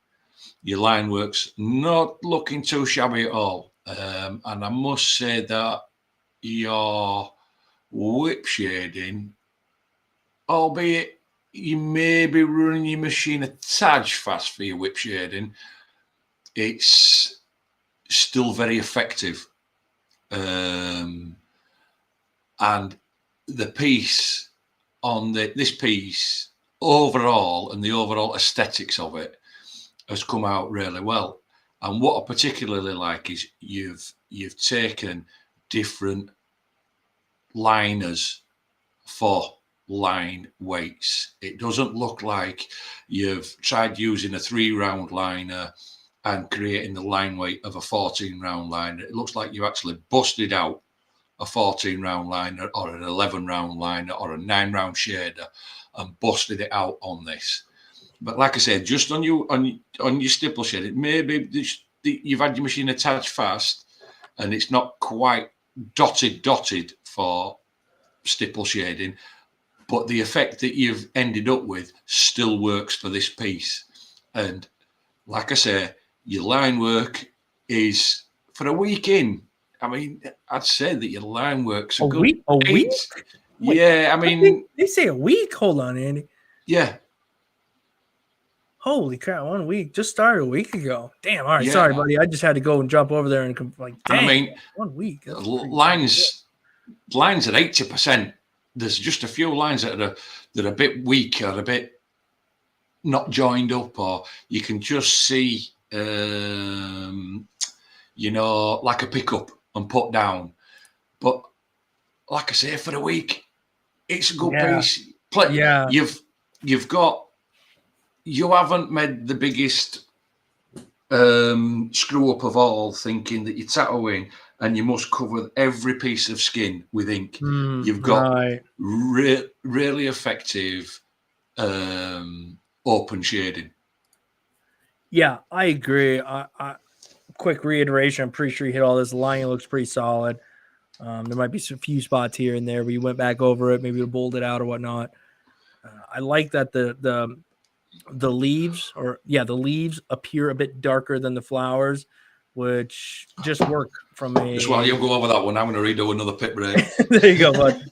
your line work's not looking too shabby at all. And I must say that your whip shading, albeit you may be running your machine a tad fast for your whip shading, it's still very effective. And the piece on this piece overall, and the overall aesthetics of it, has come out really well. And what I particularly like is you've taken different liners for line weights. It doesn't look like you've tried using a 3-round liner and creating the line weight of a 14-round liner. It looks like you actually busted out a 14-round liner or an 11-round liner or a 9-round shader and busted it out on this. But like I said, just on your stipple shade, it may be you've had your machine attached fast and it's not quite dotted for stipple shading, but the effect that you've ended up with still works for this piece. And like I say, your line work is, for a week in, I mean, I'd say that your line work's a good week. A week? Wait, yeah, I mean, they say a week. Hold on, Andy. Yeah. Holy crap! 1 week just started a week ago. Damn. All right, yeah. Sorry, buddy. I just had to go and jump over there and dang. I mean, 1 week. Lines at 80%. There's just a few lines that are a bit weak or a bit not joined up, or you can just see, like a pickup and put down. But like I say, for a week, it's a good piece. You haven't made the biggest screw up of all, thinking that you're tattooing and you must cover every piece of skin with ink. You've got really effective open shading. Yeah, I agree. Quick reiteration, I'm pretty sure you hit all this. The line looks pretty solid. There might be a few spots here and there where you went back over it, maybe to bold it out or whatnot. I like that the leaves the leaves appear a bit darker than the flowers, which just work from a. Just while you go over that one, I'm going to redo another pit break. There you go, bud.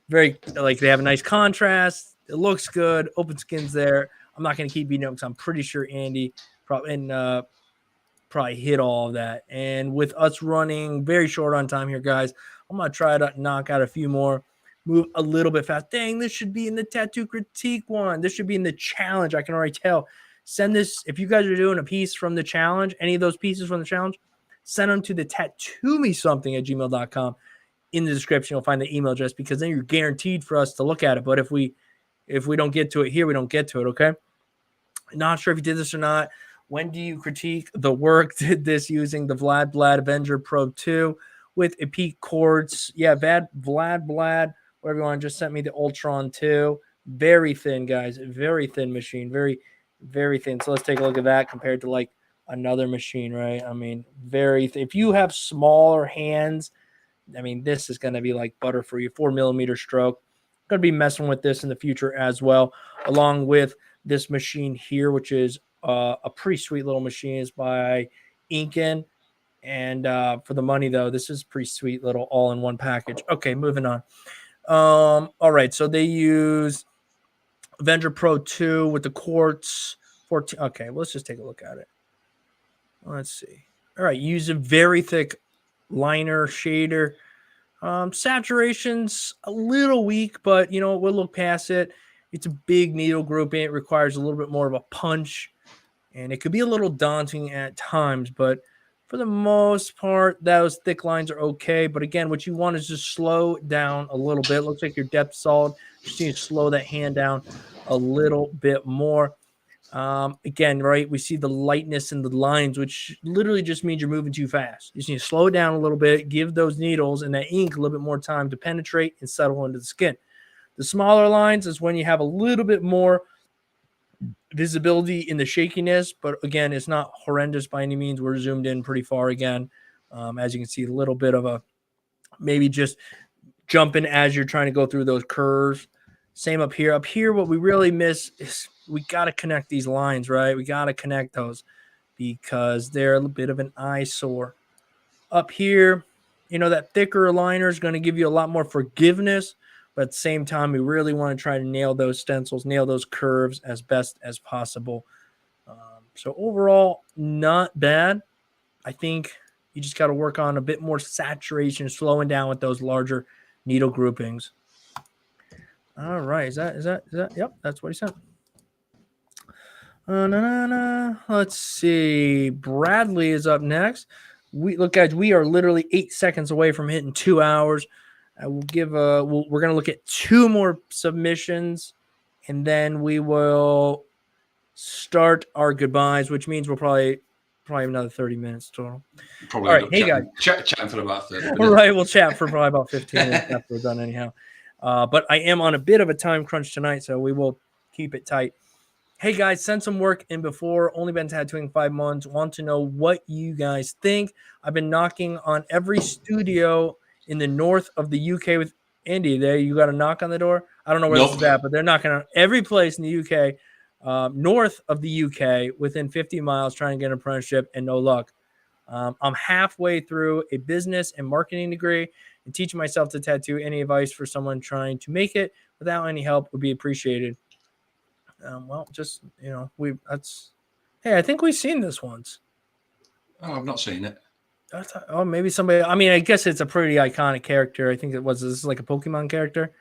Very, like, they have a nice contrast. It looks good. Open skin's there. I'm not going to keep beating up because I'm pretty sure Andy probably hit all of that. And with us running very short on time here, guys, I'm going to try to knock out a few more. Move a little bit fast. Dang, this should be in the tattoo critique one. This should be in the challenge. I can already tell. Send this, if you guys are doing a piece from the challenge, any of those pieces from the challenge, send them to the tattoomesomething@gmail.com. In the description, you'll find the email address, because then you're guaranteed for us to look at it. But if we don't get to it here, we don't get to it, okay? Not sure if you did this or not. When do you critique the work? Did this using the Vlad Avenger Pro 2 with a peak quartz. Yeah, Vlad, whatever you want, just sent me the Ultron 2. Very thin, guys. Very thin machine. Very, very thin. So let's take a look at that compared to like another machine, right? I mean, very thin. If you have smaller hands, I mean, this is going to be like butter for you. 4mm stroke. Going to be messing with this in the future as well, along with this machine here, which is a pretty sweet little machine. Is by Inken. And for the money, though, this is pretty sweet little all-in-one package. Okay, moving on. All right, so they use Avenger Pro 2 with the quartz 14. Okay, let's just take a look at it. Let's see. All right, use a very thick liner shader. Saturation's a little weak, but, you know, we'll look past it. It's a big needle grouping. It requires a little bit more of a punch, and it could be a little daunting at times, but for the most part, those thick lines are okay. But again, what you want is just slow down a little bit. Looks like your depth solid. Just need to slow that hand down a little bit more. Again, right, we see the lightness in the lines, which literally just means you're moving too fast. You just need to slow down a little bit, give those needles and that ink a little bit more time to penetrate and settle into the skin. The smaller lines is when you have a little bit more visibility in the shakiness, but again, it's not horrendous by any means. We're zoomed in pretty far again. As you can see, a little bit of a maybe just jumping as you're trying to go through those curves. Same up here. Up here, what we really miss is we got to connect these lines, right? We got to connect those because they're a bit of an eyesore. Up here, you know, that thicker liner is going to give you a lot more forgiveness, but at the same time, we really want to try to nail those stencils, nail those curves as best as possible. So overall, not bad. I think you just got to work on a bit more saturation, slowing down with those larger needle groupings. All right. Is that? Yep, that's what he said. Let's see. Bradley is up next. Look, guys, we are literally 8 seconds away from hitting 2 hours. I will give we're gonna look at 2 more submissions, and then we will start our goodbyes, which means we'll probably another 30 minutes total. Probably. All right, hey guys, chatting for about 30 minutes. All right, we'll chat for probably about 15 minutes after we're done, anyhow. But I am on a bit of a time crunch tonight, so we will keep it tight. Hey guys, send some work in before. Only been tattooing 5 months. Want to know what you guys think. I've been knocking on every studio in the north of the UK with Andy. There, you got a knock on the door. I don't know where this is at, but they're knocking on every place in the UK, north of the UK, within 50 miles, trying to get an apprenticeship, and no luck. I'm halfway through a business and marketing degree and teaching myself to tattoo. Any advice for someone trying to make it without any help would be appreciated. Well, just, you know, hey, I think we've seen this once. Oh, I've not seen it. Oh, maybe somebody, I mean, I guess it's a pretty iconic character. I think this is like a Pokemon character.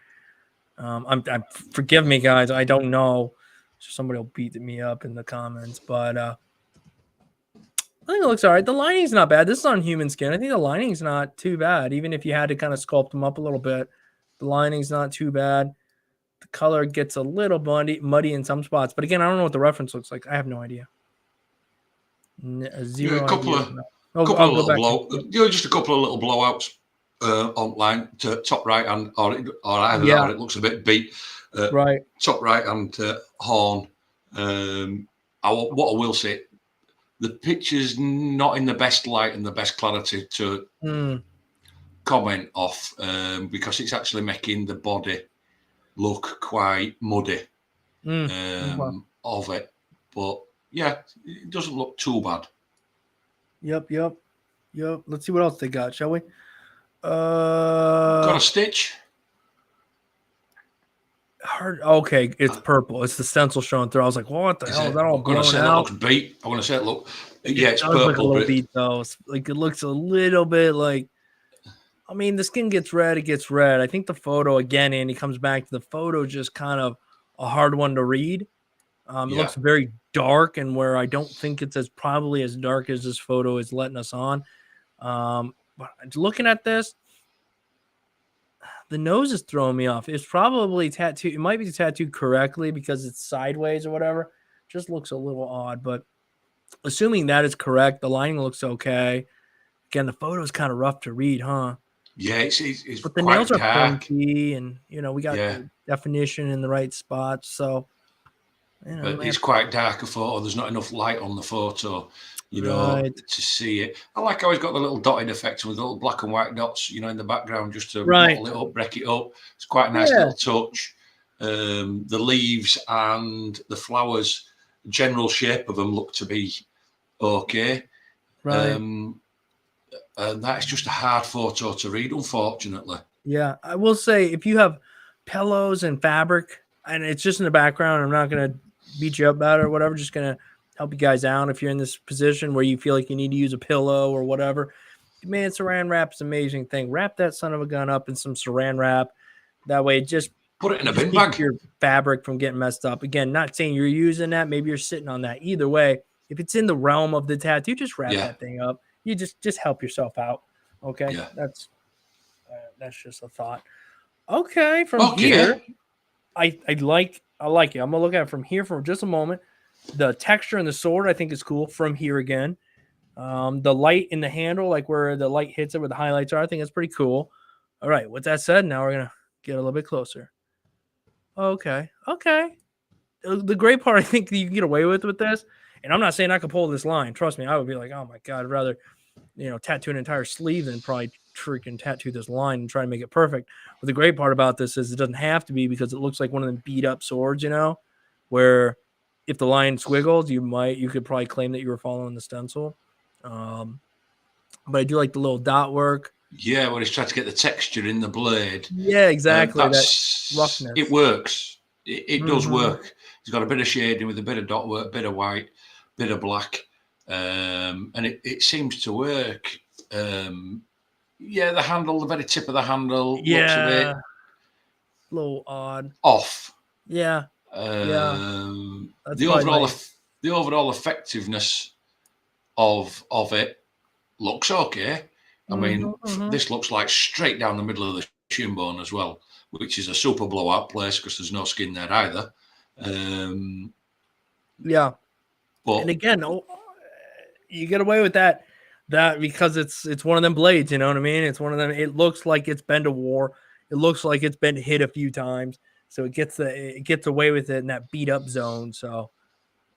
Forgive me, guys. I don't know. Somebody will beat me up in the comments, but I think it looks all right. The lining's not bad. This is on human skin. I think the lining's not too bad. Even if you had to kind of sculpt them up a little bit, the lining's not too bad. The color gets a little muddy in some spots, but again, I don't know what the reference looks like. I have no idea. Zero. Yeah, a couple of just a couple of little blowouts online to top right and or either that or it looks a bit beat. Right. Top right and horn. What I will say, the picture's not in the best light and the best clarity to comment off because it's actually making the body look quite muddy of it, but yeah, it doesn't look too bad. Yep. Let's see what else they got, shall we? Got a stitch. Hard. Okay, it's purple. It's the stencil showing through. I was like, what the hell? Is that all blown out? It looks beat. I'm gonna say it look. Yeah, it's purple. Look a little beat though. It's like it looks a little bit like. I mean, the skin gets red. It gets red. I think the photo again, Andy, comes back to the photo just kind of a hard one to read. It looks very dark, and where I don't think it's probably as dark as this photo is letting us on. But looking at this, the nose is throwing me off. It's probably tattooed. It might be tattooed correctly because it's sideways or whatever. Just looks a little odd, but assuming that is correct, the lining looks okay. Again, the photo is kind of rough to read, huh? Yeah, it's but the nails are pointy, and you know we got the definition in the right spots. So, you know, but it's quite dark a photo. There's not enough light on the photo, you know, to see it. I like how he's got the little dotted effect with little black and white dots, you know, in the background just to bottle it up, break it up. It's quite a nice little touch. The leaves and the flowers, general shape of them look to be okay. Right. And that's just a hard photo to read, unfortunately. Yeah, I will say if you have pillows and fabric, and it's just in the background, I'm not going to beat you up about it or whatever. Just going to help you guys out if you're in this position where you feel like you need to use a pillow or whatever. Man, saran wrap is an amazing thing. Wrap that son of a gun up in some saran wrap. That way, just put it in a bin bag. Your fabric from getting messed up. Again, not saying you're using that. Maybe you're sitting on that. Either way, if it's in the realm of the tattoo, just wrap that thing up. You just help yourself out. Okay. Yeah. That's just a thought. Okay. From here, I like it. I'm going to look at it from here for just a moment. The texture and the sword, I think is cool from here again. The light in the handle, like where the light hits it, where the highlights are, I think it's pretty cool. All right. With that said, now we're going to get a little bit closer. Okay. the great part I think you can get away with this, and I'm not saying I could pull this line. Trust me, I would be like, oh my God, I'd rather, tattoo an entire sleeve than probably freaking tattoo this line and try to make it perfect. But the great part about this is it doesn't have to be, because it looks like one of them beat up swords, where if the line squiggles, you could probably claim that you were following the stencil. But I do like the little dot work. Yeah, well, he's trying to get the texture in the blade. Yeah, exactly. That roughness. It works. It does work. He's got a bit of shading with a bit of dot work, bit of white, bit of black, and it seems to work. Yeah, the handle, the very tip of the handle, looks a bit a little odd, off. Yeah. The overall effectiveness of it looks okay. I mean, this looks like straight down the middle of the shin bone as well, which is a super blowout place because there's no skin there either. Yeah. But, and again, you get away with that because it's one of them blades, you know what I mean? It's one of them. It looks like it's been to war. It looks like it's been hit a few times. So it gets away with it in that beat up zone. So,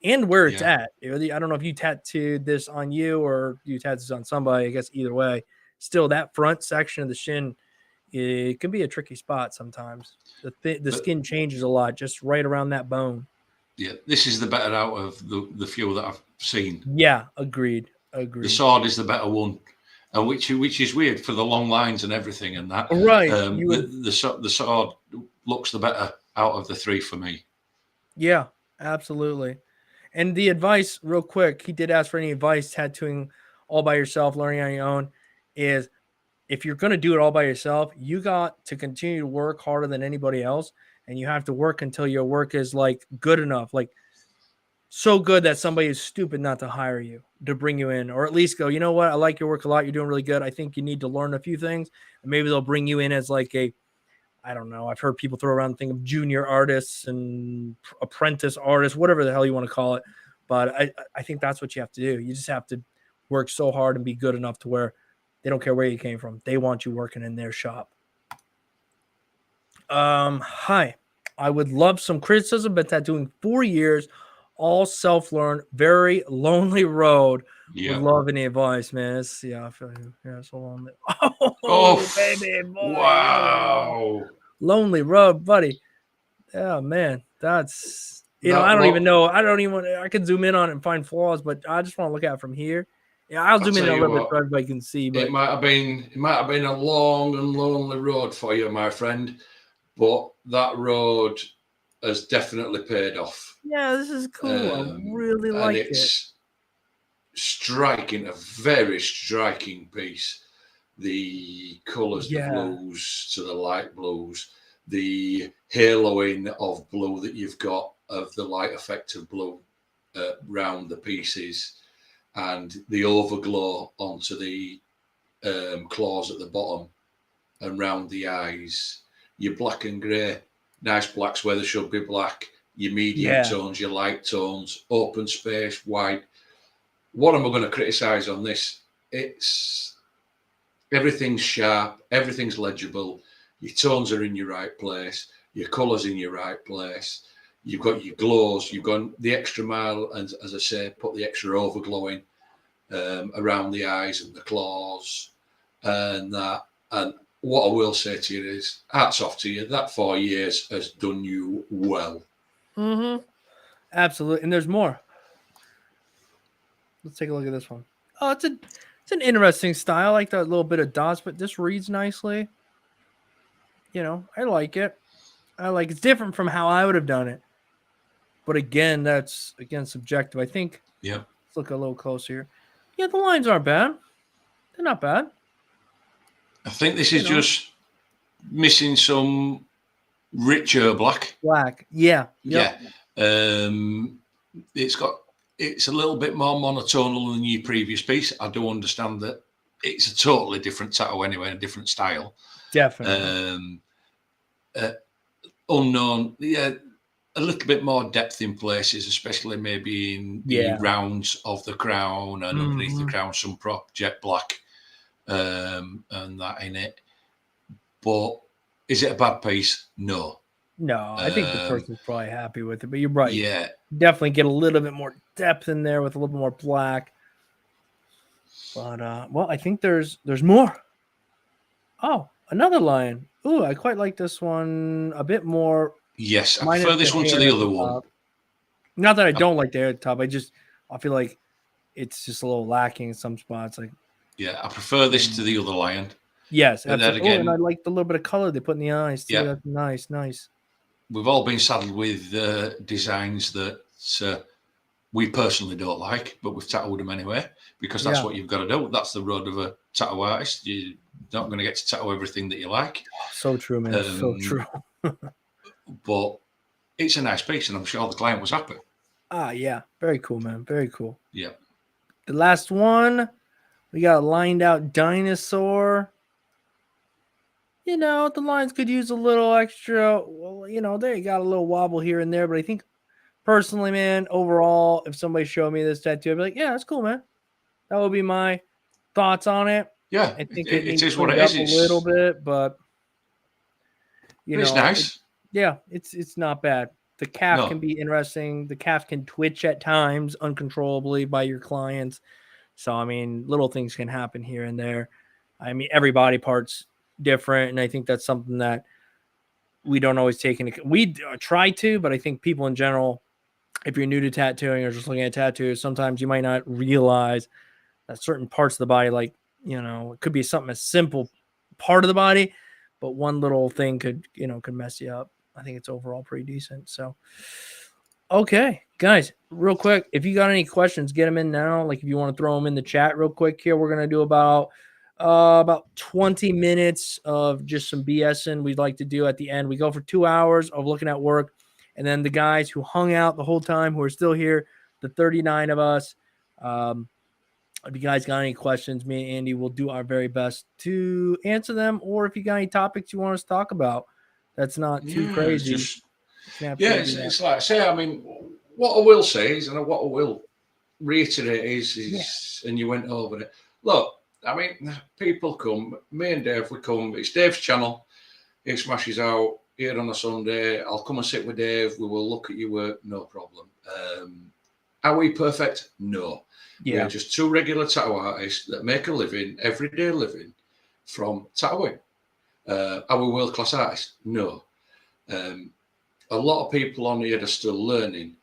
and where it's at. I don't know if you tattooed this on you or you tattooed this on somebody. I guess either way, still that front section of the shin, it can be a tricky spot sometimes. The skin changes a lot just right around that bone. Yeah, this is the better out of the few that I've seen. Yeah, agreed. The sword is the better one, and which is weird for the long lines and everything and that. Right. The sword looks the better out of the three for me. Yeah, absolutely. And the advice, real quick, he did ask for any advice tattooing all by yourself, learning on your own, is if you're going to do it all by yourself, you got to continue to work harder than anybody else. And you have to work until your work is like good enough, like so good that somebody is stupid not to hire you, to bring you in, or at least go, you know what? I like your work a lot. You're doing really good. I think you need to learn a few things. And maybe they'll bring you in as like I don't know. I've heard people throw around the thing of junior artists and apprentice artists, whatever the hell you want to call it. But I think that's what you have to do. You just have to work so hard and be good enough to where they don't care where you came from. They want you working in their shop. Hi. I would love some criticism, but tattooing 4 years, all self-learn, very lonely road. Would love any advice, man. I feel you. Yeah, so lonely. Oh, baby boy. Wow. Lonely road, buddy. Yeah, man. That's I don't even know. I could zoom in on it and find flaws, but I just want to look at it from here. Yeah, I'll zoom in a little bit so everybody can see. But it might have been a long and lonely road for you, my friend. But that road has definitely paid off. Yeah, this is cool. I really like it. It's striking, a very striking piece. The colours, the blues to the light blues, the haloing of blue that you've got of the light effect of blue round the pieces, and the overglow onto the claws at the bottom and round the eyes. Your black and grey, nice blacks where there should be black, your medium tones, your light tones, open space, white. What am I going to criticise on this? It's everything's sharp, everything's legible, your tones are in your right place, your colours in your right place, you've got your glows, you've gone the extra mile, and as I say, put the extra overglowing around the eyes and the claws and that. And what I will say to you is, hats off to you. That 4 years has done you well. Absolutely. And there's more. Let's take a look at this one. Oh, it's an interesting style. I like that little bit of dots, but this reads nicely. I like it. It's different from how I would have done it. But again, that's subjective. I think. Yeah. Let's look a little closer here. Yeah, the lines aren't bad. They're not bad. I think this is just missing some richer black. Yeah. Yep. Yeah. It's a little bit more monotonal than your previous piece. I do understand that it's a totally different tattoo anyway, a different style. Definitely. Unknown. Yeah. A little bit more depth in places, especially maybe in the rounds of the crown and underneath the crown, some jet black. And that in it. But is it a bad piece? No. No, I think the person's probably happy with it, but you're right. Yeah. Definitely get a little bit more depth in there with a little bit more black. But well, I think there's more. Oh, another lion. Ooh, I quite like this one a bit more. Yes, I Minus prefer the this one to hair the at other the one. top. Not that I don't like the hair at the top. I feel like it's just a little lacking in some spots. Like, yeah, I prefer this to the other lion. yes, But then absolutely. again, And I like the little bit of color they put in the eyes too. yeah, That's nice. we've all been saddled with designs that we personally don't like, but we've tattooed them anyway because that's what you've got to do. That's the road of a tattoo artist. You're not going to get to tattoo everything that you like. Oh, so true, man. So true. But it's a nice piece, and I'm sure the client was happy. Ah, yeah. Very cool, man. Very cool. Yeah. The last one, we got a lined out dinosaur. You know, the lines could use a little extra. Well, you know, they got a little wobble here and there, but I think personally, man, overall, if somebody showed me this tattoo, I'd be like, yeah, that's cool, man. That would be my thoughts on it. Yeah, I think it needs is what cleaned it up is. a little bit, but It's nice. it's not bad. The calf can be interesting. The calf can twitch at times uncontrollably by your clients. So I mean, little things can happen here and there. I mean, every body part's different, and I think that's something that we don't always take into. We try to, but I think people in general, if you're new to tattooing or just looking at tattoos, sometimes you might not realize that certain parts of the body, like, you know, it could be something as simple part of the body, but one little thing could mess you up. I think it's overall pretty decent. So, okay, guys, real quick, if you got any questions, get them in now. Like if you want to throw them in the chat real quick here, we're going to do about 20 minutes of just some BSing we'd like to do at the end. We go for 2 hours of looking at work. And then the guys who hung out the whole time, who are still here, the 39 of us, if you guys got any questions, me and Andy will do our very best to answer them. Or if you got any topics you want us to talk about, that's not too crazy. It's like I say. I mean, what I will say is, and what I will reiterate is, and you went over it. Look, I mean, people come. Me and Dave, we come. It's Dave's channel. He smashes out here on a Sunday. I'll come and sit with Dave. We will look at your work, no problem. Are we perfect? No. Yeah. We're just two regular tattoo artists that make a living, everyday living, from tattooing. Are we world-class artists? No. A lot of people on here are still learning.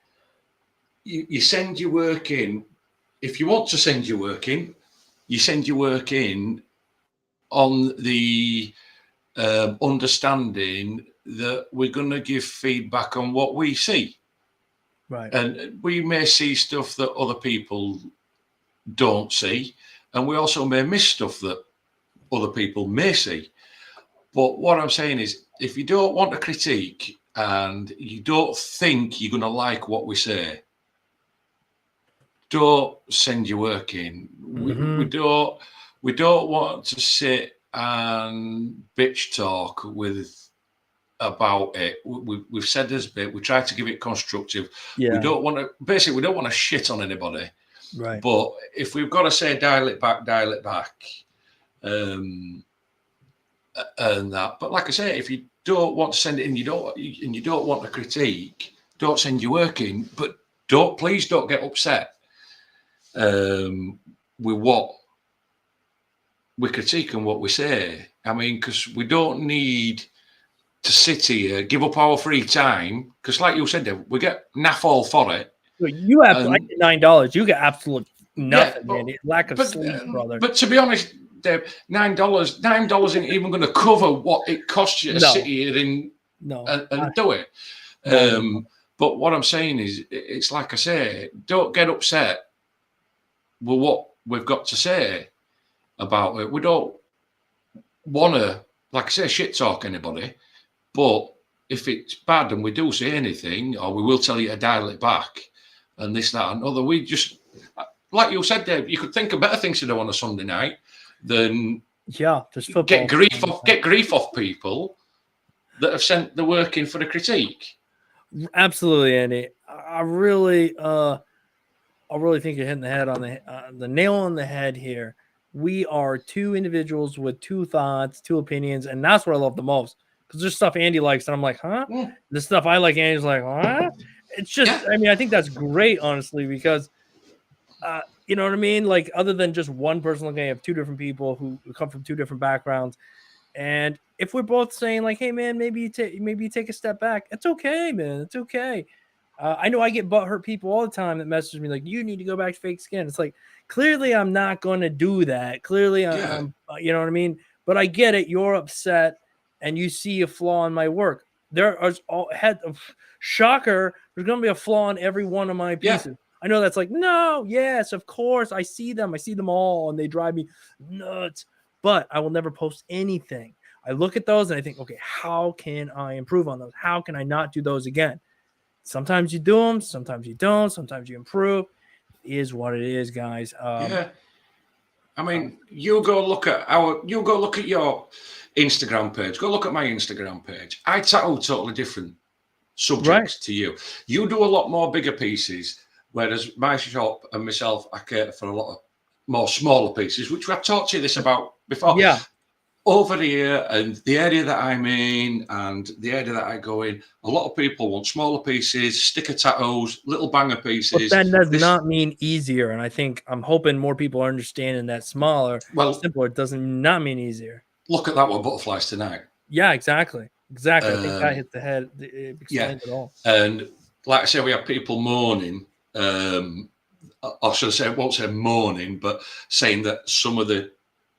You send your work in. If you want to send your work in, you send your work in on the understanding that we're going to give feedback on what we see. Right. And we may see stuff that other people don't see, and we also may miss stuff that other people may see. But what I'm saying is, if you don't want to critique and you don't think you're going to like what we say, don't send your work in. We don't want to sit and bitch talk about it. We've said this bit. We try to give it constructive. Yeah. We don't want to shit on anybody. Right. But if we've got to say dial it back. And that. But like I say, if you don't want to send it in, you don't want to critique, don't send your work in. But please don't get upset with what we critique and what we say. I mean, because we don't need to sit here, give up our free time. Because like you said, Dave, we get naff all for it. You have $9. You get absolute nothing, man. Lack of sleep, brother. But to be honest, Dave, $9 ain't even going to cover what it costs you to sit here and do it. But what I'm saying is, it's like I say, don't get upset with what we've got to say about it. We don't want to, like I say, shit talk anybody. But if it's bad and we do say anything, or we will tell you to dial it back, and this, that, and other, we just, like you said, Dave, you could think of better things to do on a Sunday night than just football. Get grief off people that have sent the work in for the critique. Absolutely, Andy. I really think you're hitting the head on the nail on the head here. We are two individuals with two thoughts, two opinions, and that's what I love the most. because there's stuff Andy likes, and I'm like, huh? Yeah. The stuff I like, Andy's like, huh? It's just, I mean, I think that's great, honestly, because, you know what I mean? Like, other than just one person looking at two different people who come from two different backgrounds, and if we're both saying like, hey man, maybe you take a step back, it's okay, man, it's okay. I know I get butthurt people all the time that message me like, you need to go back to fake skin. It's like, clearly I'm not going to do that. Clearly I'm, you know what I mean? But I get it. You're upset and you see a flaw in my work. There are shocker. There's going to be a flaw in every one of my pieces. Yeah. I know that's like, no, yes, of course. I see them all and they drive me nuts, but I will never post anything. I look at those and I think, okay, how can I improve on those? How can I not do those again? Sometimes you do them, sometimes you don't, sometimes you improve. It is what it is, guys. Yeah. I mean, you go look at your Instagram page. Go look at my Instagram page. I tattoo totally different subjects to you. You do a lot more bigger pieces, whereas my shop and myself, I cater for a lot of more smaller pieces, which I've talked to you this about before. Yeah. Over here and the area that I'm in and the area that I go in, a lot of people want smaller pieces, sticker tattoos, little banger pieces. But that does not mean easier. And I think I'm hoping more people are understanding that simpler doesn't not mean easier. Look at that with butterflies tonight. Yeah, exactly. Exactly. I think that hit the head. It explains it all. And like I say, we have people mourning, or should I say, I won't say mourning, but saying that some of the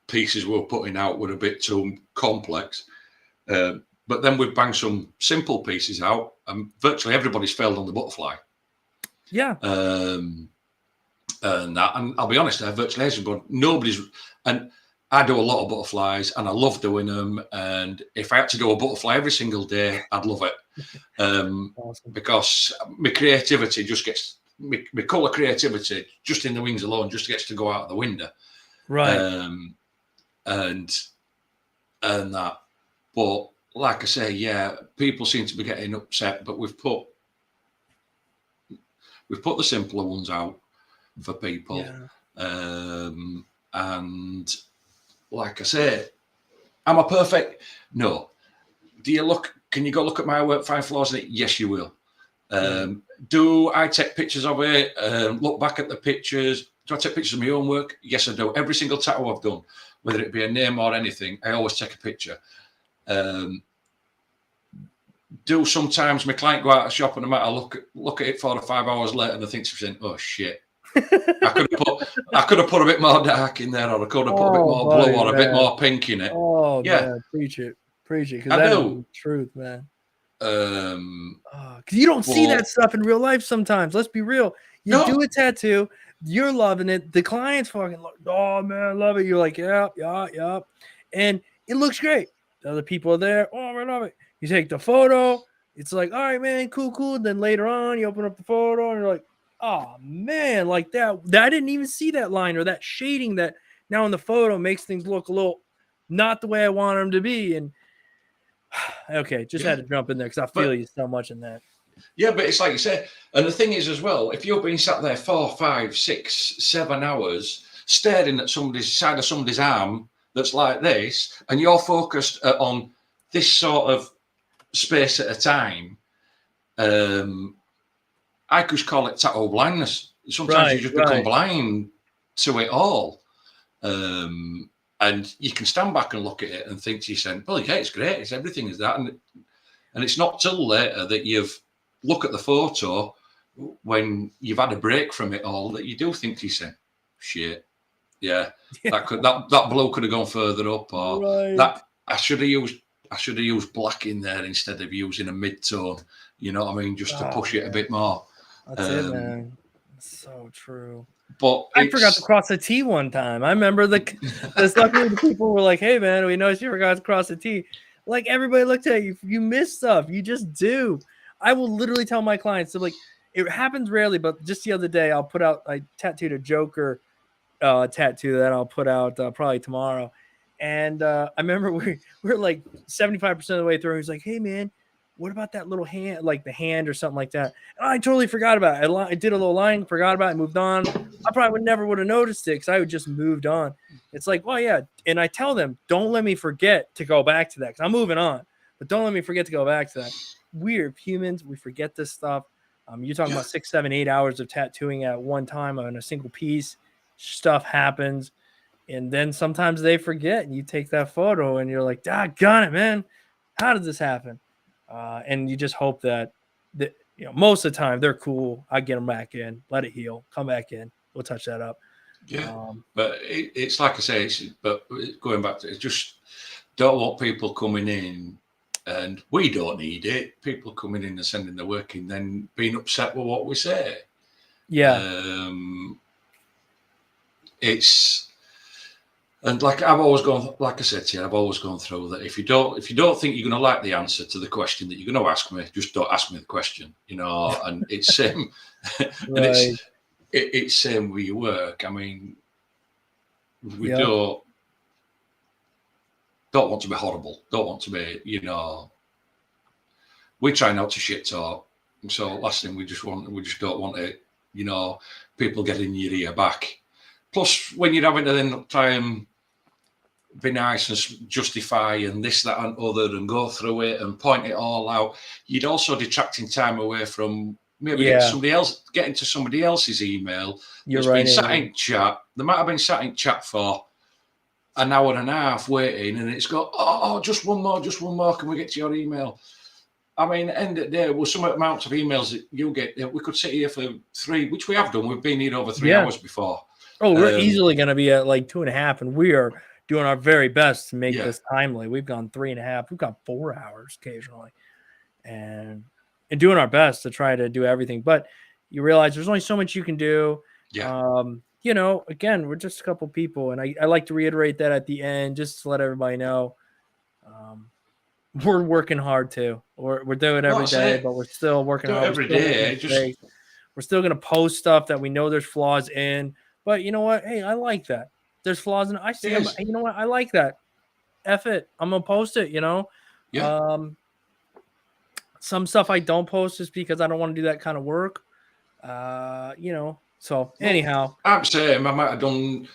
pieces we're putting out were a bit too complex, but then we've banged some simple pieces out and virtually everybody's failed on the butterfly. And I'll be honest, virtually everybody, and I do a lot of butterflies and I love doing them, and if I had to do a butterfly every single day, I'd love it. Awesome. Because my creativity just gets my color creativity just in the wings alone just gets to go out of the window, and that. But like I say, people seem to be getting upset, but we've put the simpler ones out for people. And like I say, am I perfect? No. Can you go look at my work 5 floors in it? Yes, you will. Do I take pictures of it? Look back at the pictures. Do I take pictures of my own work? Yes, I do. Every single tattoo I've done, whether it be a name or anything, I always take a picture. Do sometimes my client go out of the shop and I might look at it 4 or 5 hours later and I think to myself, oh shit, I could have put a bit more dark in there, or I could have put a bit more blue or a bit more pink in it. Oh yeah, man, preach it, because that's the truth, man. Because you don't see that stuff in real life sometimes. Let's be real. You do a tattoo, you're loving it. The client's fucking like, oh man, I love it. You're like, yeah, and it looks great. The other people are there. Oh, I love it. You take the photo. It's like, all right, man, cool. Then later on, you open up the photo and you're like, oh man, like that. I didn't even see that line or that shading that now in the photo makes things look a little not the way I want them to be. And okay, just had to jump in there because I feel you so much in that. Yeah, but it's like you said, and the thing is as well, if you're being sat there 4, 5, 6, 7 hours staring at somebody's side of somebody's arm that's like this, and you're focused on this sort of space at a time, I could call it tattoo blindness. Sometimes you just become blind to it all. And you can stand back and look at it and think to yourself, well, yeah, it's great. It's everything is that. And it's not till later that you've look at the photo when you've had a break from it all that you do think to yourself, shit, that blue could have gone further up, or that I should have used black in there instead of using a mid-tone, you know what I mean, just to push it a bit more. That's it, man. That's so true. But I forgot to cross a T one time. I remember the people were like, hey man, we noticed you forgot to cross a T. Like everybody looked at you, you miss stuff. You just do. I will literally tell my clients, so like it happens rarely, but just the other day I tattooed a Joker tattoo that I'll put out probably tomorrow. And I remember we're like 75% of the way through. He's like, hey man, what about that little hand, like the hand or something like that? And I totally forgot about it. I did a little line, forgot about it, moved on. I probably never would have noticed it because I would just moved on. It's like, well, yeah. And I tell them, don't let me forget to go back to that because I'm moving on. But don't let me forget to go back to that. We're humans. We forget this stuff. You're talking about 6, 7, 8 hours of tattooing at one time on a single piece. Stuff happens. And then sometimes they forget, and you take that photo and you're like, doggone it, man. How did this happen? And you just hope that, most of the time they're cool. I get them back in, let it heal, come back in. We'll touch that up. Yeah. But it's like I say, but going back to it, just don't want people coming in, and we don't need it. People coming in and sending their work in, then being upset with what we say. Yeah. It's, and like I've always gone, like I said to you, I've always gone through that. If you don't think you're going to like the answer to the question that you're going to ask me, just don't ask me the question, And it's same, right. and it's same with your work. I mean, we don't want to be horrible. Don't want to be, we try not to shit talk. So last thing we just don't want it, people getting your ear back. Plus, when you're having to then try and be nice and justify and this, that, and other, and go through it and point it all out, you'd also detracting time away from maybe getting to somebody else's email. That's been sat in chat. They might have been sat in chat for an hour and a half waiting, and it's got, just one more. Can we get to your email? I mean, end of the day, with some amounts of emails that you get, we could sit here for 3, which we have done. We've been here over 3 hours before. Oh, we're easily going to be at like 2.5, and we are doing our very best to make this timely. We've gone 3.5. We've gone 4 hours occasionally, and doing our best to try to do everything. But you realize there's only so much you can do. Yeah. Again, we're just a couple people, and I like to reiterate that at the end, just to let everybody know, we're working hard too. We're doing it every day, but we're still working hard every day. We're still going to post stuff that we know there's flaws in. But you know what? Hey, I like that. There's flaws in it. I see them. You know what? I like that. F it. I'm going to post it, Yeah. Some stuff I don't post just because I don't want to do that kind of work. So anyhow. I'm saying I might have done,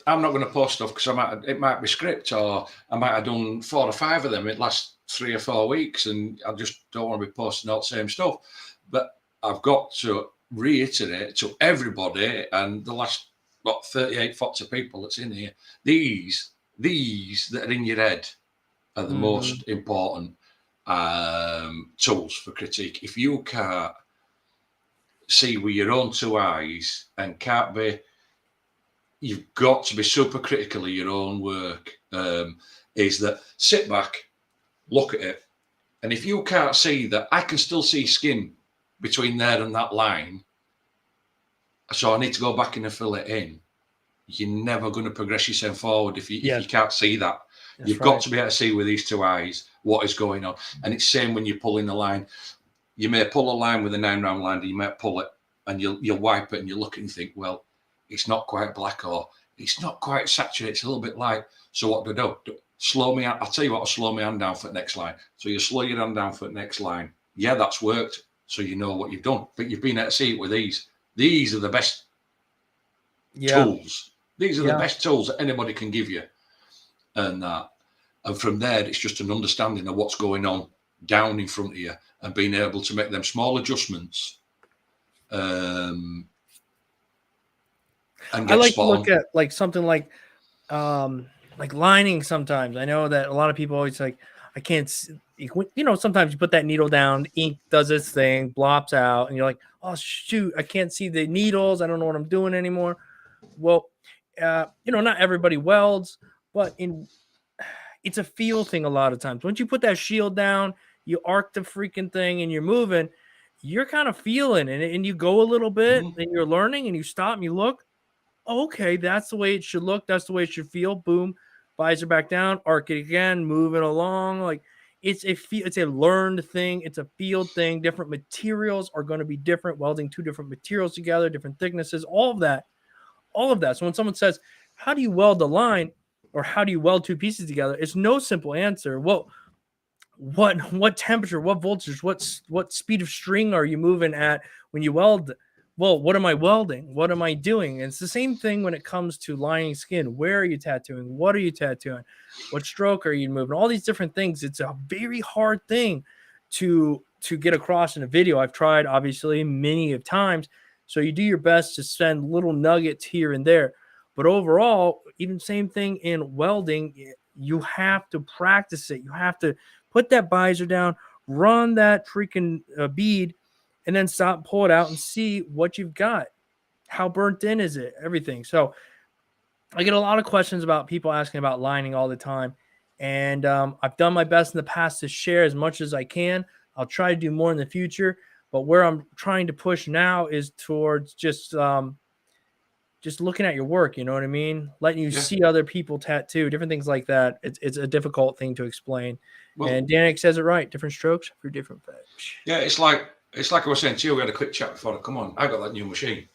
I'm not going to post stuff because it might be script, or I might have done 4 or 5 of them in the last 3 or 4 weeks, and I just don't want to be posting all the same stuff. But I've got to reiterate to everybody, and the last 38 thoughts of people that's in here, these that are in your head are the most important tools for critique. If you can't see with your own 2 eyes and can't be, you've got to be super critical of your own work, is that sit back, look at it, and if you can't see that I can still see skin between there and that line, so I need to go back in and fill it in, you're never going to progress yourself forward if you can't see that. You've got to be able to see with these 2 eyes what is going on. And it's same when you're pulling the line. You may pull a line with a 9-round line, you might pull it and you'll wipe it and you look and think, well, it's not quite black, or it's not quite saturated, it's a little bit light. So what do? Slow me out. I'll tell you what, I'll slow my hand down for the next line. So you slow your hand down for the next line. Yeah, that's worked. So you know what you've done. But you've been able to see it with these. These are the best tools. These are the best tools that anybody can give you. And from there, it's just an understanding of what's going on down in front of you and being able to make them small adjustments. And I like to look at like something like lining sometimes. I know that a lot of people always like, I can't see, sometimes you put that needle down, ink does its thing, blops out, and you're like, oh shoot, I can't see the needles. I don't know what I'm doing anymore. Well, not everybody welds, but it's a feel thing a lot of times. Once you put that shield down, you arc the freaking thing and you're moving, you're kind of feeling it, and you go a little bit and you're learning and you stop and you look, okay, that's the way it should look. That's the way it should feel. Boom, visor back down, arc it again, moving along. Like it's a learned thing. It's a field thing. Different materials are going to be different. Welding 2 different materials together, different thicknesses, all of that. So when someone says, how do you weld the line, or how do you weld 2 pieces together? It's no simple answer. Well, what temperature, what voltage, what speed of string are you moving at when you weld? well, what am I welding? What am I doing? And it's the same thing when it comes to lining skin. Where are you tattooing? What are you tattooing? What stroke are you moving? All these different things. It's a very hard thing to get across in a video. I've tried obviously many of times. So you do your best to send little nuggets here and there. But overall, even same thing in welding, you have to practice it. You have to put that visor down, run that freaking bead, and then stop, pull it out, and see what you've got. How burnt in is it? Everything. So I get a lot of questions about people asking about lining all the time. And I've done my best in the past to share as much as I can. I'll try to do more in the future. But where I'm trying to push now is towards just looking at your work. You know what I mean? Letting you see other people tattoo, different things like that. It's a difficult thing to explain. Well, and Danik says it right. Different strokes for different folks. Yeah, it's like I was saying to you. We had a quick chat before I come on. I got that new machine,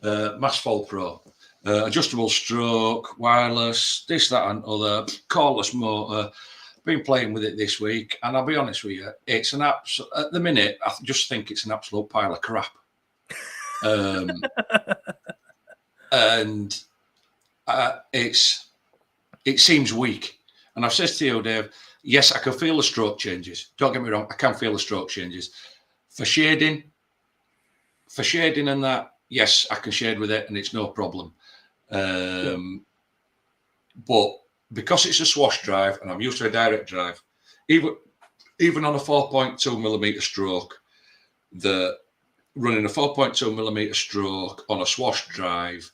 Massfold Pro. Adjustable stroke, wireless, this, that, and other, cordless motor. Been playing with it this week, and I'll be honest with you, it's an at the minute. I just think it's an absolute pile of crap. And it seems weak. And I've said to you, Dave, yes, I can feel the stroke changes. Don't get me wrong, I can feel the stroke changes. For shading and that, yes, I can shade with it, and it's no problem. But because it's a swash drive and I'm used to a direct drive, even on a 4.2mm stroke, running a 4.2mm stroke on a swash drive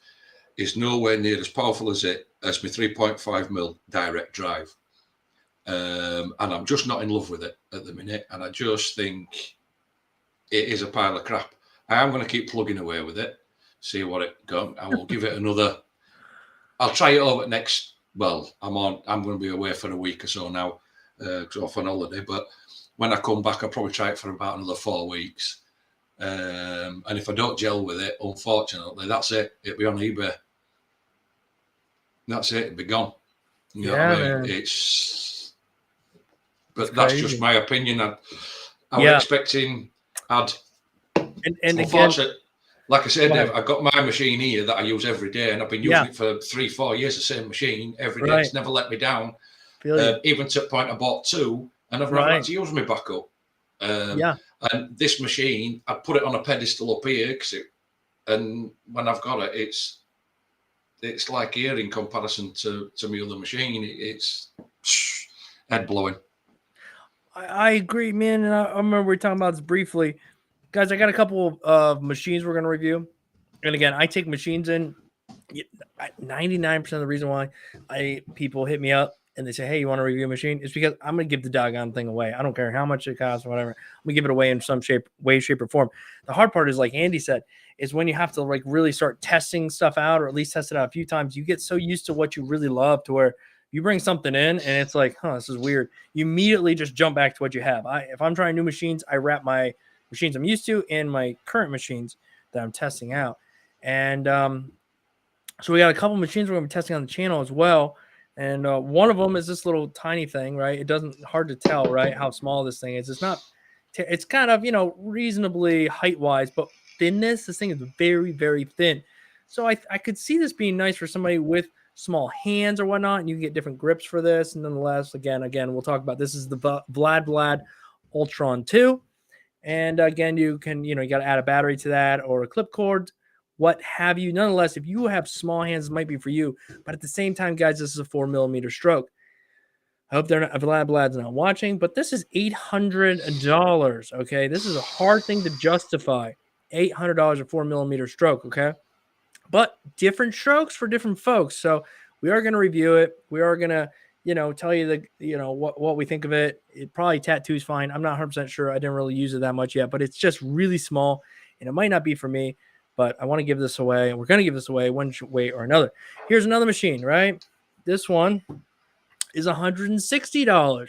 is nowhere near as powerful as my 3.5mm direct drive. And I'm just not in love with it at the minute, and I just think it is a pile of crap. I am going to keep plugging away with it, see what it goes. I will give it another. I'll try it over next. Well, I'm going to be away for a week or so now, off on holiday. But when I come back, I'll probably try it for about another 4 weeks. And if I don't gel with it, unfortunately, that's it. It'll be on eBay. That's it. It'll be gone. You know what I mean? Man. But that's just my opinion. I was expecting. And unfortunately, again, like I said, Dave, I've got my machine here that I use every day, and I've been using it for 3-4 years. The same machine every day. It's never let me down. Even to the point I bought 2, and I've never had to use my backup. And this machine, I put it on a pedestal up here, and when I've got it, it's like here in comparison to my other machine. It's head blowing. I agree, man. And I remember we were talking about this briefly. Guys, I got a couple of machines we're going to review. And again, I take machines in. 99% of the reason why people hit me up and they say, hey, you want to review a machine? It's because I'm going to give the doggone thing away. I don't care how much it costs or whatever. I'm going to give it away in some way, shape, or form. The hard part is, like Andy said, is when you have to like really start testing stuff out, or at least test it out a few times. You get so used to what you really love to where you bring something in and it's like, this is weird. You immediately just jump back to what you have. If I'm trying new machines, I wrap my machines I'm used to and my current machines that I'm testing out. And so we got a couple machines we're going to be testing on the channel as well. And one of them is this little tiny thing, right? It doesn't hard to tell, right, how small this thing is. It's not. It's kind of, reasonably height-wise, but thinness, this thing is very, very thin. So I could see this being nice for somebody with small hands or whatnot, and you can get different grips for this. And nonetheless, again, we'll talk about this is the Vlad Ultron 2. And again, you can, you got to add a battery to that or a clip cord, what have you. Nonetheless, if you have small hands, it might be for you. But at the same time, guys, this is a 4mm stroke. I hope Vlad's not watching, but this is $800. Okay, this is a hard thing to justify. $800 a 4mm stroke. Okay, but different strokes for different folks. So we are going to review it. We are going to, tell you what we think of it. It probably tattoo's fine. I'm not 100% sure. I didn't really use it that much yet, but it's just really small, and it might not be for me. But I want to give this away, and we're going to give this away one way or another. Here's another machine, right? This one is $160,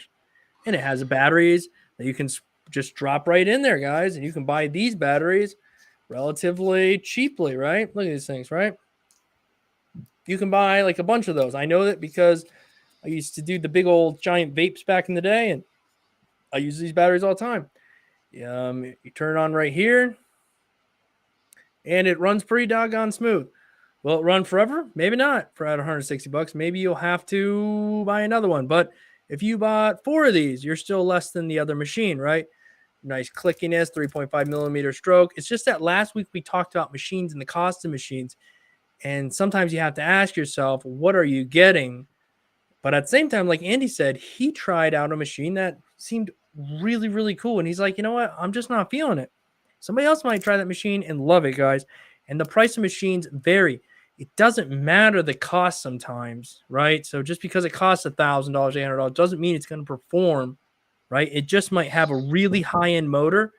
and it has batteries that you can just drop right in there, guys, and you can buy these batteries relatively cheaply, right? Look at these things, right? You can buy like a bunch of those. I know that because I used to do the big old giant vapes back in the day, and I use these batteries all the time. You turn it on right here. and it runs pretty doggone smooth. Will it run forever? Maybe not for at $160. Maybe you'll have to buy another one. But if you bought 4 of these, you're still less than the other machine, right? Nice clickiness, 3.5 millimeter stroke. It's just that last week we talked about machines and the cost of machines. And sometimes you have to ask yourself, what are you getting? But at the same time, like Andy said, he tried out a machine that seemed really, really cool. And he's like, you know what? I'm just not feeling it. Somebody else might try that machine and love it, guys. And the price of machines vary. It doesn't matter the cost sometimes, right? So just because it costs $1,000, $800 doesn't mean it's going to perform, right? It just might have a really high-end motor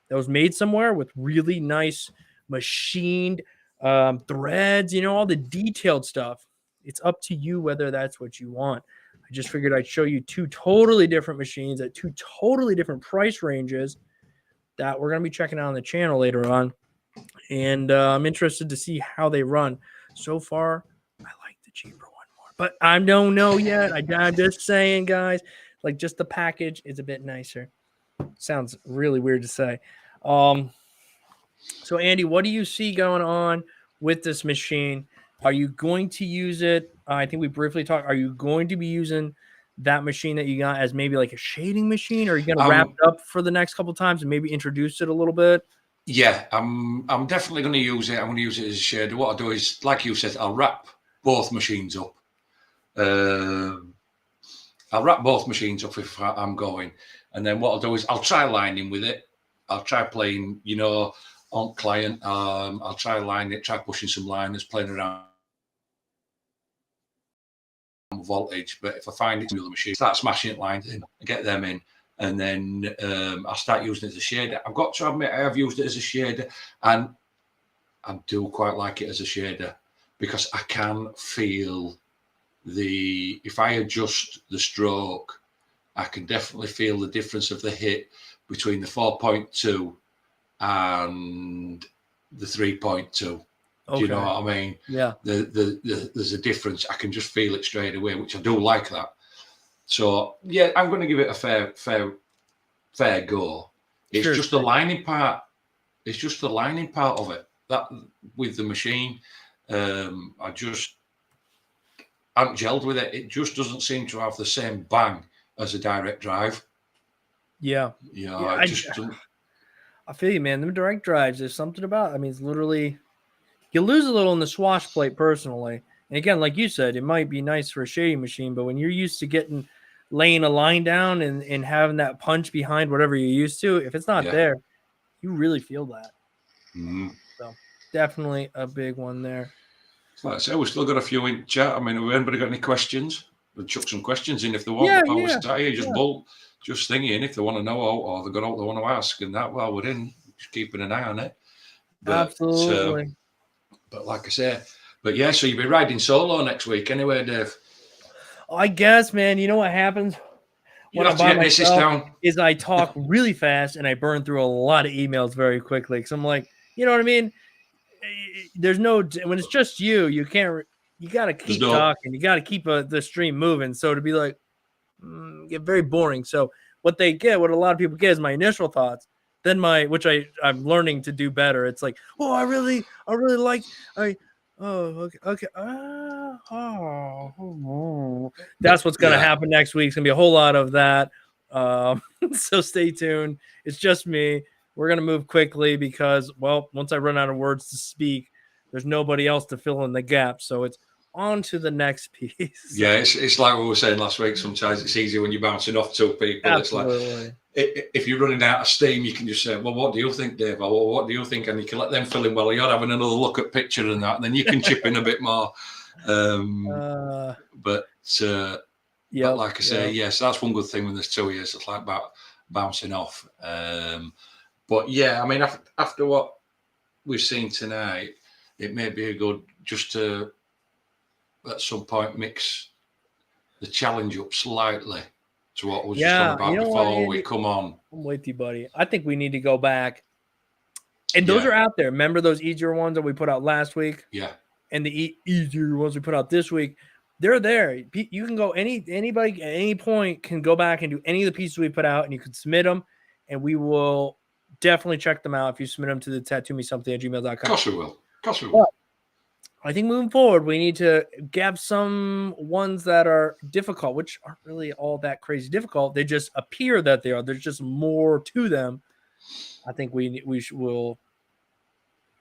that was made somewhere with really nice machined threads, all the detailed stuff. It's up to you whether that's what you want. I just figured I'd show you 2 totally different machines at 2 totally different price ranges that we're going to be checking out on the channel later on. And I'm interested to see how they run. So far, I like the cheaper one more. But I don't know yet. I'm just saying, guys, like just the package is a bit nicer. Sounds really weird to say. So, Andy, what do you see going on with this machine? Are you going to use it? I think we briefly talked. Are you going to be using that machine that you got as maybe like a shading machine? Or are you going to wrap it up for the next couple of times and maybe introduce it a little bit? Yeah, I'm definitely going to use it. I'm going to use it as a shader. What I'll do is, like you said, I'll wrap both machines up. I'll wrap both machines up if I'm going. And then what I'll do is I'll try lining with it. I'll try playing, on client. I'll try lining it, try pushing some liners, playing around voltage. But if I find it's the machine, start smashing it lines in, get them in. And then I'll start using it as a shader. I've got to admit, I have used it as a shader, and I do quite like it as a shader because I can feel if I adjust the stroke, I can definitely feel the difference of the hit between the 4.2 and the 3.2. Okay. Do you know what I mean? Yeah. There's a difference. I can just feel it straight away, which I do like that. So yeah, I'm going to give it a fair go. It's just the lining part. It's just the lining part of it that with the machine. I just haven't gelled with it. It just doesn't seem to have the same bang as a direct drive. Yeah. I just don't. I feel you, man. Them direct drives, there's something about. I mean, it's literally you lose a little in the swash plate personally. And again, like you said, it might be nice for a shading machine, but when you're used to laying a line down and having that punch behind whatever you're used to, if it's not there, you really feel that. Mm-hmm. So definitely a big one there. Like I say, we've still got a few in chat. I mean, have anybody got any questions? We'll chuck some questions in if they want. Just thinking if they want to know or they've got all they want to ask, and that while we're in, just keeping an eye on it. But, absolutely. But like I say, so you'll be riding solo next week anyway, Dave. I guess, man. You know what happens when I'm by myself is I talk really fast and I burn through a lot of emails very quickly. Because I'm like, you know what I mean? There's when it's just you can't. You got to keep talking. You got to keep the stream moving. So to be like, get very boring. So what a lot of people get is my initial thoughts. Then which I'm learning to do better. It's like, oh, I really like, okay. That's what's going to happen next week. It's going to be a whole lot of that. So stay tuned. It's just me. We're going to move quickly because, well, once I run out of words to speak, there's nobody else to fill in the gap. So it's on to the next piece. Yeah, it's like we were saying last week. Sometimes it's easier when you're bouncing off two people. Absolutely. It's like if you're running out of steam, you can just say, well, what do you think, Dave? Or what do you think? And you can let them fill in while you're having another look at picture and that. And then you can chip in a bit more. But like I say, yes, that's one good thing when there's 2 years. It's like about bouncing off. But yeah, I mean, after what we've seen tonight, it may be a good just to at some point mix the challenge up slightly to what we were just talking about before we come on. I'm with you, buddy. I think we need to go back. And those are out there. Remember those easier ones that we put out last week? Yeah. And the easier ones we put out this week. They're there. You can go anybody at any point can go back and do any of the pieces we put out, and you can submit them, and we will definitely check them out if you submit them to the tattoomesomething@gmail.com. Of course we will. Of course we will. But I think moving forward, we need to have some ones that are difficult, which aren't really all that crazy difficult. They just appear that they are. There's just more to them. I think will,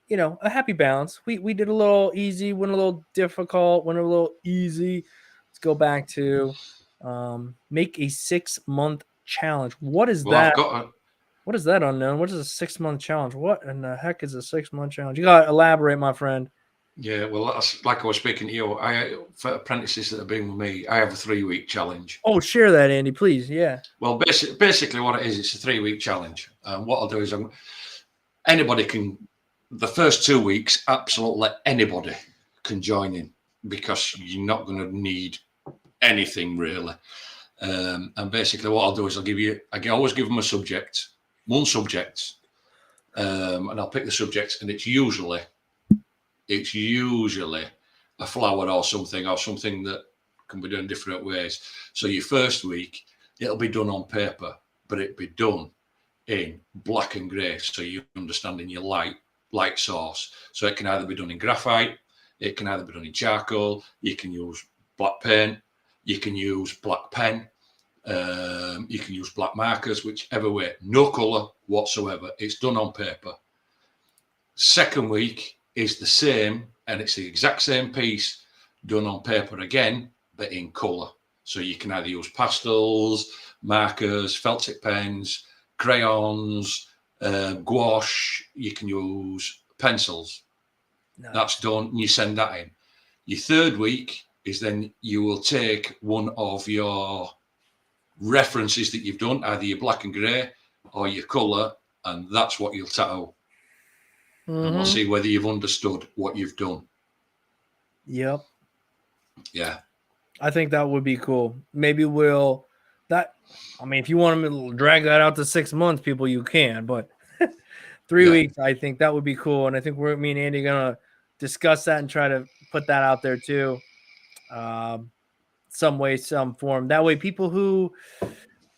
you know, a happy balance. We did a little easy, went a little difficult, went a little easy. Let's go back to make a 6-month challenge. What is that? What is that, Unknown? What is a 6-month challenge? What in the heck is a 6-month challenge? You gotta elaborate, my friend. Yeah, well, that's like I was speaking to you. For apprentices that have been with me, I have a 3-week challenge. Oh, share that, Andy, please. Yeah. Well, basically what it is, it's a 3-week challenge. What I'll do is anybody can. The first 2 weeks, absolutely anybody can join in because you're not going to need anything really. And basically, what I'll do is I always give them one subject, and I'll pick the subject, and it's usually a flower or something that can be done in different ways. So your first week, it'll be done on paper, but it'll be done in black and grey, so you understand in your light source. So it can either be done in graphite, it can either be done in charcoal, you can use black paint, you can use black pen, you can use black markers, whichever way, no colour whatsoever. It's done on paper. Second week is the same, and it's the exact same piece done on paper again, but in colour. So you can either use pastels, markers, felt tip pens, crayons, gouache, you can use pencils. Nice. That's done, and you send that in. Your third week is then you will take one of your references that you've done, either your black and grey or your colour, and that's what you'll tattoo. Mm-hmm. And we'll see whether you've understood what you've done. Yep. Yeah. I think that would be cool. Maybe if you want to drag that out to 6 months, people, you can, but 3 weeks, I think that would be cool. And I think me and Andy are going to discuss that and try to put that out there too. Some way, some form. That way people who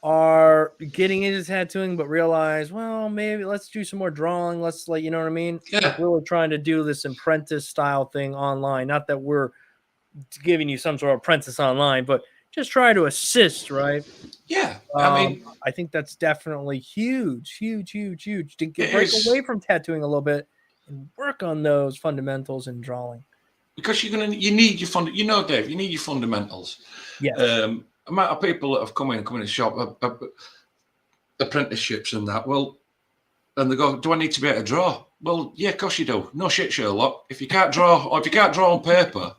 are getting into tattooing but realize, well, maybe let's do some more drawing. Let's you know what I mean? Yeah. Like really trying to do this apprentice style thing online. Not that we're giving you some sort of apprentice online, but just try to assist, right? Yeah. I think that's definitely huge to break away from tattooing a little bit and work on those fundamentals in drawing. Because you need your Dave, you need your fundamentals. Yeah. Amount of people that have come in the shop, apprenticeships and that. Well, and they go, "Do I need to be able to draw?" Well, yeah, of course you do. No shit, Sherlock. If you can't draw, or if you can't draw on paper,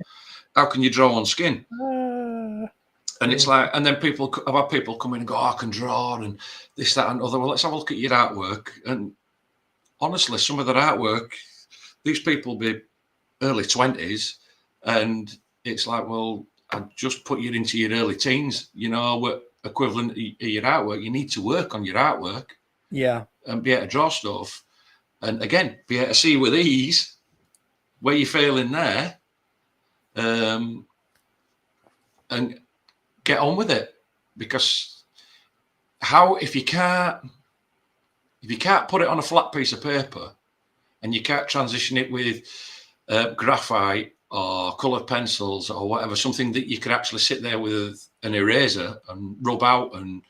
how can you draw on skin? And it's like, and then I've had people come in and go, "Oh, I can draw," and this, that, and other. Well, let's have a look at your artwork. And honestly, some of their artwork, these people be early 20s, and it's like, well, I just put you into your early teens, equivalent of your artwork. You need to work on your artwork. Yeah. And be able to draw stuff. And again, be able to see with ease where you're failing there. And get on with it. Because if you can't put it on a flat piece of paper and you can't transition it with graphite or coloured pencils or whatever, something that you could actually sit there with an eraser and rub out and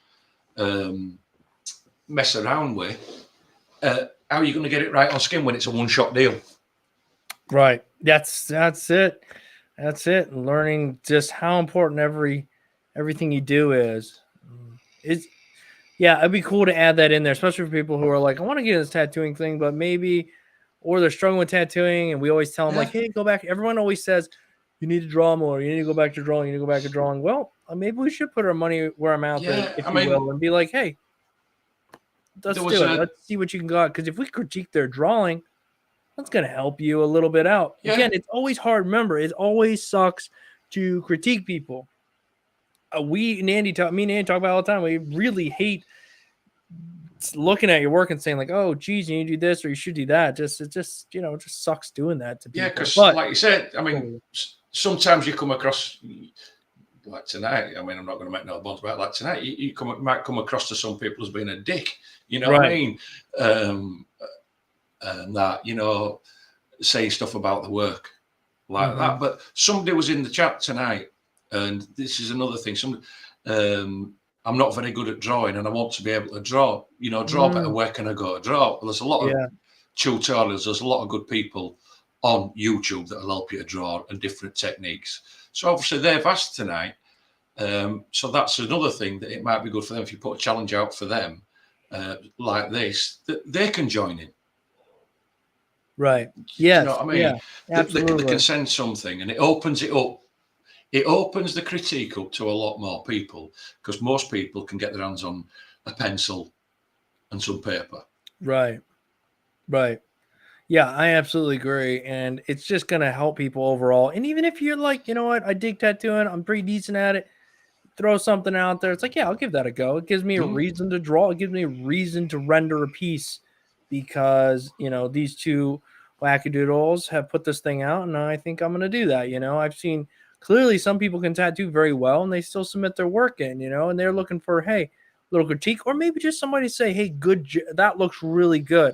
mess around with, how are you going to get it right on skin when it's a one-shot deal? Right. That's it. That's it. Learning just how important everything you do is. It'd be cool to add that in there, especially for people who are like, I want to get into this tattooing thing, but maybe, or they're struggling with tattooing, and we always tell them like, hey, go back. Everyone always says, you need to draw more. You need to go back to drawing. You need to go back to drawing. Well, maybe we should put our money where our mouth is, if you will, and be like, hey, let's do it. Let's see what you can got. Because if we critique their drawing, that's going to help you a little bit out. Yeah. Again, it's always hard. Remember, it always sucks to critique people. Me and Andy talk about it all the time. We really hate looking at your work and saying like, oh, geez, you need to do this or you should do that. It just sucks doing that to people. Yeah, because like you said, sometimes you come across like tonight, I mean, I'm not going to make no bones about it, like tonight, might come across to some people as being a dick, you know what I mean? And that, you know, saying stuff about the work like that. But somebody was in the chat tonight, and this is another thing. I'm not very good at drawing, and I want to be able to draw, you know, draw better. Where can I go to draw? Well, there's a lot of tutorials. There's a lot of good people on YouTube that will help you to draw and different techniques. So obviously they've asked tonight. So that's another thing that it might be good for them if you put a challenge out for them like this, that they can join in. Right. Yes. You know what I mean? Yeah, absolutely. They can send something, and it opens it up. It opens the critique up to a lot more people, because most people can get their hands on a pencil and some paper. Right. Right. Yeah, I absolutely agree. And it's just going to help people overall. And even if you're like, you know what, I dig tattooing, I'm pretty decent at it, throw something out there. It's like, yeah, I'll give that a go. It gives me a reason to draw. It gives me a reason to render a piece, because, you know, these two wackadoodles have put this thing out, and I think I'm going to do that. You know, I've seen clearly some people can tattoo very well, and they still submit their work in, you know, and they're looking for, hey, little critique, or maybe just somebody say, hey, good, that looks really good.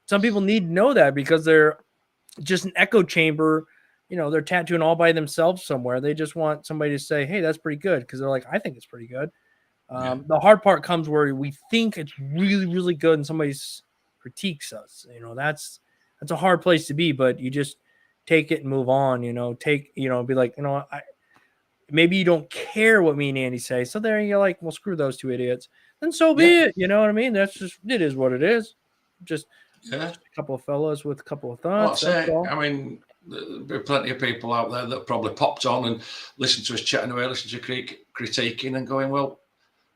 Some people need to know that because they're just an echo chamber. You know, they're tattooing all by themselves somewhere. They just want somebody to say, hey, that's pretty good, because they're like, I think it's pretty good. The hard part comes where we think it's really, really good and somebody critiques us. You know, that's a hard place to be, but you just take it and move on. You know, be like, you know, maybe you don't care what me and Andy say. So there you're like, well, screw those two idiots. Then so be it. You know what I mean? That's just, it is what it is. Just a couple of fellows with a couple of thoughts. I mean, there are plenty of people out there that probably popped on and listened to us chatting away, listening to critiquing and going, well,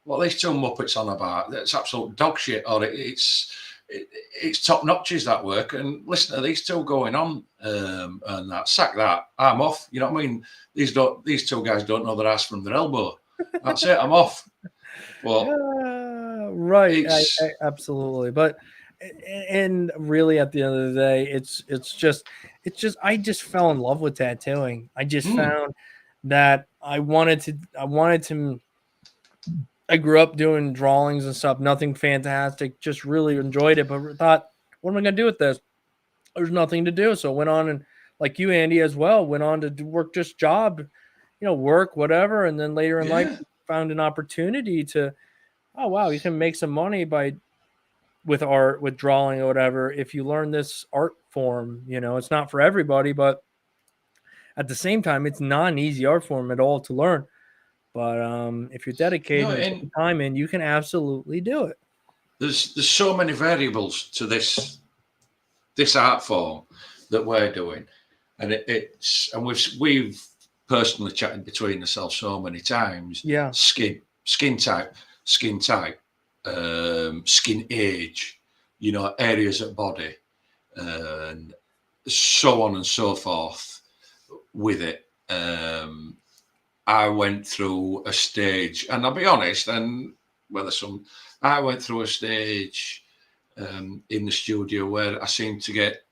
what are these two Muppets on about? That's absolute dog shit, or it's top notches, that work. And listen to these two going on and that, sack that, I'm off. You know what I mean? These two guys don't know their ass from their elbow. That's it, I'm off. Well, right, I absolutely. But and really, at the end of the day, it's just I just fell in love with tattooing. I just found that I wanted to. I grew up doing drawings and stuff, nothing fantastic, just really enjoyed it, but thought, what am I going to do with this? There's nothing to do. So I went on, and like you, Andy, as well, went on to work just job, you know, work, whatever. And then later in life, found an opportunity to, oh, wow, you can make some money with art, with drawing or whatever. If you learn this art form, you know, it's not for everybody, but at the same time, it's not an easy art form at all to learn. But if you're dedicated and put time in, you can absolutely do it. There's so many variables to this art form that we're doing, and we've personally chatted between ourselves so many times. Yeah, skin type, skin age, you know, areas of body, and so on and so forth with it. I went through a stage, and I'll be honest, I went through a stage in the studio where I seemed to get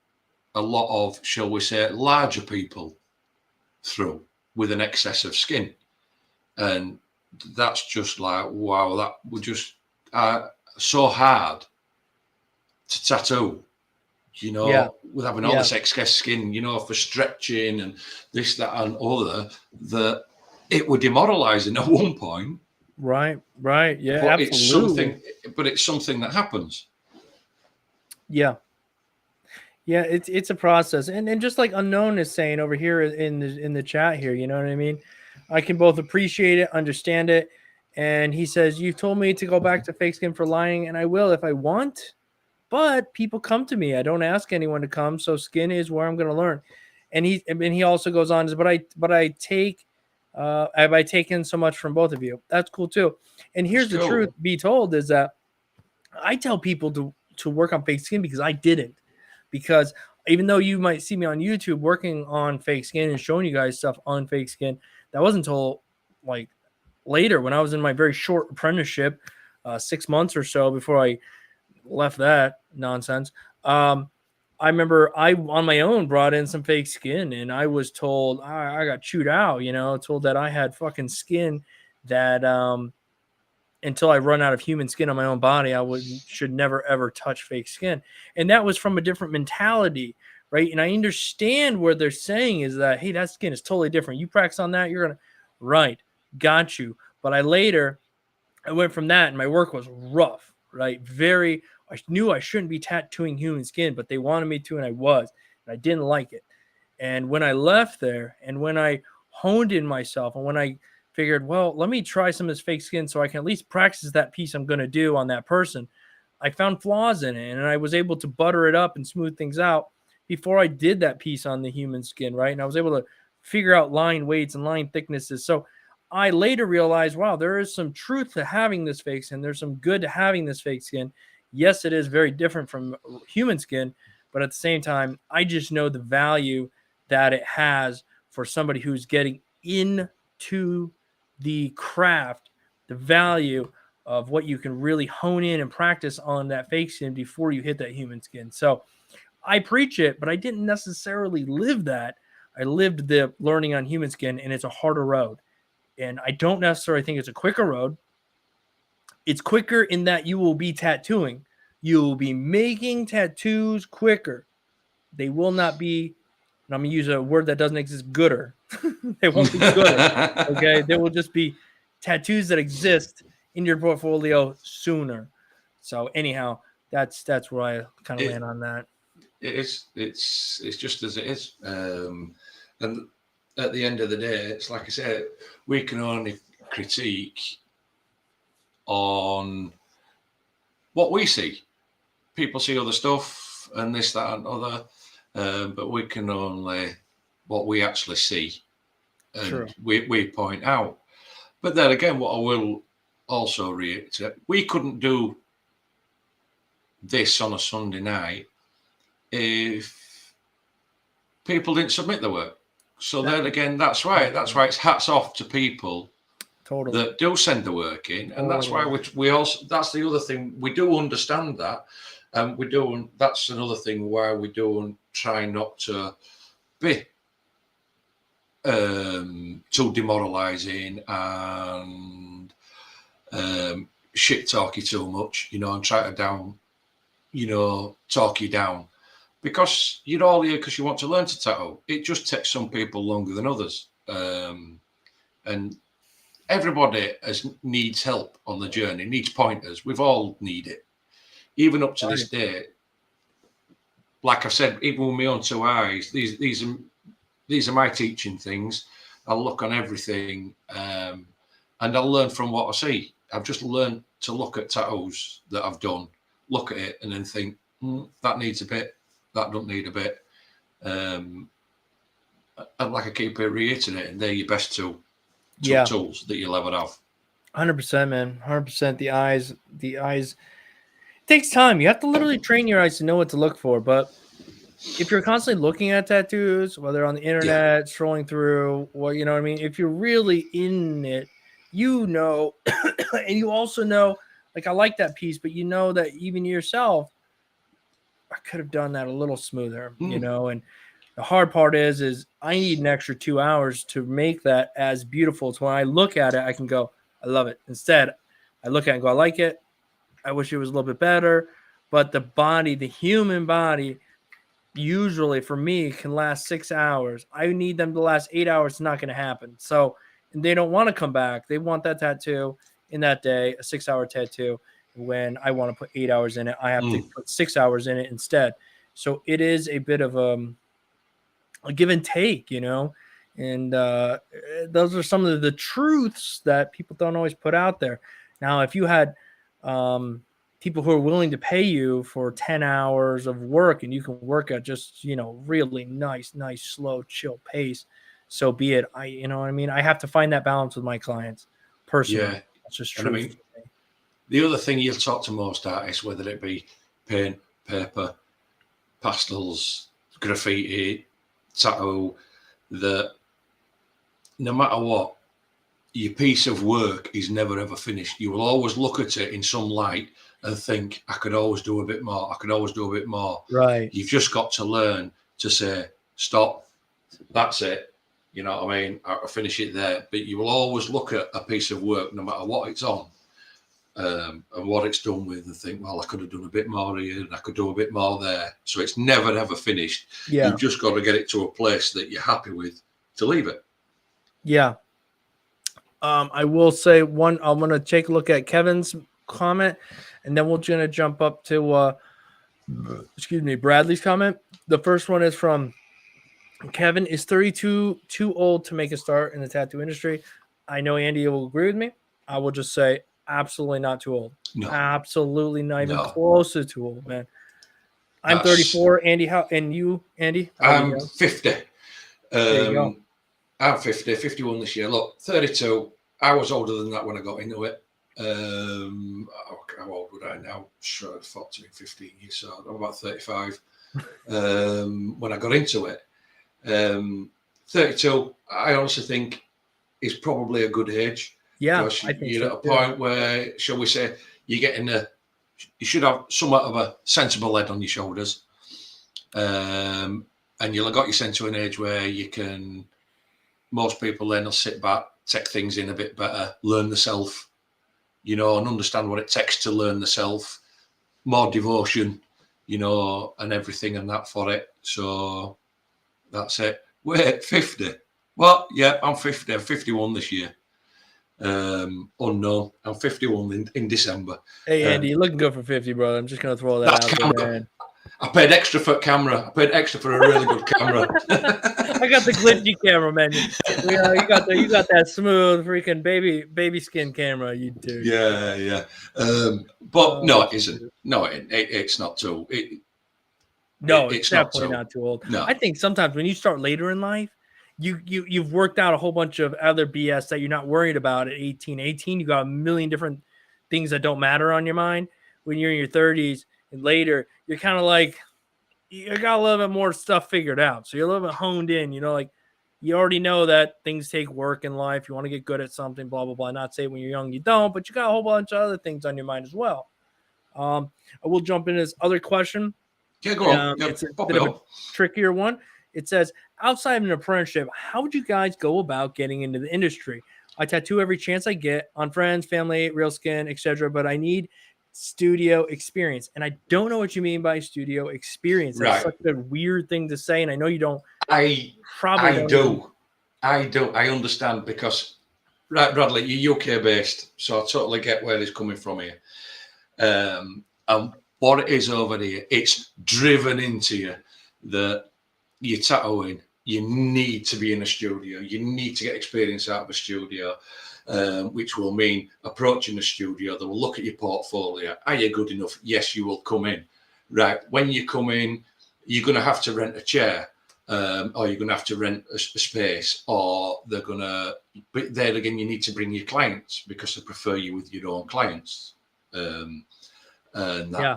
a lot of, shall we say, larger people through with an excess of skin. And that's just like, wow, that was just so hard to tattoo, you know, with having all this excess skin, you know, for stretching and this, that, and other, that it was demoralizing at one point. Right. Yeah, but absolutely. It's something that happens. Yeah, it's a process. And just like Unknown is saying over here in the chat here, you know what I mean? I can both appreciate it, understand it. And he says, you've told me to go back to fake skin for lying, and I will if I want. But people come to me. I don't ask anyone to come. So skin is where I'm going to learn. And he also goes on, but I take, have I taken so much from both of you? That's cool too. And here's the truth be told, is that I tell people to work on fake skin because I didn't. Because even though you might see me on YouTube working on fake skin and showing you guys stuff on fake skin, that wasn't until like later when I was in my very short apprenticeship, 6 months or so before I left that nonsense. I remember I on my own brought in some fake skin, and I was told I got chewed out, told that I had fucking skin that until I run out of human skin on my own body, should never ever touch fake skin. And that was from a different mentality, right? And I understand where they're saying is that, hey, that skin is totally different. You practice on that, you're gonna right, got you. But I went from that, and my work was rough, right? I knew I shouldn't be tattooing human skin, but they wanted me to, and I was, and I didn't like it. And when I left there, and when I honed in myself, and when I figured, well, let me try some of this fake skin so I can at least practice that piece I'm going to do on that person, I found flaws in it, and I was able to butter it up and smooth things out before I did that piece on the human skin, right? And I was able to figure out line weights and line thicknesses. So I later realized, wow, there is some truth to having this fake skin. There's some good to having this fake skin. Yes, it is very different from human skin, but at the same time, I just know the value that it has for somebody who's getting into the craft, the value of what you can really hone in and practice on that fake skin before you hit that human skin. So I preach it, but I didn't necessarily live that. I lived the learning on human skin, and it's a harder road. And I don't necessarily think it's a quicker road. It's quicker in that you will be tattooing. You will be making tattoos quicker. They will not be, and I'm going to use a word that doesn't exist, gooder. They won't be gooder. Okay. They will just be tattoos that exist in your portfolio sooner. So anyhow, that's where I kind of land on that. It's just as it is. And at the end of the day, it's like I said, we can only critique on what we see. People see other stuff and this, that, and other, but we can only what we actually see, and we point out. But then again, what I will also reiterate, we couldn't do this on a Sunday night if people didn't submit the work. So then again, that's right. That's why it's hats off to people that do send the work in, and that's why we also. That's the other thing, we do understand that, and we do. That's another thing why we do try not to be too demoralising and shit talk you too much, and try to talk you down. Because you're all here because you want to learn to tattoo. It just takes some people longer than others. And everybody needs help on the journey, needs pointers. We've all need it. Even up to this day, like I said, even with my own two eyes, these are my teaching things. I'll look on everything and I'll learn from what I see. I've just learned to look at tattoos that I've done, look at it and then think, that needs a bit. That don't need a bit. And like I keep reiterating, they're your best tools that you'll ever have. 100%, man. 100%. The eyes. It takes time. You have to literally train your eyes to know what to look for. But if you're constantly looking at tattoos, whether on the internet, scrolling through, well, you know what I mean? If you're really in it, and you also know, like, I like that piece, but you know that even yourself, I could have done that a little smoother, and the hard part is I need an extra 2 hours to make that as beautiful. So when I look at it, I can go, I love it. Instead, I look at it and go, I like it. I wish it was a little bit better. But the human body, usually for me, can last 6 hours. I need them to last 8 hours. It's not going to happen. So, and they don't want to come back. They want that tattoo in that day, a 6-hour tattoo. When I want to put 8 hours in it, I have to put 6 hours in it instead. So it is a bit of a give and take, and those are some of the truths that people don't always put out there. Now, if you had people who are willing to pay you for 10 hours of work and you can work at just, really nice, slow, chill pace, so be it. You know what I mean? I have to find that balance with my clients personally. Yeah. That's just true. The other thing you'll talk to most artists, whether it be paint, paper, pastels, graffiti, tattoo, that no matter what, your piece of work is never ever finished. You will always look at it in some light and think, I could always do a bit more. I could always do a bit more. Right. You've just got to learn to say, stop, that's it. You know what I mean? I'll finish it there. But you will always look at a piece of work, no matter what it's on, and what it's done with, and think, well, I could have done a bit more here and I could do a bit more there. So it's never, ever finished. Yeah. You've just got to get it to a place that you're happy with to leave it. Yeah. I will say I'm going to take a look at Kevin's comment, and then we're going to jump up to, Bradley's comment. The first one is from Kevin. Is 32 too old to make a start in the tattoo industry? I know Andy will agree with me. I will just say absolutely not too old. No. Absolutely not even close to too old, man. I'm That's... 34. Andy, and you, Andy? I'm 50. There you go. I'm 50, 51 this year. Look, 32. I was older than that when I got into it. How old would I now? Sure, 14, 15 years. So I'm about 35 when I got into it. 32, I honestly think, is probably a good age. Yeah, because I think you're at a point where, shall we say, you're getting you should have somewhat of a sensible head on your shoulders. And you'll have got yourself to an age where you can, most people then will sit back, take things in a bit better, learn the self, you know, and understand what it takes to learn the self, more devotion, you know, and everything and that for it. So that's it. Wait, 50? Well, yeah, I'm 50. I'm 51 this year. Unknown. I'm 51 in December. Hey, Andy, you're looking good for 50, brother. I'm just going to throw that out there, man. I paid extra for camera. I paid extra for a really good camera. I got the glitchy camera, man. You got that smooth freaking baby skin camera. You do. Yeah. But no, it isn't. No, it's not too. It's definitely not too old. No. I think sometimes when you start later in life, you've worked out a whole bunch of other BS that you're not worried about at 18. 18, you got a million different things that don't matter on your mind. When you're in your 30s and later, you're kind of like, you got a little bit more stuff figured out. So you're a little bit honed in, you know, like you already know that things take work in life. You want to get good at something, blah, blah, blah. Not say when you're young, you don't, but you got a whole bunch of other things on your mind as well. I will jump into this other question. Yeah, go on. It's a bit of a trickier one. It says, outside of an apprenticeship, how would you guys go about getting into the industry? I tattoo every chance I get on friends, family, real skin, etc. But I need studio experience, and I don't know what you mean by studio experience. That's such a weird thing to say, and I know you don't. I understand because, right, Bradley, you're UK based, so I totally get where it's coming from here. And what it is over here, it's driven into you that you're tattooing. You need to be in a studio. You need to get experience out of a studio. Which will mean approaching the studio. They will look at your portfolio. Are you good enough? Yes, you will come in. Right. When you come in, you're going to have to rent a chair, or you're going to have to rent a space, or they're going to. But there again, you need to bring your clients because they prefer you with your own clients,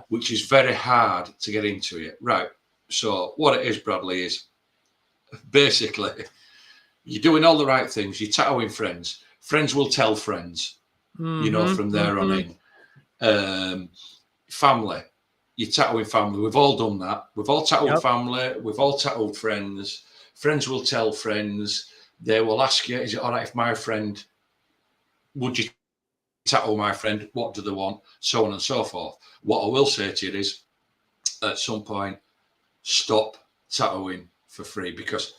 which is very hard to get into it. Right. So what it is, Bradley, is basically you're doing all the right things. You're tattooing friends. Friends will tell friends, you know, from there on in. Family, you're tattooing family. We've all done that. We've all tattooed family. We've all tattooed friends. Friends will tell friends. They will ask you, is it all right if my friend, would you tattoo my friend? What do they want? So on and so forth. What I will say to you is, at some point, stop tattooing for free because,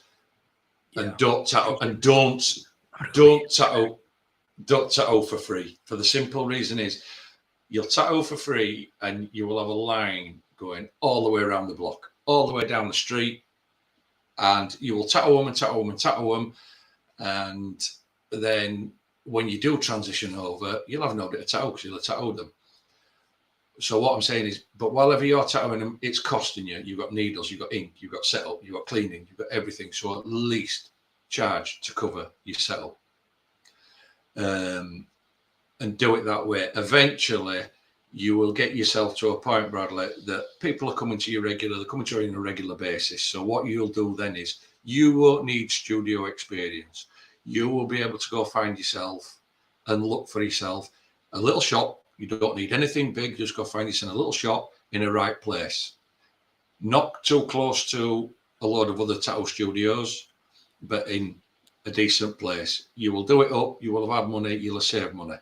and don't tattoo, and don't tattoo for free. For the simple reason is you'll tattoo for free and you will have a line going all the way around the block, all the way down the street, and you will tattoo them and tattoo them and tattoo them. And then when you do transition over, you'll have nobody to tattoo because you'll have tattooed them. So what I'm saying is, but whatever you're tattooing them, it's costing you. You've got needles, you've got ink, you've got setup, you've got cleaning, you've got everything. So at least charge to cover your setup, and do it that way. Eventually you will get yourself to a point, Bradley, that people are coming to you regular, they're coming to you on a regular basis. So what you'll do then is you won't need studio experience. You will be able to go find yourself and look for yourself a little shop You don't need anything big. Just go find this in a little shop in a right place. Not too close to a load of other tattoo studios, but in a decent place. You will do it up. You will have had money. You'll have saved money.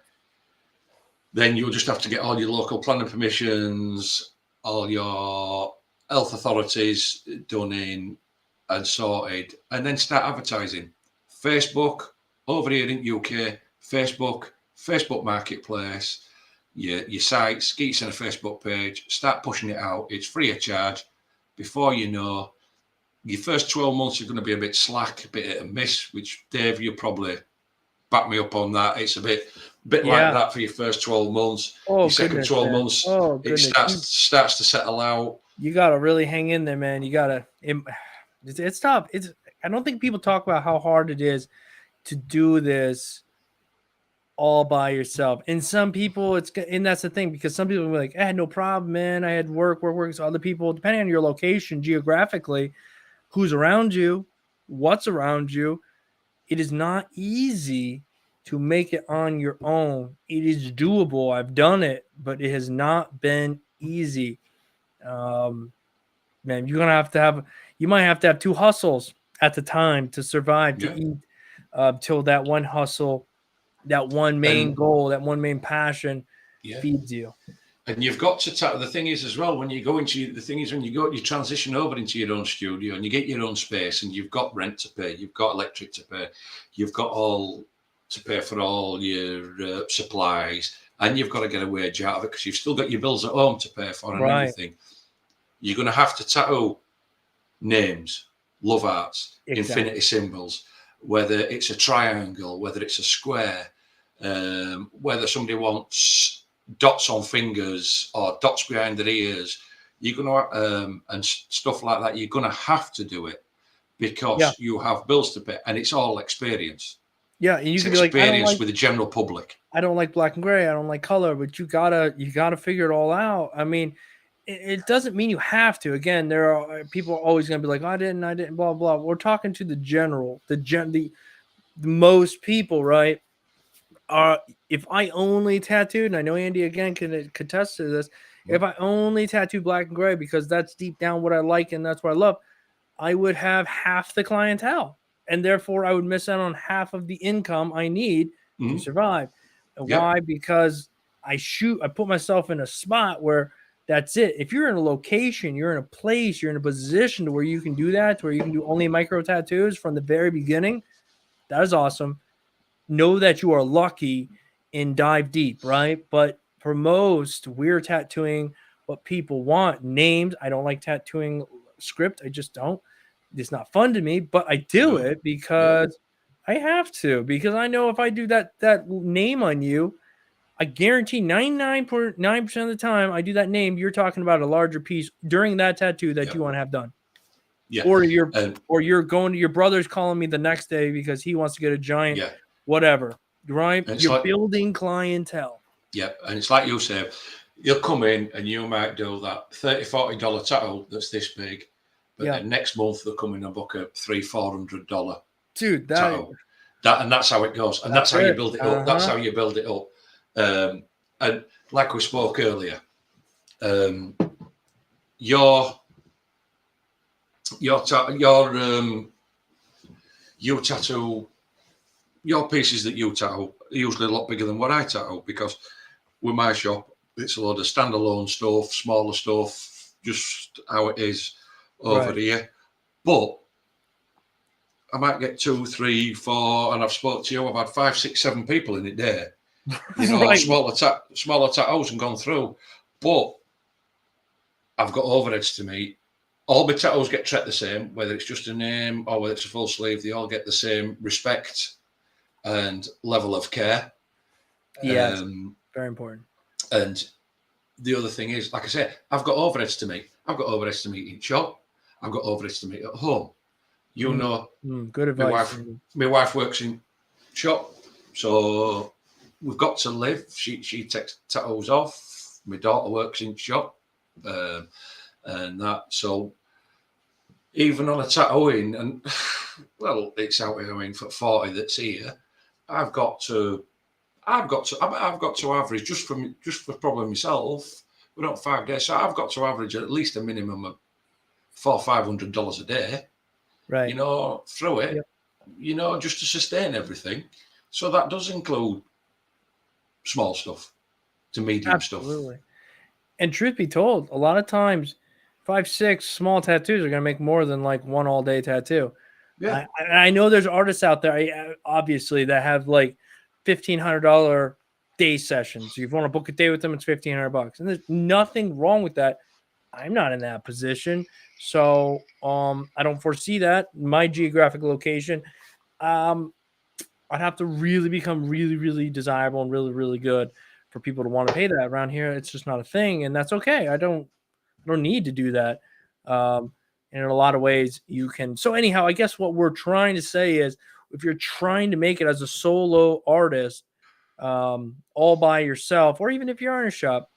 Then you'll just have to get all your local planning permissions, all your health authorities done in and sorted, and then start advertising. Facebook, over here in UK, Facebook Marketplace, your sites, get yourself a Facebook page, start pushing it out. It's free of charge. Before you know, your first 12 months are going to be a bit slack, a bit hit and miss, which Dave, you probably back me up on that. It's a bit like that for your first 12 months. Your second 12 months, it starts to settle out. You got to really hang in there, man. You got to, it's tough. I don't think people talk about how hard it is to do this all by yourself. And some people, and that's the thing, because some people are like, I had no problem, man. I had work. So other people, depending on your location geographically, who's around you, what's around you, it is not easy to make it on your own. It is doable. I've done it, but it has not been easy. Man, you're going to have, you might have to have two hustles at the time to survive, to eat, till that one hustle, that one main goal, that one main passion feeds you. And you've got to the thing is as well, when you go into you transition over into your own studio and you get your own space and you've got rent to pay, you've got electric to pay, you've got all to pay for all your supplies, and you've got to get a wage out of it because you've still got your bills at home to pay for and everything. You're going to have to tattoo names, love arts, infinity symbols, whether it's a triangle, whether it's a square, whether somebody wants dots on fingers or dots behind their ears, you're gonna and stuff like that. You're gonna have to do it because you have bills to pay, and it's all experience. Yeah, and you can be like, experience with the general public. I don't like black and gray. I don't like color, but you gotta figure it all out. I mean, it doesn't mean you have to. Again, there are people are always gonna be like, I didn't, blah blah. We're talking to the general, the most people, right? If I only tattooed, and I know Andy again can attest to this, if I only tattooed black and gray because that's deep down what I like and that's what I love, I would have half the clientele, and therefore I would miss out on half of the income I need to survive. And why? Because I put myself in a spot where that's it. If you're in a location, you're in a place, you're in a position to where you can do that, to where you can do only micro tattoos from the very beginning, that is awesome. Know that you are lucky and dive deep, right? But for most, we're tattooing what people want. Names. I don't like tattooing script. I just don't. It's not fun to me, but I do it because I have to. Because I know if I do that name on you, I guarantee 99.9% of the time I do that name, you're talking about a larger piece during that tattoo that you want to have done. Yeah. Or you're going to your brother's calling me the next day because he wants to get a giant whatever, right? You're building clientele. Yeah, and it's like you say, you'll come in and you might do that $30-$40 tattoo that's this big, but then next month they'll come in and book a $300-$400 dude tattoo. And that's how it goes, and that's how you build it up. That's how you build it up. And like we spoke earlier, you tattoo. Your pieces that you tattoo are usually a lot bigger than what I tattoo because with my shop, it's a lot of standalone stuff, smaller stuff, just how it is over here. But I might get 2, 3, 4, and I've spoke to you, I've had 5, 6, 7 people in it there. You know, smaller tattoos and gone through. But I've got overheads to meet. All my tattoos get treated the same, whether it's just a name or whether it's a full sleeve, they all get the same respect and level of care. Yeah, very important. And the other thing is, like I said, I've got overheads to meet. I've got overheads to meet in shop. I've got overheads to meet at home. You know, good advice. My wife works in shop, so we've got to live. She takes tattoos off. My daughter works in shop, and that. So even on a tattooing, and well, it's out here. I mean, for 40 that's here, I've got to I've got to average just for probably myself. We're not 5 days, so I've got to average at least a minimum of $400-500 a day. Right. You know, through it. Yep. You know, just to sustain everything. So that does include small stuff to medium Absolutely. Stuff. And truth be told, a lot of times 5, 6 small tattoos are going to make more than like one all day tattoo. Yeah. I know there's artists out there, obviously, that have like $1,500 day sessions. You want to book a day with them, it's $1,500, and there's nothing wrong with that. I'm not in that position, so I don't foresee that. My geographic location, I'd have to really become really, really desirable and really, really good for people to want to pay that. Around here, it's just not a thing, and that's okay. I don't need to do that. And in a lot of ways, you can. So anyhow, I guess what we're trying to say is, if you're trying to make it as a solo artist, all by yourself, or even if you're in a shop,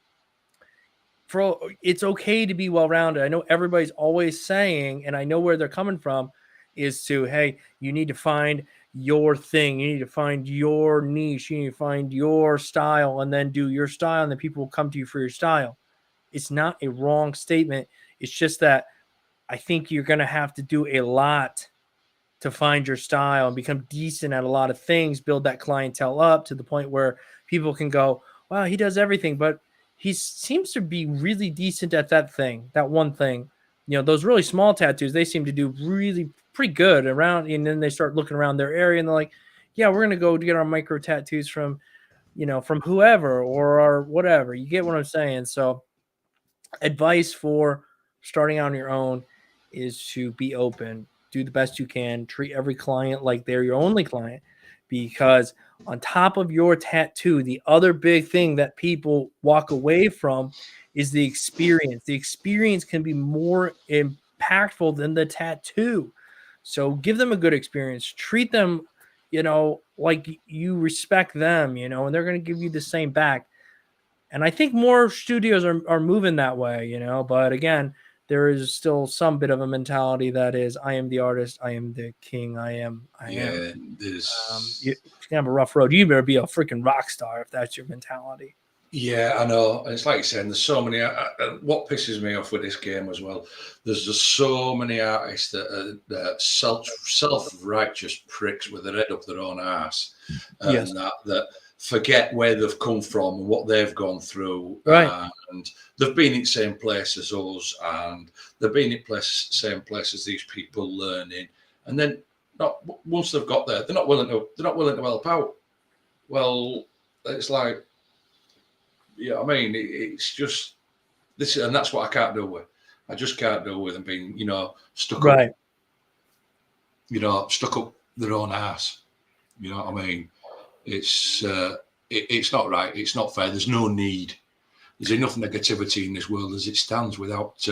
it's okay to be well-rounded. I know everybody's always saying, and I know where they're coming from, is to, hey, you need to find your thing. You need to find your niche. You need to find your style, and then do your style, and then people will come to you for your style. It's not a wrong statement. It's just that I think you're going to have to do a lot to find your style and become decent at a lot of things, build that clientele up to the point where people can go, wow, he does everything, but he seems to be really decent at that thing, that one thing. You know, those really small tattoos, they seem to do really pretty good around, and then they start looking around their area and they're like, yeah, we're going to go get our micro tattoos from, you know, from whoever or our whatever. You get what I'm saying? So advice for starting on your own is to be open, do the best you can, treat every client like they're your only client, because on top of your tattoo, the other big thing that people walk away from is the experience. The experience can be more impactful than the tattoo. So give them a good experience, treat them, you know, like you respect them, you know, and they're going to give you the same back. And I think more studios are moving that way, you know, but again, there is still some bit of a mentality that is, I am the artist, I am the king, I am. There's you can have a rough road. You better be a freaking rock star if that's your mentality. Yeah, I know. And it's like you're saying, there's so many. What pisses me off with this game as well, there's just so many artists that are self-righteous pricks with their head up their own ass, and yes. that forget where they've come from and what they've gone through. Right. And they've been in the same place as us, and they've been in same place as these people learning. And then not once they've got there, they're not willing to help out. Well, it's like, yeah, I mean, it's just this, and that's what I can't do with. I just can't do with them being, you know, stuck right. up, you know, stuck up their own ass. You know what I mean? It's not right. It's not fair. There's no need. There's enough negativity in this world as it stands without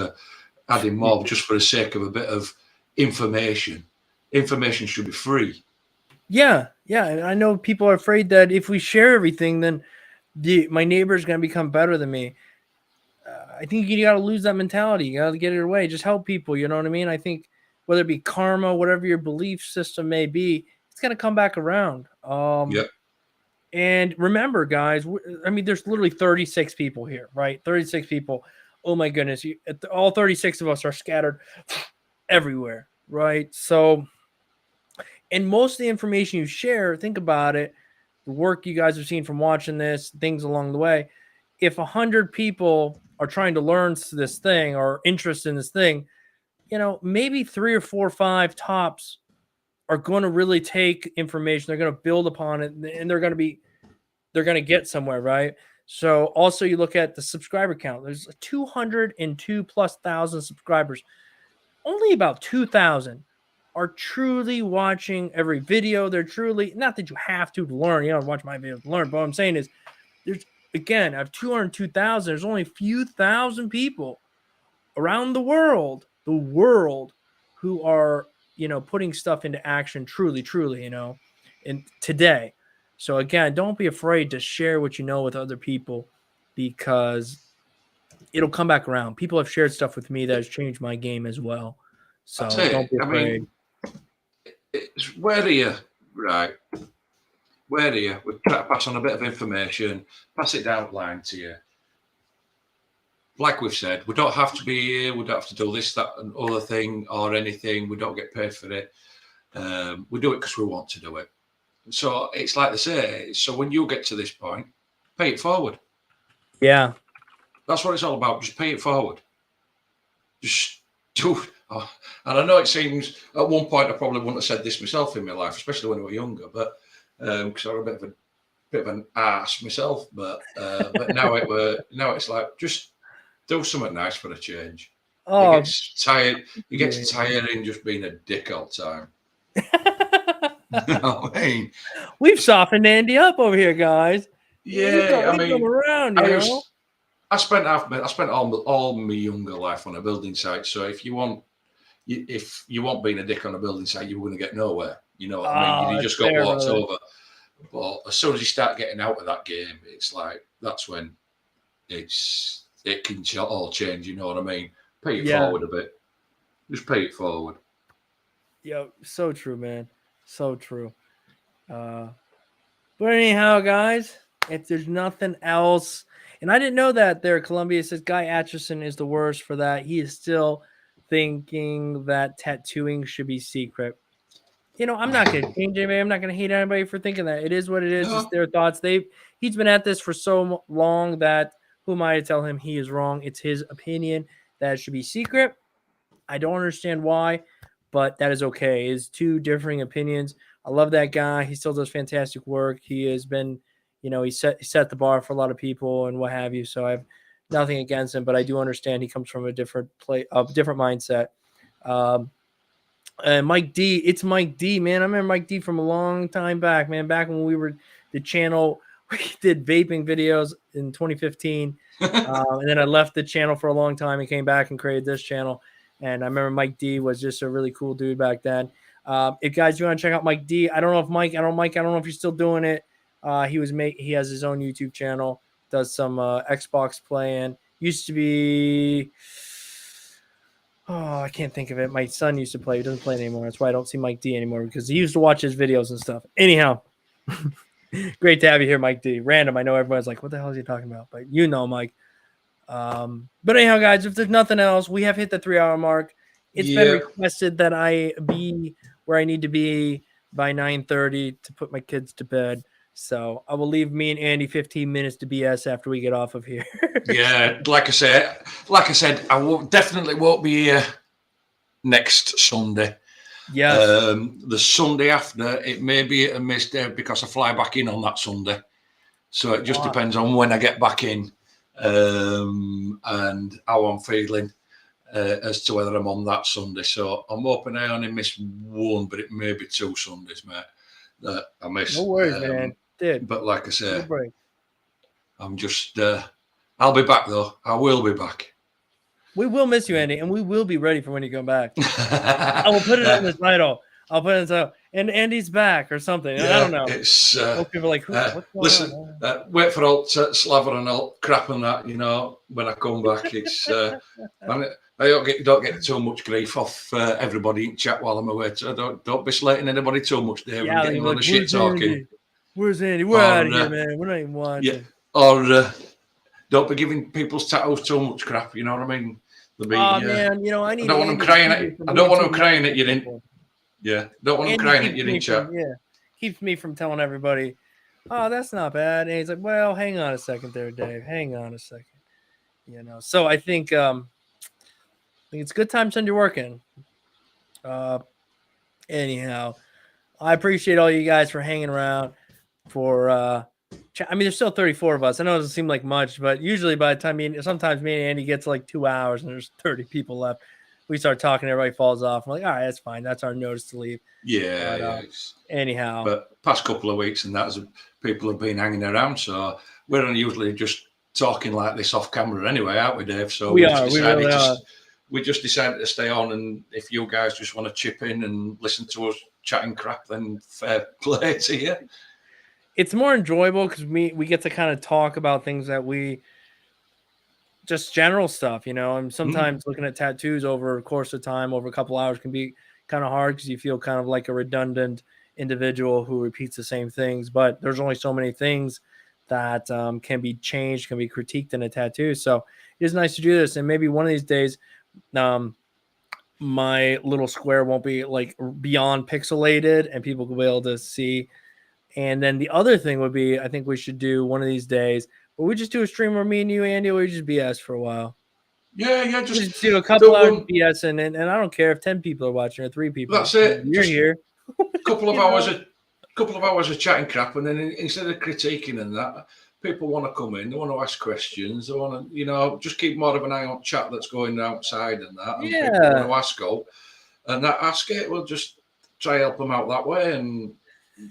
adding more just for the sake of a bit of information. Information should be free. Yeah, yeah. And I know people are afraid that if we share everything, then my neighbor's going to become better than me. I think you got to lose that mentality. You got to get it away. Just help people. You know what I mean? I think whether it be karma, whatever your belief system may be, it's going to come back around. Yep. And remember, guys, I mean, there's literally 36 people here, right? 36 people. Oh my goodness. All 36 of us are scattered everywhere, right? So, and most of the information you share, think about it, the work you guys have seen from watching this, things along the way. If 100 people are trying to learn this thing or interested in this thing, you know, maybe 3 or 4 or 5 tops are going to really take information. They're going to build upon it, and they're going to get somewhere, right? So also you look at the subscriber count. There's 202 plus thousand subscribers. Only about 2,000 are truly watching every video. They're truly, not that you have to learn. You don't watch my videos to learn. But what I'm saying is, there's, again, I have 202,000. There's only a few thousand people around the world who are, you know, putting stuff into action truly, you know, in today. So again, don't be afraid to share what you know with other people, because it'll come back around. People have shared stuff with me that has changed my game as well. So don't be afraid. I mean, where are you, right? we're here. We try to pass on a bit of information, pass it down the line to you. Like we've said, we don't have to be here. We don't have to do this, that, and other thing or anything. We don't get paid for it. We do it because we want to do it. So it's like they say. So when you get to this point, pay it forward. Yeah. That's what it's all about. Just pay it forward. Just do. Oh, and I know it seems at one point I probably wouldn't have said this myself in my life, especially when I was younger, but because I was a bit of an ass myself. But now it's like just do something nice for a change. Oh, it gets tired. It gets tiring just being a dick all the time. You know what I mean? We've softened Andy up over here, guys. Yeah, I mean, around, I spent all my younger life on a building site. So if you want being a dick on a building site, you're going to get nowhere. You know what I mean? You just got walked over. But as soon as you start getting out of that game, it's like that's when it can all change. You know what I mean? Pay it forward a bit. Just pay it forward. Yeah, so true, man. So true. But anyhow, guys, if there's nothing else, and I didn't know that there, Columbia says Guy Atchison is the worst for that. He is still thinking that tattooing should be secret. You know, I'm not going to change anybody. I'm not going to hate anybody for thinking that. It is what it is. No. It's their thoughts. He's been at this for so long that who am I to tell him he is wrong? It's his opinion that it should be secret. I don't understand why, but that is okay. It's two differing opinions. I love that guy. He still does fantastic work. He has been, you know, he set the bar for a lot of people and what have you. So I have nothing against him, but I do understand he comes from a different mindset. And Mike D, it's Mike D, man. I remember Mike D from a long time back, man. Back when we were the channel, we did vaping videos in 2015. And then I left the channel for a long time and came back and created this channel. And I remember Mike D was just a really cool dude back then. If guys, you want to check out Mike D, I don't know if you're still doing it. He has his own YouTube channel, does some Xbox playing. Used to be, I can't think of it. My son used to play. He doesn't play anymore. That's why I don't see Mike D anymore, because he used to watch his videos and stuff. Anyhow, great to have you here, Mike D. Random. I know everyone's like, what the hell is he talking about? But you know, Mike. But anyhow, guys, if there's nothing else, we have hit the 3-hour mark. It's been requested that I be where I need to be by 9:30 to put my kids to bed. So I will leave me and Andy 15 minutes to BS after we get off of here. Yeah, like I said, I definitely won't be here next Sunday. Yes. The Sunday after, it may be a miss day because I fly back in on that Sunday. So it just depends on when I get back in and how I'm feeling as to whether I'm on that Sunday. So I'm hoping I only miss one, but it may be 2 Sundays, mate, that I miss. No worries, man. Dude, but like I said, I'm just, I'll be back though. I will be back. We will miss you, Andy, and we will be ready for when you come back. I will put it in the title. I'll put it in the title. And Andy's back or something. Yeah, I don't know. It's people are like, listen, wait for all slaver and all crap and that, you know, when I come back. It's I don't get too much grief off everybody in chat while I'm away. So don't be slating anybody too much, Dave, and getting a lot of shit talking. Where's Andy? We're out of here, man. We're not even watching. Yeah. Or don't be giving people's tattoos too much crap. You know what I mean? Man, you know, I don't want them crying at you in. Yeah, don't want them crying at you in chat. Keeps me from telling everybody, oh, that's not bad. And he's like, well, hang on a second there, Dave. Hang on a second. You know, so I think it's a good time to send your work in. Anyhow, I appreciate all you guys for hanging around for I mean, there's still 34 of us. I know it doesn't seem like much, but usually by the time sometimes me and Andy gets like 2 hours and there's 30 people left, we start talking, everybody falls off. We're like, all right, that's fine. That's our notice to leave. Yeah. Anyhow. But past couple of weeks and people have been hanging around. So we're usually just talking like this off camera anyway, aren't we, Dave? So we just decided to stay on. And if you guys just want to chip in and listen to us chatting crap, then fair play to you. It's more enjoyable because we get to kind of talk about things that just general stuff, you know, and sometimes looking at tattoos over a course of time, over a couple hours can be kind of hard because you feel kind of like a redundant individual who repeats the same things, but there's only so many things that can be changed, can be critiqued in a tattoo. So it is nice to do this. And maybe one of these days, my little square won't be like beyond pixelated and people will be able to see. And then the other thing would be, I think we should do one of these days, but we just do a stream where me and you, Andy, or we just BS for a while. Yeah, just do a couple hours of BS, and I don't care if 10 people are watching or 3 people. That's it. You're here. Couple of hours of chatting crap, and then instead of critiquing and that, people want to come in, they want to ask questions, they want to, just keep more of an eye on chat that's going outside and that, and people want to ask out, and that ask it, we'll just try help them out that way, and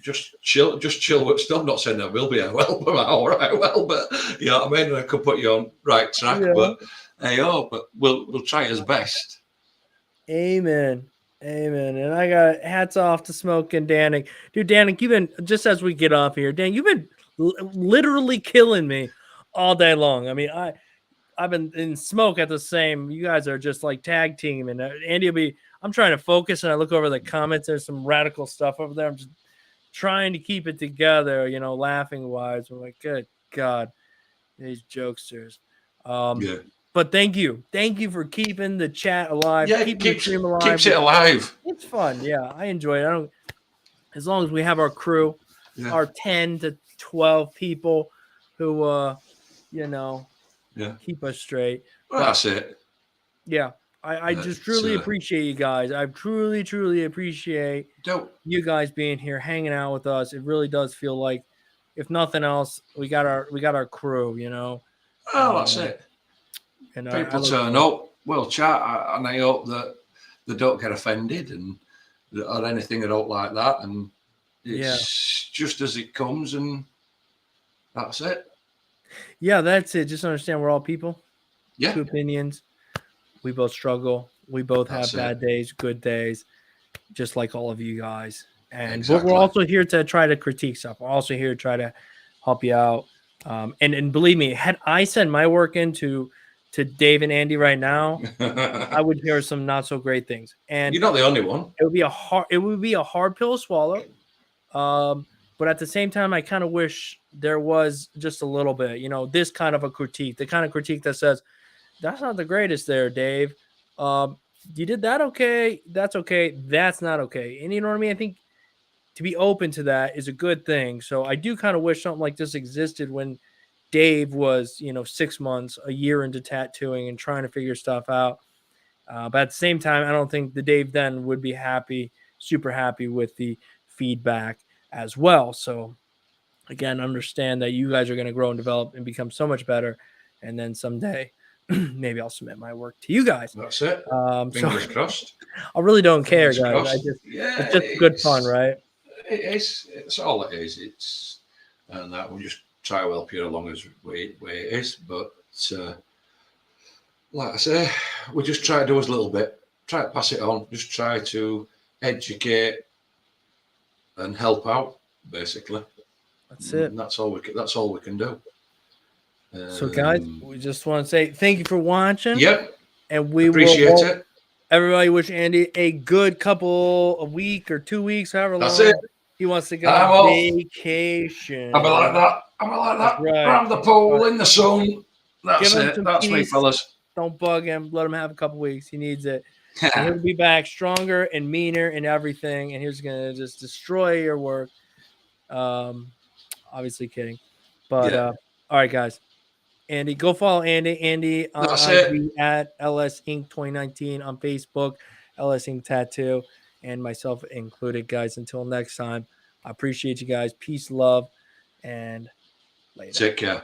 just chill with stuff. I'm not saying that will be a help them out, all right, well, but you know what I mean, I could put you on right track, but but we'll try as best. Amen. And I got hats off to Smoke and Danik. Dude, Danik, you've been, just as we get off here, Dan, you've been literally killing me all day long. I mean, I've been in Smoke at the same. You guys are just like tag team, and Andy will be. I'm trying to focus, and I look over the comments. There's some radical stuff over there. I'm just trying to keep it together, laughing wise. I'm like, good God, these jokesters. But thank you for keeping the chat alive. Yeah, keeping the stream alive. Keeps it alive. It's fun. Yeah, I enjoy it. As long as we have our crew, our 10 to 12 people who, keep us straight. Well, that's it. Yeah, I just truly appreciate you guys. I truly appreciate you guys being here, hanging out with us. It really does feel like, if nothing else, we got our crew. Oh, that's it. And people turn up, we'll chat, and I hope that they don't get offended or anything like that. And it's just as it comes, and that's it. Yeah, that's it. Just understand we're all people. Yeah. 2 opinions. We both struggle. We both have bad days, good days, just like all of you guys. And but we're also here to try to critique stuff. We're also here to try to help you out. And believe me, had I sent my work into Dave and Andy right now, I would hear some not so great things. And you're not the only one. It would be a hard pill to swallow. But at the same time, I kind of wish there was just a little bit, this kind of a critique, the kind of critique that says, that's not the greatest there, Dave. You did that okay. That's okay. That's not okay. And you know what I mean? I think to be open to that is a good thing. So I do kind of wish something like this existed when Dave was, 6 months, a year into tattooing and trying to figure stuff out. But at the same time, I don't think the Dave then would be super happy with the feedback as well. So again, understand that you guys are going to grow and develop and become so much better. And then someday, maybe I'll submit my work to you guys. That's it. Fingers crossed. I really don't care, guys. It's just good fun, right? It's all it is. It's and that we'll just try to help you along as way it is. But like I say, we just try to do us a little bit. Try to pass it on. Just try to educate and help out, basically. That's it. And that's all we can do. So, guys, we just want to say thank you for watching. Yep. And we appreciate it. Everybody wish Andy a good couple of week or 2 weeks, however long he wants to go on vacation. I'm like that. Right. Around the pool in the sun. That's it. That's me, fellas. Don't bug him. Let him have a couple weeks. He needs it. And he'll be back stronger and meaner and everything. And he's going to just destroy your work. Obviously kidding. But all right, guys. Andy, go follow Andy on IG at LS Inc 2019 on Facebook, LS Inc Tattoo, and myself included, guys. Until next time, I appreciate you guys. Peace, love, and later. Take care.